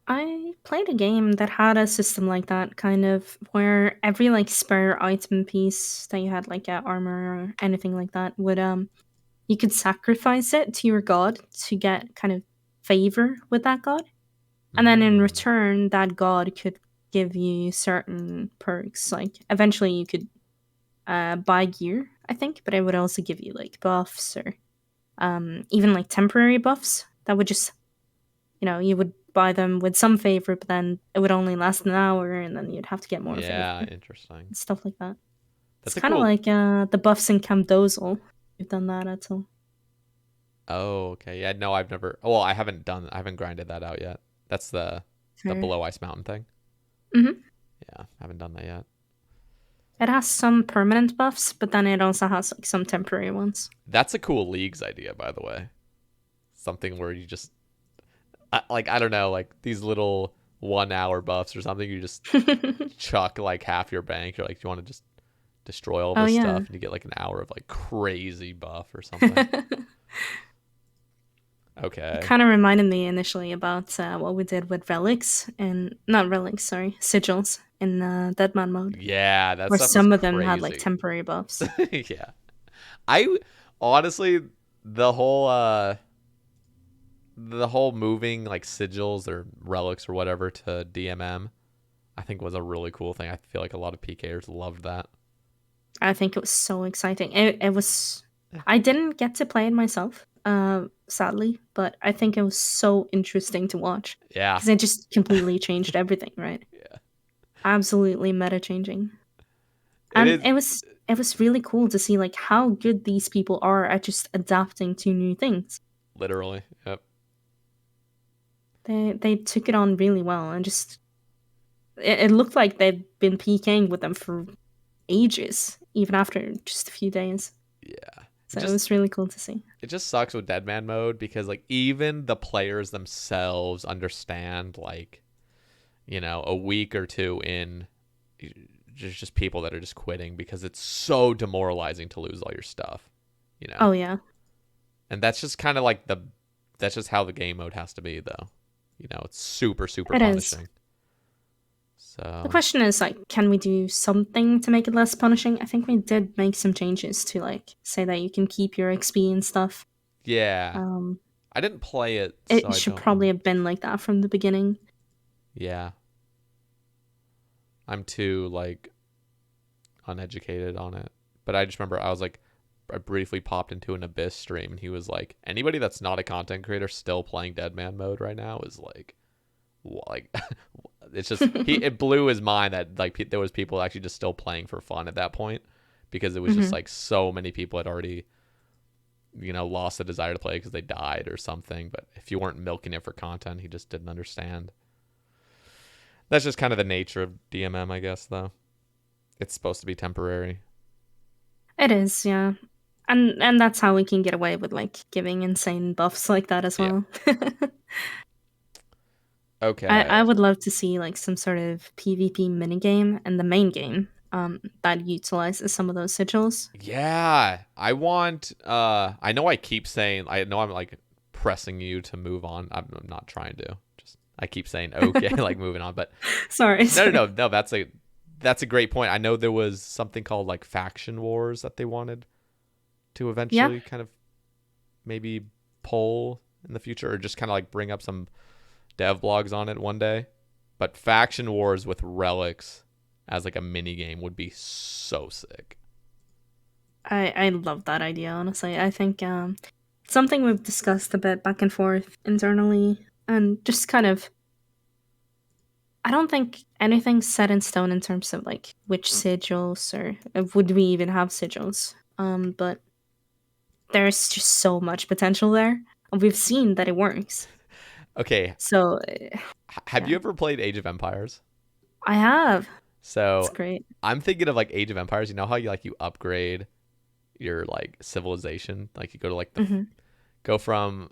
I played a game that had a system like that, kind of, where every like spare item piece that you had, like armor or anything like that, would you could sacrifice it to your god to get kind of favor with that god. And then in return, that god could give you certain perks. Like eventually you could buy gear, I think, but it would also give you like buffs or even like temporary buffs that would just, you would buy them with some favor, but then it would only last an hour and then you'd have to get more favor. Yeah, interesting. Stuff like that. That's it's kind of like the buffs in Camp Dozel. You've done that at all. Oh, okay. Yeah, no, I've never. Well, I haven't grinded that out yet. That's the below ice mountain thing. Mm-hmm. Yeah, I haven't done that yet. It has some permanent buffs, but then it also has like some temporary ones. That's a cool Leagues idea, by the way. Something where you just like, I don't know, like these little 1 hour buffs or something. You just chuck like half your bank. You're like, you want to just destroy all this stuff, and you get like an hour of like crazy buff or something. Okay. It kind of reminded me initially about what we did with relics and not relics, sorry, sigils in Deadman mode. Yeah, that's where some of them had like temporary buffs. Yeah, I honestly the whole moving like sigils or relics or whatever to DMM, I think was a really cool thing. I feel like a lot of PKers loved that. I think it was so exciting. It was. I didn't get to play it myself, sadly, but I think it was so interesting to watch. Yeah, because it just completely changed everything, right? Yeah, absolutely meta changing. And it was really cool to see like how good these people are at just adapting to new things. Literally, yep. They took it on really well, and just it looked like they'd been PKing with them for ages, even after just a few days. Yeah. So it was really cool to see. It just sucks with Deadman mode because like even the players themselves understand like, a week or two in, there's just people that are just quitting because it's so demoralizing to lose all your stuff, Oh yeah. And that's just kind of like that's just how the game mode has to be though. It's super, super it punishing. Is. So the question is like, can we do something to make it less punishing? I think we did make some changes to like say that you can keep your XP and stuff. Yeah. I didn't play it. It so should probably have been like that from the beginning. Yeah. I'm too like uneducated on it. But I just remember I briefly popped into an Abyss stream and he was like, anybody that's not a content creator still playing Deadman mode right now is like it's just it blew his mind that like there was people actually just still playing for fun at that point, because it was just like so many people had already lost the desire to play because they died or something. But if you weren't milking it for content, he just didn't understand. That's just kind of the nature of DMM, I guess, though. It's supposed to be temporary. It is, yeah. And that's how we can get away with like giving insane buffs like that as well. Yeah. Okay. I would love to see like some sort of PvP minigame in the main game that utilizes some of those sigils. Yeah. I want I know I keep saying, I know I'm like pressing you to move on. I'm not trying to. Just I keep saying okay, like moving on, but sorry. No, that's a great point. I know there was something called like faction wars that they wanted to eventually kind of maybe pull in the future, or just kind of like bring up some dev blogs on it one day. But faction wars with relics as like a mini game would be so sick. I love that idea, honestly. I think something we've discussed a bit back and forth internally, and just kind of. I don't think anything's set in stone in terms of like which sigils or would we even have sigils. But there's just so much potential there. And we've seen that it works. Okay. So Have you ever played Age of Empires? I have. So It's great. I'm thinking of like Age of Empires. You know how you upgrade your like civilization? Like you go to like go from,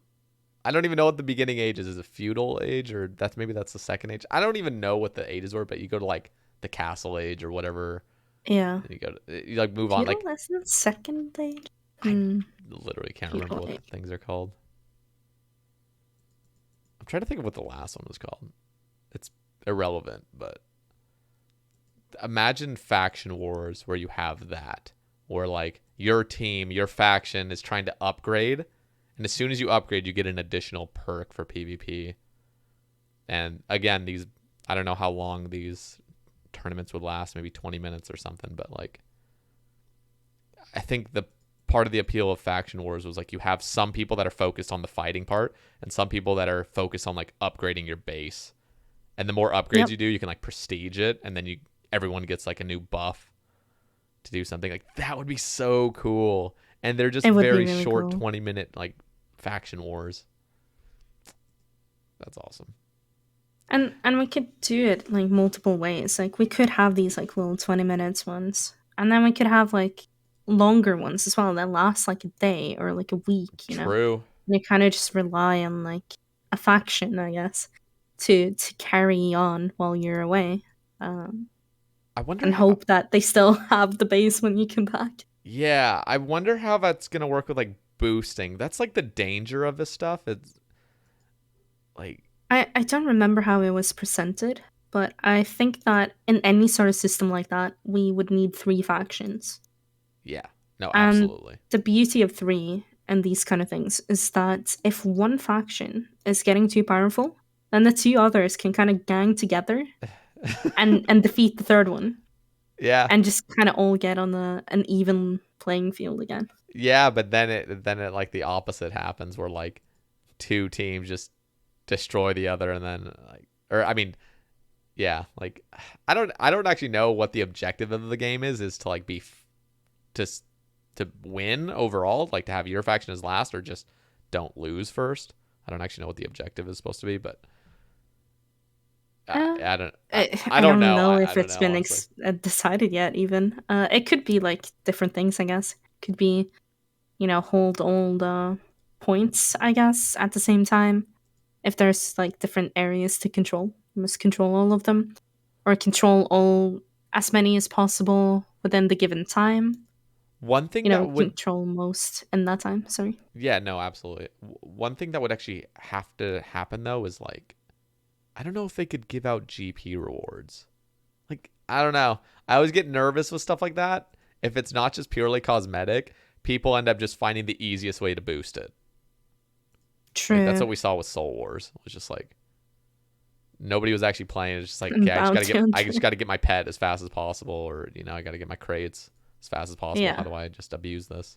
I don't even know what the beginning age is. Is it feudal age, or that's the second age? I don't even know what the ages were, but you go to like the castle age or whatever. Yeah. And you like move on. Like That's the second age. I literally can't remember Feudal what the things are called. I'm trying to think of what the last one was called. It's irrelevant, but imagine faction wars where you have that, where like your team, your faction is trying to upgrade, and as soon as you upgrade, you get an additional perk for PvP. And again, I don't know how long these tournaments would last, maybe 20 minutes or something, but like I think the part of the appeal of faction wars was like you have some people that are focused on the fighting part and some people that are focused on like upgrading your base. And the more upgrades you do, you can like prestige it, and then everyone gets like a new buff to do something. Like that would be so cool. And they're just very really short cool. 20-minute like faction wars. That's awesome. And we could do it like multiple ways. Like we could have these like little 20 minutes ones, and then we could have like longer ones as well that last like a day or like a week, you know. True. And you kind of just rely on like a faction, I guess, to carry on while you're away. I wonder and hope that they still have the base when you come back. Yeah, I wonder how that's gonna work with like boosting. That's like the danger of this stuff. It's like I don't remember how it was presented, but I think that in any sort of system like that, we would need 3 factions. Yeah, no, absolutely. And the beauty of 3 and these kind of things is that if one faction is getting too powerful, then the 2 others can kind of gang together and defeat the third one. Yeah. And just kind of all get on an even playing field again. Yeah, but then it like the opposite happens where like 2 teams just destroy the other, and then like, or I mean, yeah, like I don't actually know what the objective of the game is to like be to win overall, like to have your faction as last or just don't lose first. I don't actually know what the objective is supposed to be, but I don't know if it's been decided yet even. It could be like different things, I guess. It could be, hold all the points, I guess, at the same time. If there's like different areas to control, you must control all of them, or control as many as possible within the given time. One thing that would control most in that time. Sorry. Yeah, no, absolutely. One thing that would actually have to happen though is like, I don't know if they could give out GP rewards. Like, I don't know. I always get nervous with stuff like that. If it's not just purely cosmetic, people end up just finding the easiest way to boost it. True. Like, that's what we saw with Soul Wars. It was just like nobody was actually playing. It's just like, okay, I just gotta get my pet as fast as possible, or I gotta get my crates as fast as possible. Yeah. How do I just abuse this?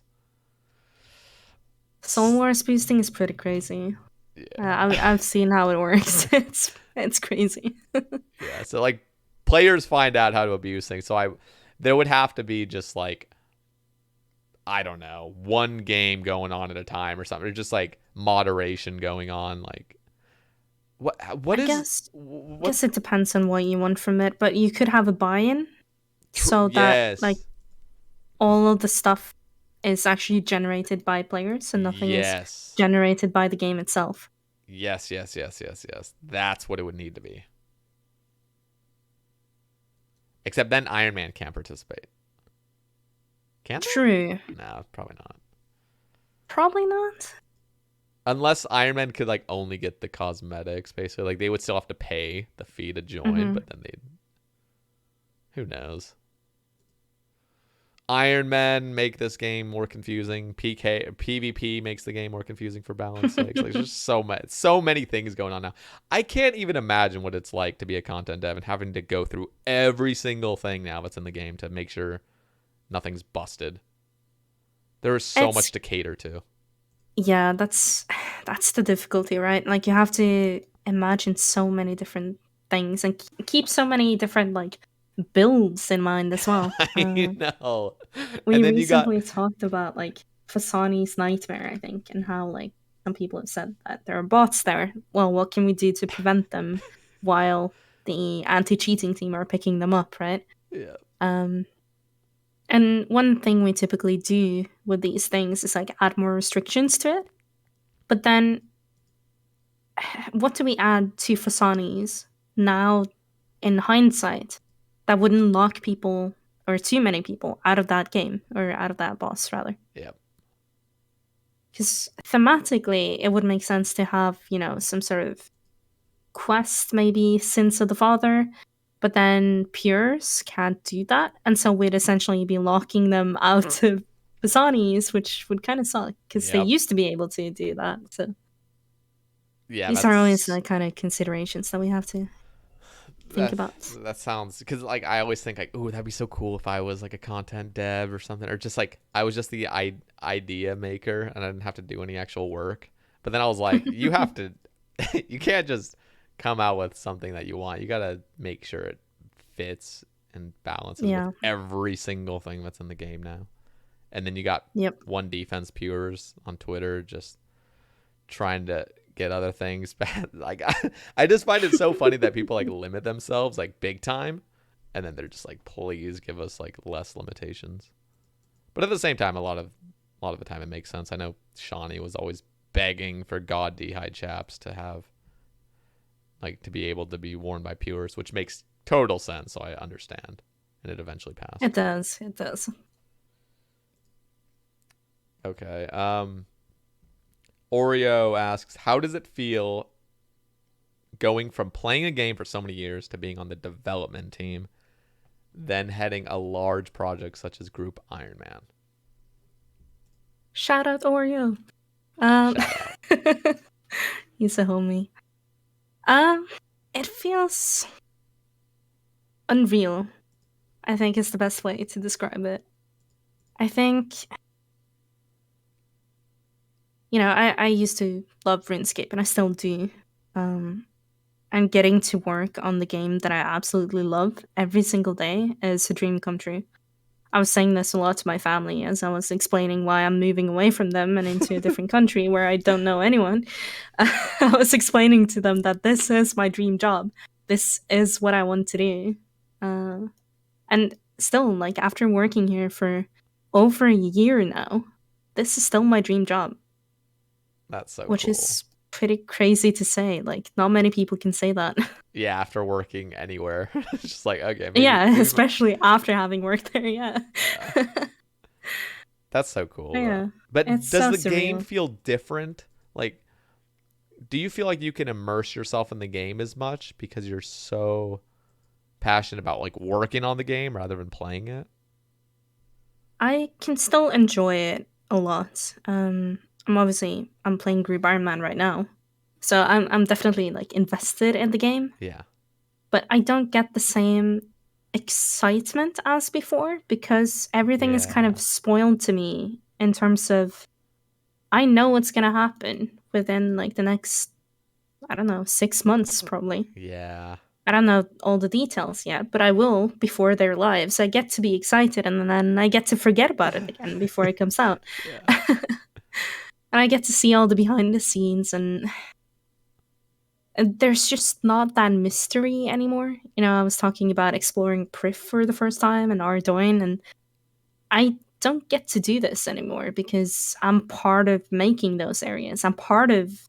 Soul Wars boosting is pretty crazy. Yeah. I've seen how it works. It's crazy. Yeah, so like players find out how to abuse things. So there would have to be just like, I don't know, one game going on at a time or something, or just like moderation going on. Like I guess it depends on what you want from it, but you could have a buy-in so that like all of the stuff is actually generated by players and nothing is generated by the game itself. Yes. That's what it would need to be. Except then Ironman can't participate. Can they? True. No, probably not. Probably not. Unless Ironman could like only get the cosmetics, basically. Like they would still have to pay the fee to join, but then who knows? Ironman make this game more confusing. PvP makes the game more confusing for balance sake. Like, there's just so many things going on now. I can't even imagine what it's like to be a content dev and having to go through every single thing now that's in the game to make sure nothing's busted. There is so much to cater to. Yeah, that's the difficulty, right? Like you have to imagine so many different things and keep so many different like builds in mind as well. I know. We And then you got recently talked about like Fasani's nightmare, I think, and how like some people have said that there are bots there. Well, what can we do to prevent them while the anti-cheating team are picking them up, right? yeah. Um, and one thing we typically do with these things is like add more restrictions to it. But then what do we add to Fasani's now in hindsight that wouldn't lock people or too many people out of that game or out of that boss rather? Yep. Because thematically it would make sense to have, you know, some sort of quest, maybe Sins of the Father, but then Pures can't do that, and so we'd essentially be locking them out of Fasani's, which would kind of suck because they Yep. used to be able to do that. So Yeah, these are always the kind of considerations that we have to think that about. that sounds, because like I always think like, oh, that'd be so cool if I was like a content dev or something, or just like I was just the idea maker and I didn't have to do any actual work. But then I was like, you have to, you can't just come out with something that you want. You gotta make sure it fits and balances Yeah. with every single thing that's in the game now. And then you got Yep. one defense pures on Twitter just trying to get other things bad. Like I just find it so funny that people like limit themselves like big time, and then they're just like, please give us like less limitations. But at the same time, a lot of the time it makes sense. I know Shawnee was always begging for God D'hide chaps to have like to be able to be worn by pures, which makes total sense. So I understand, and it eventually passed. It does. It does. Okay. Oreo asks, how does it feel going from playing a game for so many years to being on the development team, then heading a large project such as Group Ironman? Shout out Oreo. Shout out. He's a homie. It feels unreal, I think is the best way to describe it. I think, you know, I used to love RuneScape and I still do. And getting to work on the game that I absolutely love every single day is a dream come true. I was saying this a lot to my family as I was explaining why I'm moving away from them and into a different country where I don't know anyone. I was explaining to them that this is my dream job. This is what I want to do. And still, like, after working here for over a year now, this is still my dream job. That's so which cool. is pretty crazy to say. Like, not many people can say that. Yeah, after working anywhere. It's just like, okay, Yeah, especially after having worked there, yeah. That's so cool. Yeah, But it's does so the game surreal. feel different? Like, do you feel like you can immerse yourself in the game as much because you're so passionate about like working on the game rather than playing it? I can still enjoy it a lot. I'm playing Group Ironman right now. So I'm definitely like invested in the game, Yeah. but I don't get the same excitement as before because everything is kind Yeah. of spoiled to me in terms of I know what's gonna happen within like the next, I don't know, 6 months probably. Yeah. I don't know all the details yet, but I will before they're live. So I get to be excited and then I get to forget about it again before it comes out. Yeah. And I get to see all the behind the scenes and there's just not that mystery anymore. You know, I was talking about exploring Prif for the first time and Ardoin, and I don't get to do this anymore because I'm part of making those areas. I'm part of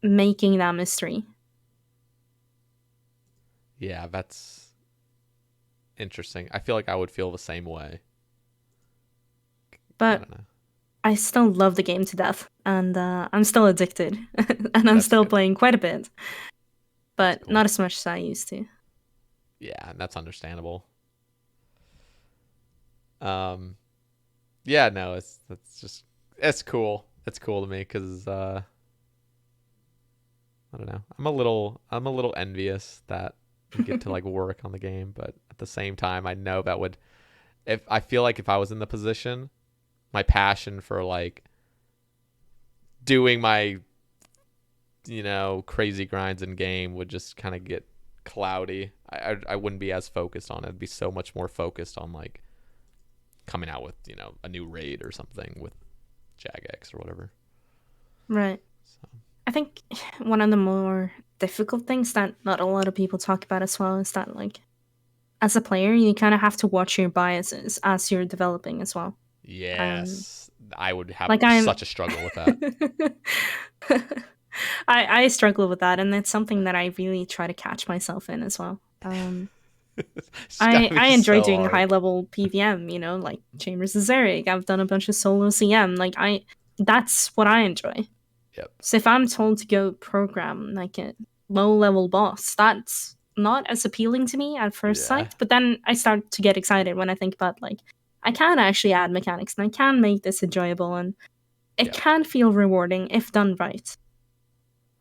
making that mystery. Yeah, that's interesting. I feel like I would feel the same way. I But don't know. I still love the game to death, and I'm still addicted, and I'm That's still good. playing quite a bit, That's but cool. not as much as I used to. Yeah, that's understandable. Yeah, no, it's cool. It's cool to me because I don't know. I'm a little envious that you get to like work on the game, but at the same time, I know that would, if I feel like if I was in the position, my passion for like doing my, crazy grinds in game would just kind of get cloudy. I wouldn't be as focused on it. I'd be so much more focused on like coming out with, a new raid or something with Jagex or whatever. Right. So. I think one of the more difficult things that not a lot of people talk about as well is that, like, as a player, you kind of have to watch your biases as you're developing as well. Yes. I would have like such a struggle with that. I struggle with that, and it's something that I really try to catch myself in as well. I enjoy doing high level PVM, like Chambers of Zerg. I've done a bunch of solo CM. Like that's what I enjoy. Yep. So if I'm told to go program like a low level boss, that's not as appealing to me at first sight. But then I start to get excited when I think about, like, I can actually add mechanics and I can make this enjoyable, and it can feel rewarding if done right.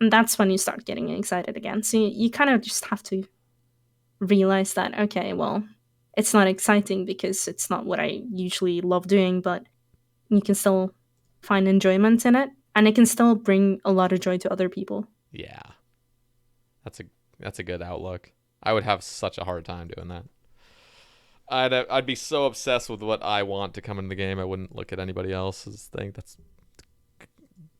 And that's when you start getting excited again. So you kind of just have to realize that, okay, well, it's not exciting because it's not what I usually love doing, but you can still find enjoyment in it, and it can still bring a lot of joy to other people. Yeah. That's a good outlook. I would have such a hard time doing that. I'd be so obsessed with what I want to come in the game, I wouldn't look at anybody else's thing. That's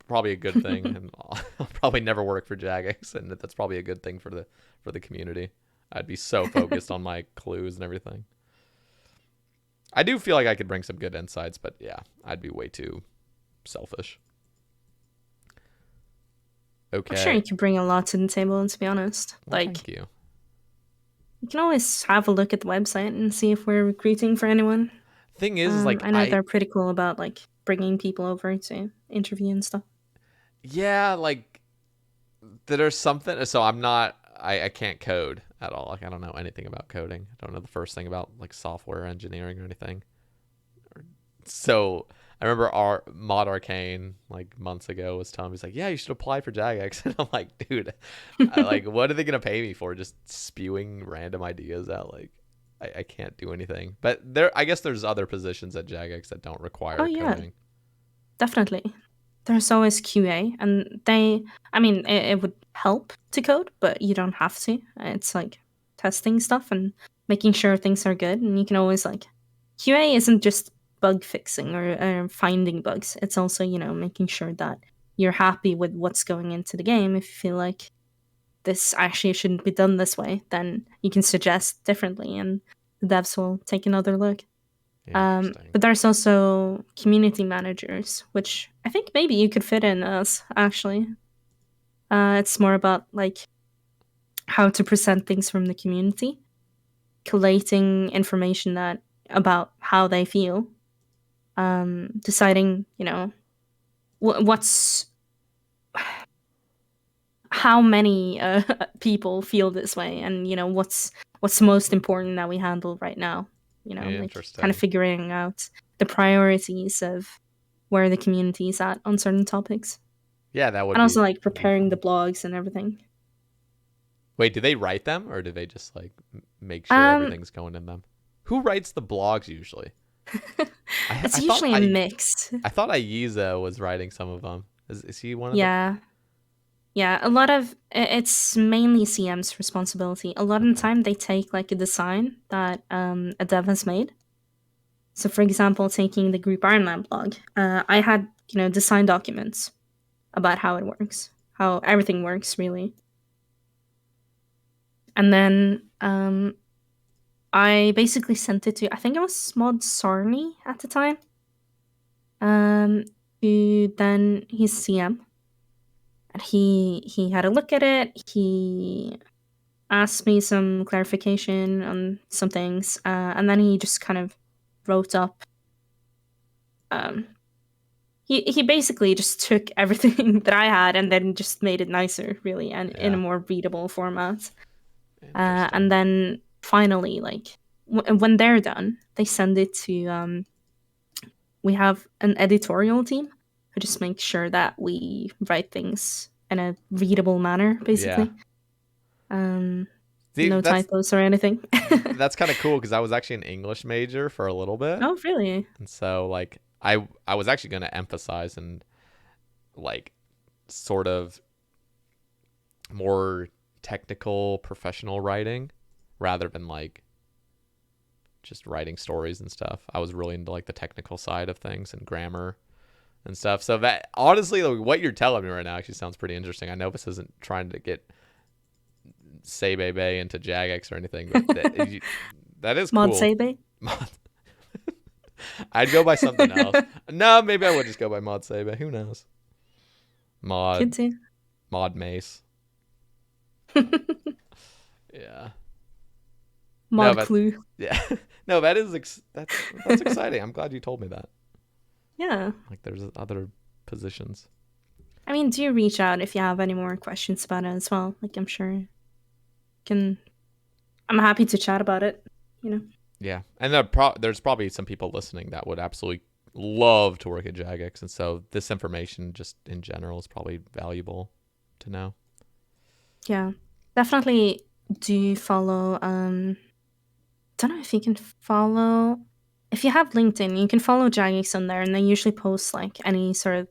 probably a good thing, and I'll probably never work for Jagex, and that's probably a good thing for the community. I'd be so focused on my clues and everything. I do feel like I could bring some good insights, but yeah, I'd be way too selfish. Okay. I'm sure you can bring a lot to the table, and to be honest. Well, like, thank you. You can always have a look at the website and see if we're recruiting for anyone. Thing is, like, I know they're pretty cool about, like, bringing people over to interview and stuff. Yeah, like, there's something. So I can't code at all. Like, I don't know anything about coding. I don't know the first thing about, like, software engineering or anything. So I remember our Mod Arcane, like, months ago was telling me, he's like, yeah, you should apply for Jagex. And I'm like, dude, what are they going to pay me for? Just spewing random ideas out? Like, I can't do anything. But I guess there's other positions at Jagex that don't require coding. Yeah, definitely. There's always QA, and it would help to code, but you don't have to. It's like testing stuff and making sure things are good. And you can always, like, QA isn't just bug fixing or finding bugs. It's also, making sure that you're happy with what's going into the game. If you feel like this actually shouldn't be done this way, then you can suggest differently, and the devs will take another look. But there's also community managers, which I think maybe you could fit in as, actually. It's more about, like, how to present things from the community, collating information about how they feel, deciding, what's how many people feel this way, and what's most important that we handle right now. Like, kind of figuring out the priorities of where the community is at on certain topics. Yeah, that would. And also, like, preparing the blogs and everything. Wait, do they write them, or do they just, like, make sure everything's going in them? Who writes the blogs usually? It's usually a mix. I thought Aiza was writing some of them. Is he one of them? Yeah, a lot of it's mainly CM's responsibility. A lot of the time, they take, like, a design that a dev has made. So, for example, taking the group Ironman blog, I had design documents about how it works, how everything works, really. And then I basically sent it to, I think it was Mod Sarni at the time. Who then he's CM. And he had a look at it. He asked me some clarification on some things, and then he just kind of wrote up. He basically just took everything that I had and then just made it nicer, really, and in a more readable format. And then finally, like, when they're done, they send it to. We have an editorial team who just makes sure that we write things in a readable manner, basically. No typos or anything. That's kind of cool, because I was actually an English major for a little bit. Oh, really? And so, like, I was actually going to emphasize and, like, sort of more technical professional writing rather than like just writing stories and stuff. I was really into like the technical side of things and grammar and stuff. So that honestly, like, what you're telling me right now actually sounds pretty interesting. I know this isn't trying to get Sae Bae into Jagex or anything, but that is Mod cool. Sae Bae? I'd go by something else. No, maybe I would just go by Mod Sae Bae. Who knows? Could do. Mod Mace. Yeah. Mod but- Clue. Yeah. No, that's exciting. I'm glad you told me that. Yeah. Like there's other positions. I mean, do reach out if you have any more questions about it as well. Like, I'm sure I'm happy to chat about it, you know? Yeah. And there's probably some people listening that would absolutely love to work at Jagex. And so this information just in general is probably valuable to know. Yeah. Definitely do follow, don't know if you can follow, if you have LinkedIn, you can follow Jagex on there, and they usually post like any sort of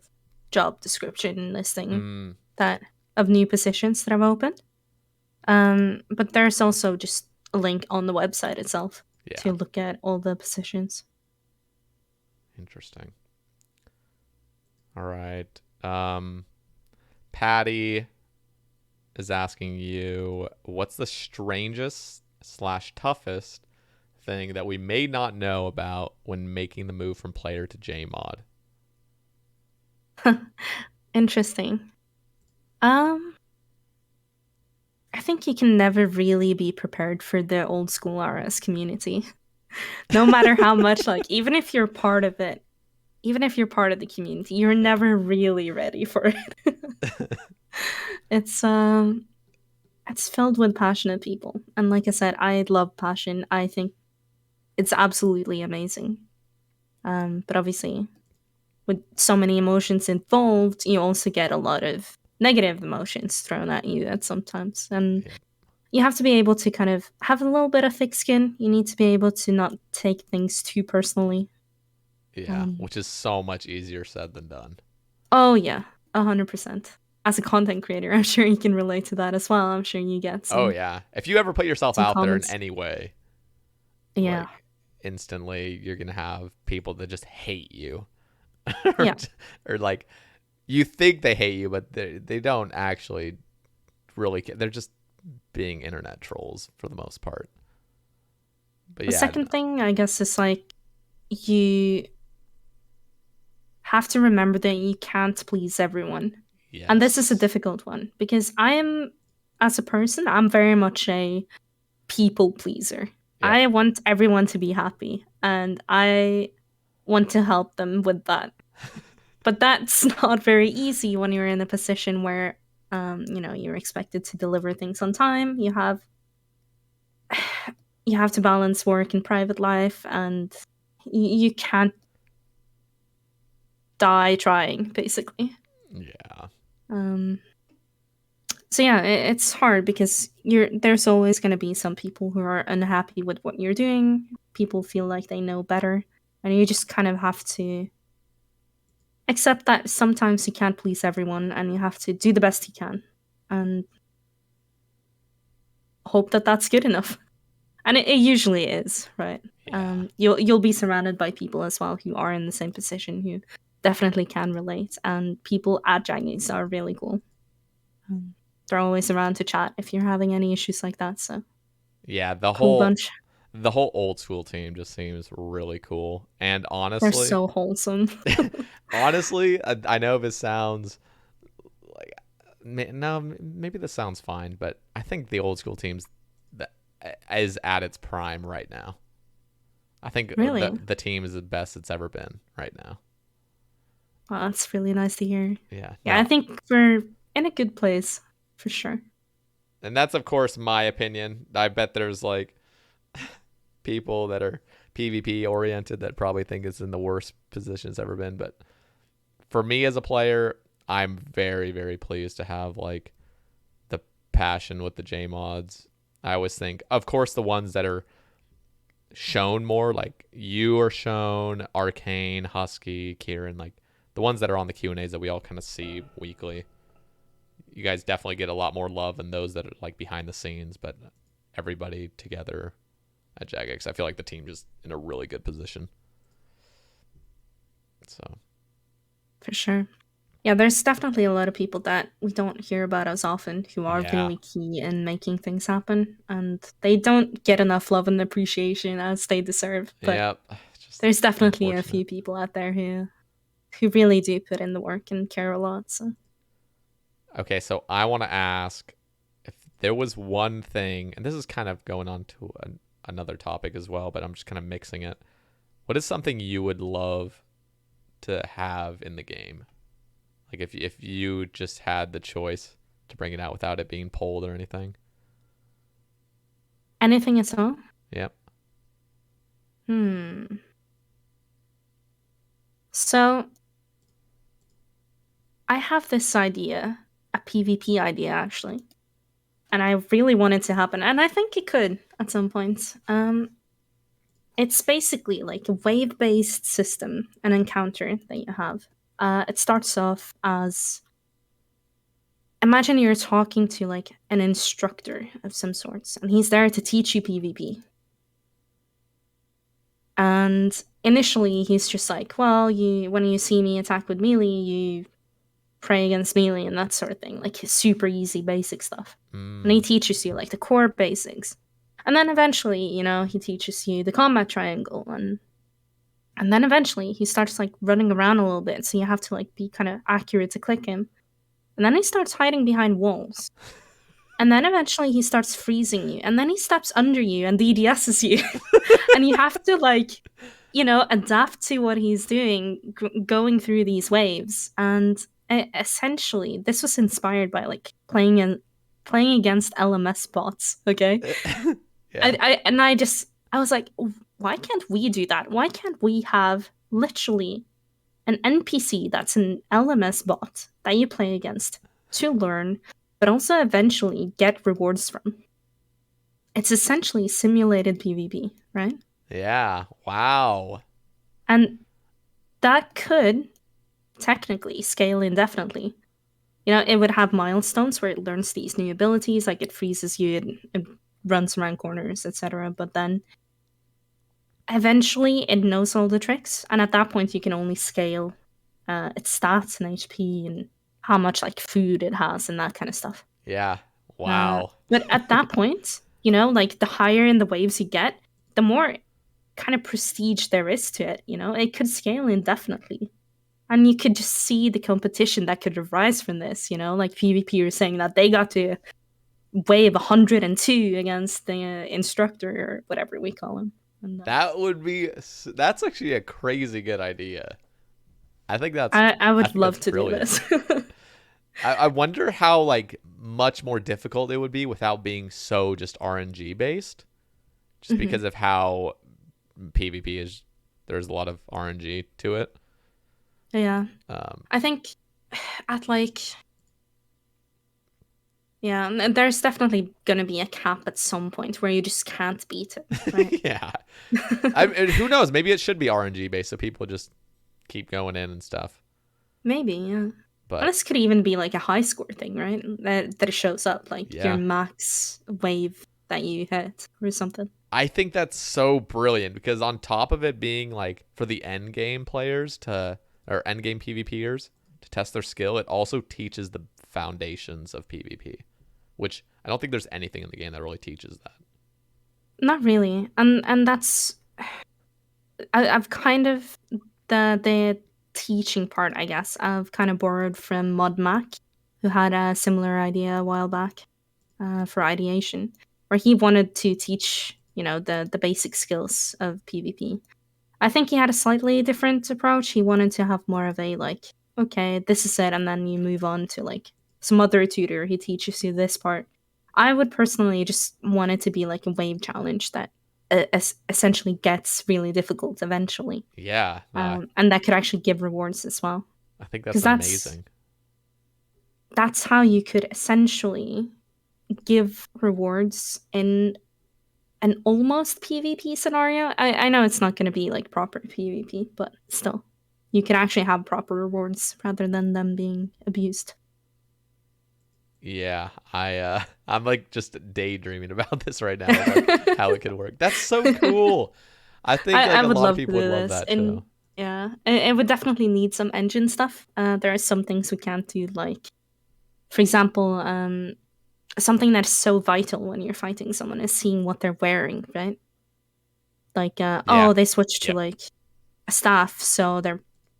job description listing that of new positions that have opened. But there's also just a link on the website itself to look at all the positions. Interesting. All right. Patty is asking you, what's the strangest / toughest thing that we may not know about when making the move from player to JMod? Interesting. I think you can never really be prepared for the old school RS community. No matter how much, like, even if you're part of it, even if you're part of the community, you're never really ready for it. It's filled with passionate people. And like I said, I love passion. I think it's absolutely amazing. But obviously, with so many emotions involved, you also get a lot of negative emotions thrown at you at sometimes. And you have to be able to kind of have a little bit of thick skin. You need to be able to not take things too personally. Yeah, which is so much easier said than done. Oh, yeah, 100%. As a content creator, I'm sure you can relate to that as well. I'm sure you get some. Oh, yeah. If you ever put yourself out comments there in any way, yeah, like, instantly you're going to have people that just hate you. Or like, you think they hate you, but they don't actually really care. They're just being internet trolls for the most part. But the yeah, second thing, I guess, is like, you have to remember that you can't please everyone. yes. And this is a difficult one because as a person, I'm very much a people pleaser. Yeah. I want everyone to be happy, and I want to help them with that. But that's not very easy when you're in a position where, you're expected to deliver things on time. You have to balance work and private life, and you can't die trying, basically. Yeah. So yeah, it's hard because there's always going to be some people who are unhappy with what you're doing. People feel like they know better, and you just kind of have to accept that sometimes you can't please everyone, and you have to do the best you can, and hope that that's good enough. And it usually is, right? Yeah. You'll be surrounded by people as well who are in the same position, who definitely can relate, and people at Jagex are really cool. They're always around to chat if you're having any issues like that. So yeah, the cool bunch. The whole old school team just seems really cool. And honestly, They're so wholesome. honestly, I know this sounds like, no, maybe this sounds fine, but I think the old school team's is at its prime right now. I think really? the team is the best it's ever been right now. Well, that's really nice to hear. Yeah. Yeah, no. I think we're in a good place for sure. And that's, of course, my opinion. I bet there's like people that are PvP oriented that probably think it's in the worst position it's ever been. But for me as a player, I'm very, very pleased to have like the passion with the JMods. I always think, of course, the ones that are shown more, like you are shown, Arcane, Husky, Kieran, like the ones that are on the Q&As that we all kind of see weekly. you guys definitely get a lot more love than those that are like behind the scenes, but everybody together at Jagex, I feel like the team is in a really good position. So For sure. Yeah, there's definitely a lot of people that we don't hear about as often who are Yeah. really key in making things happen, and they don't get enough love and appreciation as they deserve. But yeah, just there's definitely a unfortunate. few people out there who really do put in the work and care a lot. So Okay, so I want to ask if there was one thing, and this is kind of going on to another topic as well, but I'm just kind of mixing it. What is something you would love to have in the game? Like if you just had the choice to bring it out without it being pulled or anything. anything at all? Yep. So I have this idea, a PvP idea actually, and I really want it to happen, and I think it could at some point. It's basically like a wave-based system, an encounter that you have. It starts off as, imagine you're talking to like an instructor of some sorts, and he's there to teach you PvP. And initially, he's just like, well, when you see me attack with melee, you pray against melee and that sort of thing, like super easy basic stuff. And he teaches you like the core basics. And then eventually, he teaches you the combat triangle, and then eventually he starts like running around a little bit, so you have to like be kind of accurate to click him. And then he starts hiding behind walls. And then eventually he starts freezing you, and then he steps under you and DDS's you. And you have to like, adapt to what he's doing, going through these waves. And essentially, this was inspired by like playing against LMS bots. Okay, Yeah. I was like, why can't we do that? Why can't we have literally an NPC that's an LMS bot that you play against to learn, but also eventually get rewards from? It's essentially simulated PvP, right? Yeah. Wow. And that could technically scale indefinitely. It would have milestones where it learns these new abilities, like it freezes you, it runs around corners, etc. But then eventually it knows all the tricks, and at that point you can only scale its stats and HP and how much like food it has and that kind of stuff. Yeah. Wow. But at that point, like the higher in the waves you get, the more kind of prestige there is to it. It could scale indefinitely. And you could just see the competition that could arise from this, like PvP was saying that they got to wave 102 against the instructor or whatever we call him. And, that's actually a crazy good idea. I think that's I would think love that's to brilliant. do this. I wonder how like much more difficult it would be without being so just RNG based, just because of how PvP is. There's a lot of RNG to it. Yeah. I think at like, yeah, there's definitely going to be a cap at some point where you just can't beat it. Right? Yeah. Who knows? Maybe it should be RNG based so people just keep going in and stuff. Maybe, yeah. But this could even be like a high score thing, right? That it shows up, like your max wave that you hit or something. I think that's so brilliant because on top of it being like for the end game players or end game PvPers to test their skill, it also teaches the foundations of PvP, which I don't think there's anything in the game that really teaches that. Not really, and that's I've kind of the teaching part, I guess, I've kind of borrowed from Mod Mac, who had a similar idea a while back for ideation, where he wanted to teach the basic skills of PvP. I think he had a slightly different approach. He wanted to have more of a like, okay, this is it, and then you move on to like some other tutor who teaches you this part. I would personally just want it to be like a wave challenge that essentially gets really difficult eventually. Yeah. And that could actually give rewards as well. I think that's amazing. That's how you could essentially give rewards in an almost PvP scenario. I know it's not going to be like proper PvP, but still, you could actually have proper rewards rather than them being abused. Yeah, I'm like just daydreaming about this right now, about how it could work. That's so cool. I think I like a would lot of love to people would do love this. that And show. yeah, it would definitely need some engine stuff. There are some things we can't do, like, for example, something that's so vital when you're fighting someone is seeing what they're wearing, right? Like, Yeah. oh, they switched to Yep. like a staff, so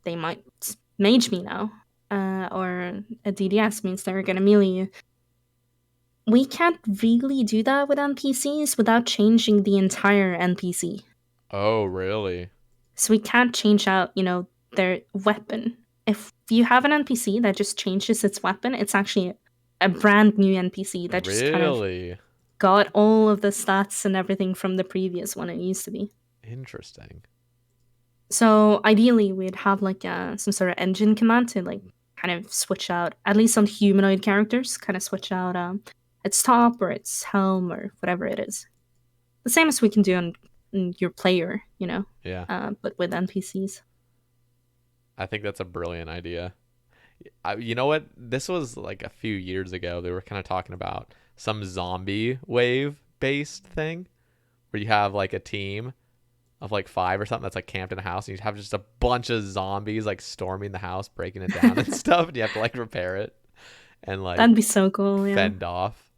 they might mage me now. Or a DDS means they're gonna melee you. We can't really do that with NPCs without changing the entire NPC. Oh, really? So we can't change out, their weapon. If you have an NPC that just changes its weapon, it's actually a brand new NPC that just kind of Really? got all of the stats and everything from the previous one it used to be. Interesting. So ideally, we'd have like some sort of engine command to like kind of switch out, at least on humanoid characters, kind of switch out its top or its helm or whatever it is. The same as we can do on your player, Yeah. but with NPCs. I think that's a brilliant idea. You know what? This was like a few years ago. They were kind of talking about some zombie wave based thing where you have like a team of like 5 or something that's like camped in a house, and you have just a bunch of zombies like storming the house, breaking it down and stuff, and you have to like repair it and like That'd be so cool, yeah. fend off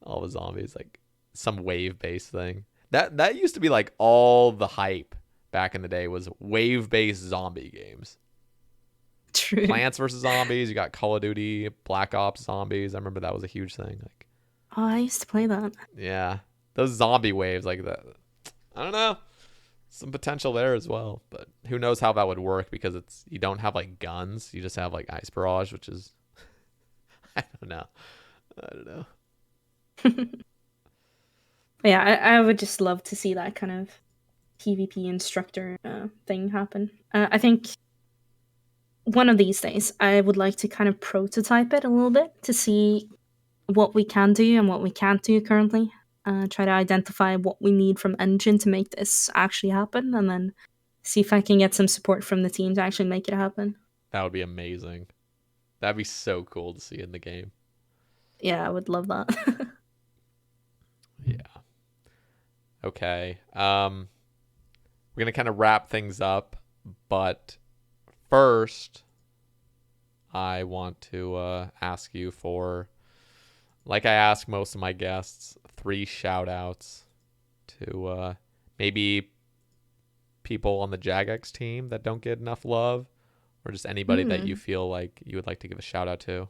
all the zombies, like some wave based thing. That used to be like all the hype back in the day, was wave based zombie games. True. Plants versus Zombies. You got Call of Duty, Black Ops Zombies. I remember that was a huge thing. Like, Oh, I used to play that. yeah, those zombie waves like that. I don't know. Some potential there as well, but who knows how that would work, because you don't have like guns. You just have like ice barrage, which is I don't know. Yeah, I would just love to see that kind of PvP instructor thing happen. I think one of these days I would like to kind of prototype it a little bit to see what we can do and what we can't do currently. Try to identify what we need from engine to make this actually happen, and then see if I can get some support from the team to actually make it happen. That would be amazing. That'd be so cool to see in the game. Yeah, I would love that. Yeah. Okay. We're gonna kind of wrap things up, but first, I want to ask you for, like I ask most of my guests, 3 shout outs to maybe people on the Jagex team that don't get enough love, or just anybody that you feel like you would like to give a shout out to.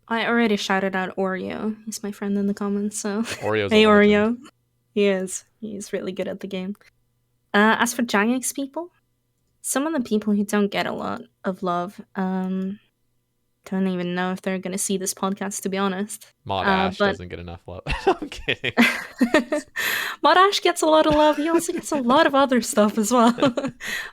I already shouted out Oreo. He's my friend in the comments, so Oreo's hey a legend. Oreo. He is. He's really good at the game. As for Jagex people, some of the people who don't get a lot of love, don't even know if they're gonna see this podcast, to be honest. Mod Ash But doesn't get enough love. I'm kidding. Mod Ash gets a lot of love. He also gets a lot of other stuff as well.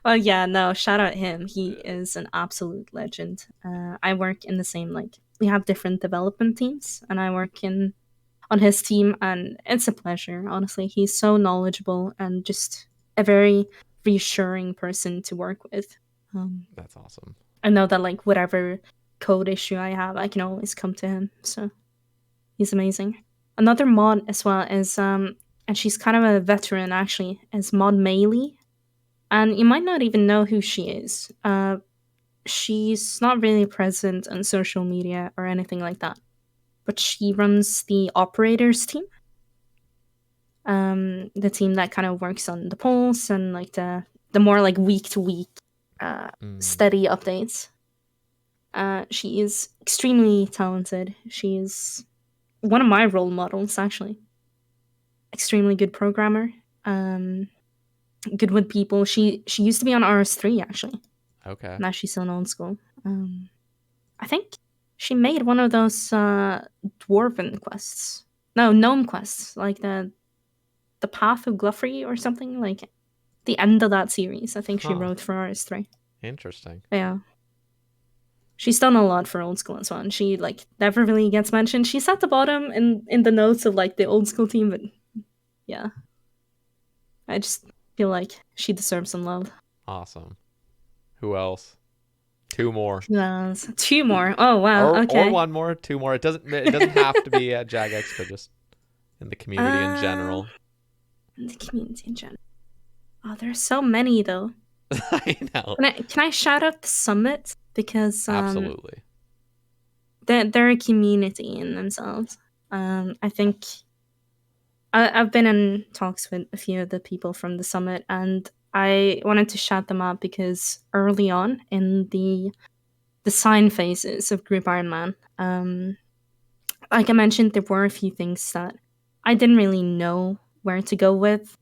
Well, yeah, no, shout out him. He is an absolute legend. I work in the same, like, we have different development teams, and I work on his team, and it's a pleasure, honestly. He's so knowledgeable and just a very reassuring person to work with. That's awesome. I know that, like, whatever code issue I have, I can always come to him, so he's amazing. Another mod as well is, and she's kind of a veteran actually, is Mod Melee. And you might not even know who she is. She's not really present on social media or anything like that. But she runs the operators team. The team that kind of works on the polls and like the more like week to week steady updates. She is extremely talented. She is one of my role models, actually. Extremely good programmer. Good with people. She used to be on RS3, actually. Okay. Now she's on old school. I think she made one of those dwarven quests. No, gnome quests, like the Path of Gluffery or something, like the end of that series. I think she wrote for RS3. Interesting. Yeah. She's done a lot for old school as well, and she like never really gets mentioned. She's at the bottom in the notes of like the old school team, but yeah. I just feel like she deserves some love. Awesome. Who else? 2 more. Who else? 2 more. Oh wow. Or Okay. 1 more, 2 more. It doesn't have to be at Jagex, but just in the community in general. In the community in general. Oh, there's so many though. I know. Can I shout out the summit because Absolutely. they're a community in themselves. I think I've been in talks with a few of the people from the summit, and I wanted to shout them out because early on in the design phases of Group Ironman, like I mentioned, there were a few things that I didn't really know where to go with.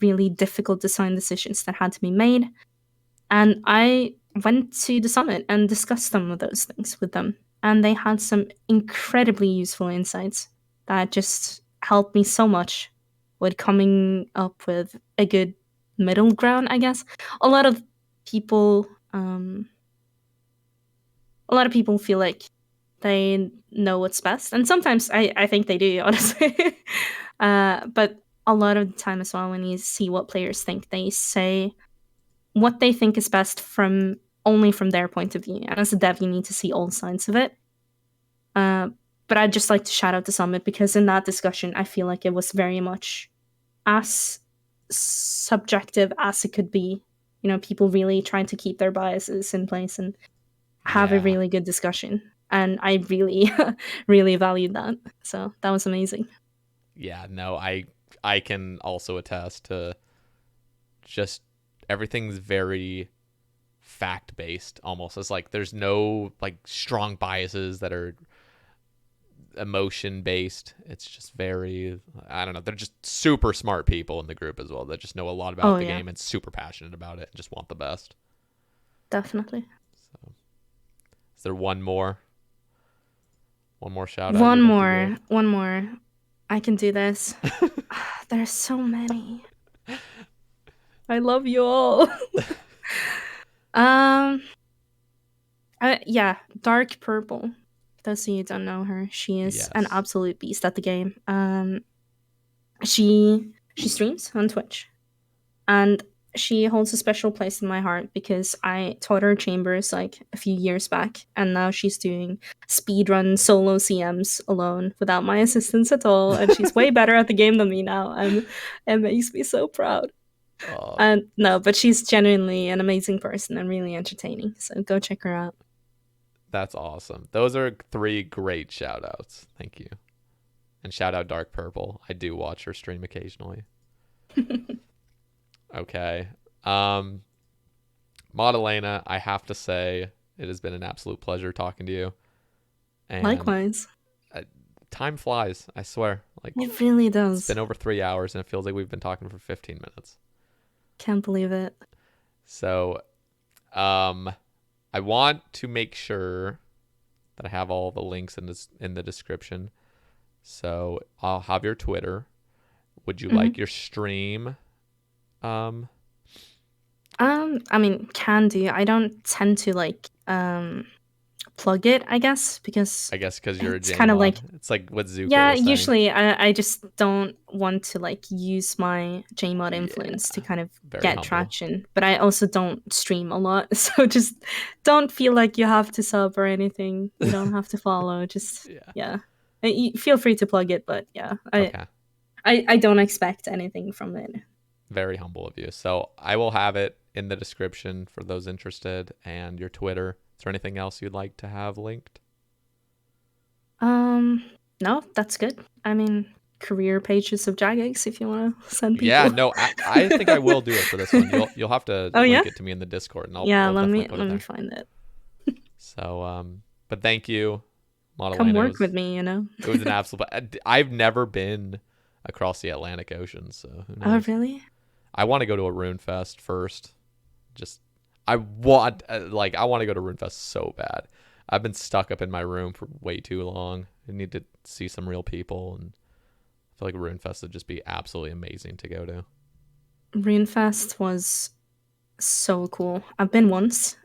Really difficult design decisions that had to be made, and I went to the summit and discussed some of those things with them, and they had some incredibly useful insights that just helped me so much with coming up with a good middle ground, I guess. A lot of people, feel like they know what's best, and sometimes I think they do, honestly. But a lot of the time as well, when you see what players think, they say what they think is best from only from their point of view. And as a dev, you need to see all sides of it. But I'd just like to shout out the summit because in that discussion, I feel like it was very much as subjective as it could be. People really trying to keep their biases in place and have a really good discussion. And I really, really valued that. So that was amazing. Yeah, no, I can also attest to just everything's very fact-based almost. It's like there's no like strong biases that are emotion-based. It's just very, I don't know, they're just super smart people in the group as well that just know a lot about the game and super passionate about it and just want the best. Definitely. So, is there one more shout out? One more. I can do this. There's so many. I love you all. Yeah, Dark Purple. Those of you who don't know her, she is an absolute beast at the game. She streams on Twitch, and she holds a special place in my heart because I taught her Chambers like a few years back, and now she's doing speedrun solo CMs alone without my assistance at all, and she's way better at the game than me now, and it makes me so proud. And no, but she's genuinely an amazing person and really entertaining, so go check her out. That's awesome. Those are 3 great shout outs. Thank you. And shout out Dark Purple. I do watch her stream occasionally. Okay. Mod Elena, I have to say it has been an absolute pleasure talking to you. And likewise. Time flies, I swear. Like it really does. It's been over 3 hours and it feels like we've been talking for 15 minutes. Can't believe it. So, I want to make sure that I have all the links in the description. So I'll have your Twitter. Would you like your stream? I mean, can do. I don't tend to like plug it, I guess, because you're a JMod. Kind of like, it's like what Zuko yeah, was saying. usually I just don't want to like use my JMod influence to kind of get humble. traction, but I also don't stream a lot, so just don't feel like you have to sub or anything. You don't have to follow. Just feel free to plug it, but I don't expect anything from it. Very humble of you. So I will have it in the description for those interested, and your Twitter. Is there anything else you'd like to have linked? No, that's good. I mean, career pages of Jagex if you want to send people. Yeah, no, I think I will do it for this one. You'll have to link it to me in the Discord, and I'll let me find it. So, but thank you, Mod Come Elena. work with me. It was an absolute. I've never been across the Atlantic Ocean, so who knows? Oh, really? I want to go to a Rune Fest first. I want to go to Rune Fest so bad. I've been stuck up in my room for way too long. I need to see some real people, and I feel like Rune Fest would just be absolutely amazing to go to. Rune Fest was so cool. I've been once,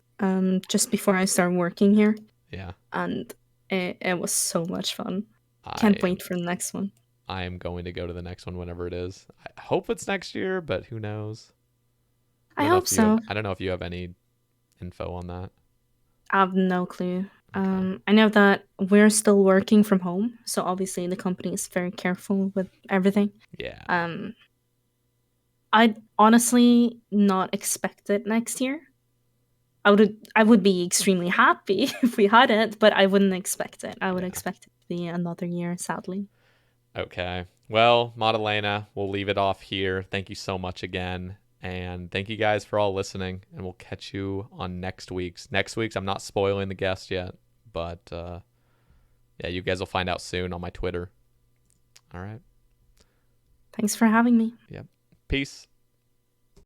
just before I started working here. Yeah. And it was so much fun. Can't wait for the next one. I am going to go to the next one whenever it is. I hope it's next year, but who knows? I hope so. I don't know if you have any info on that? I have no clue. I know that we're still working from home, so obviously the company is very careful with everything. Yeah. I'd honestly not expect it next year. I would be extremely happy if we had it, but I wouldn't expect it. I would Yeah. expect it to be another year, sadly. Okay. Well, Mod Elena, we'll leave it off here. Thank you so much again. And thank you guys for all listening. And we'll catch you on next week's. Next week's, I'm not spoiling the guest yet. But yeah, you guys will find out soon on my Twitter. All right. Thanks for having me. Yep. Peace.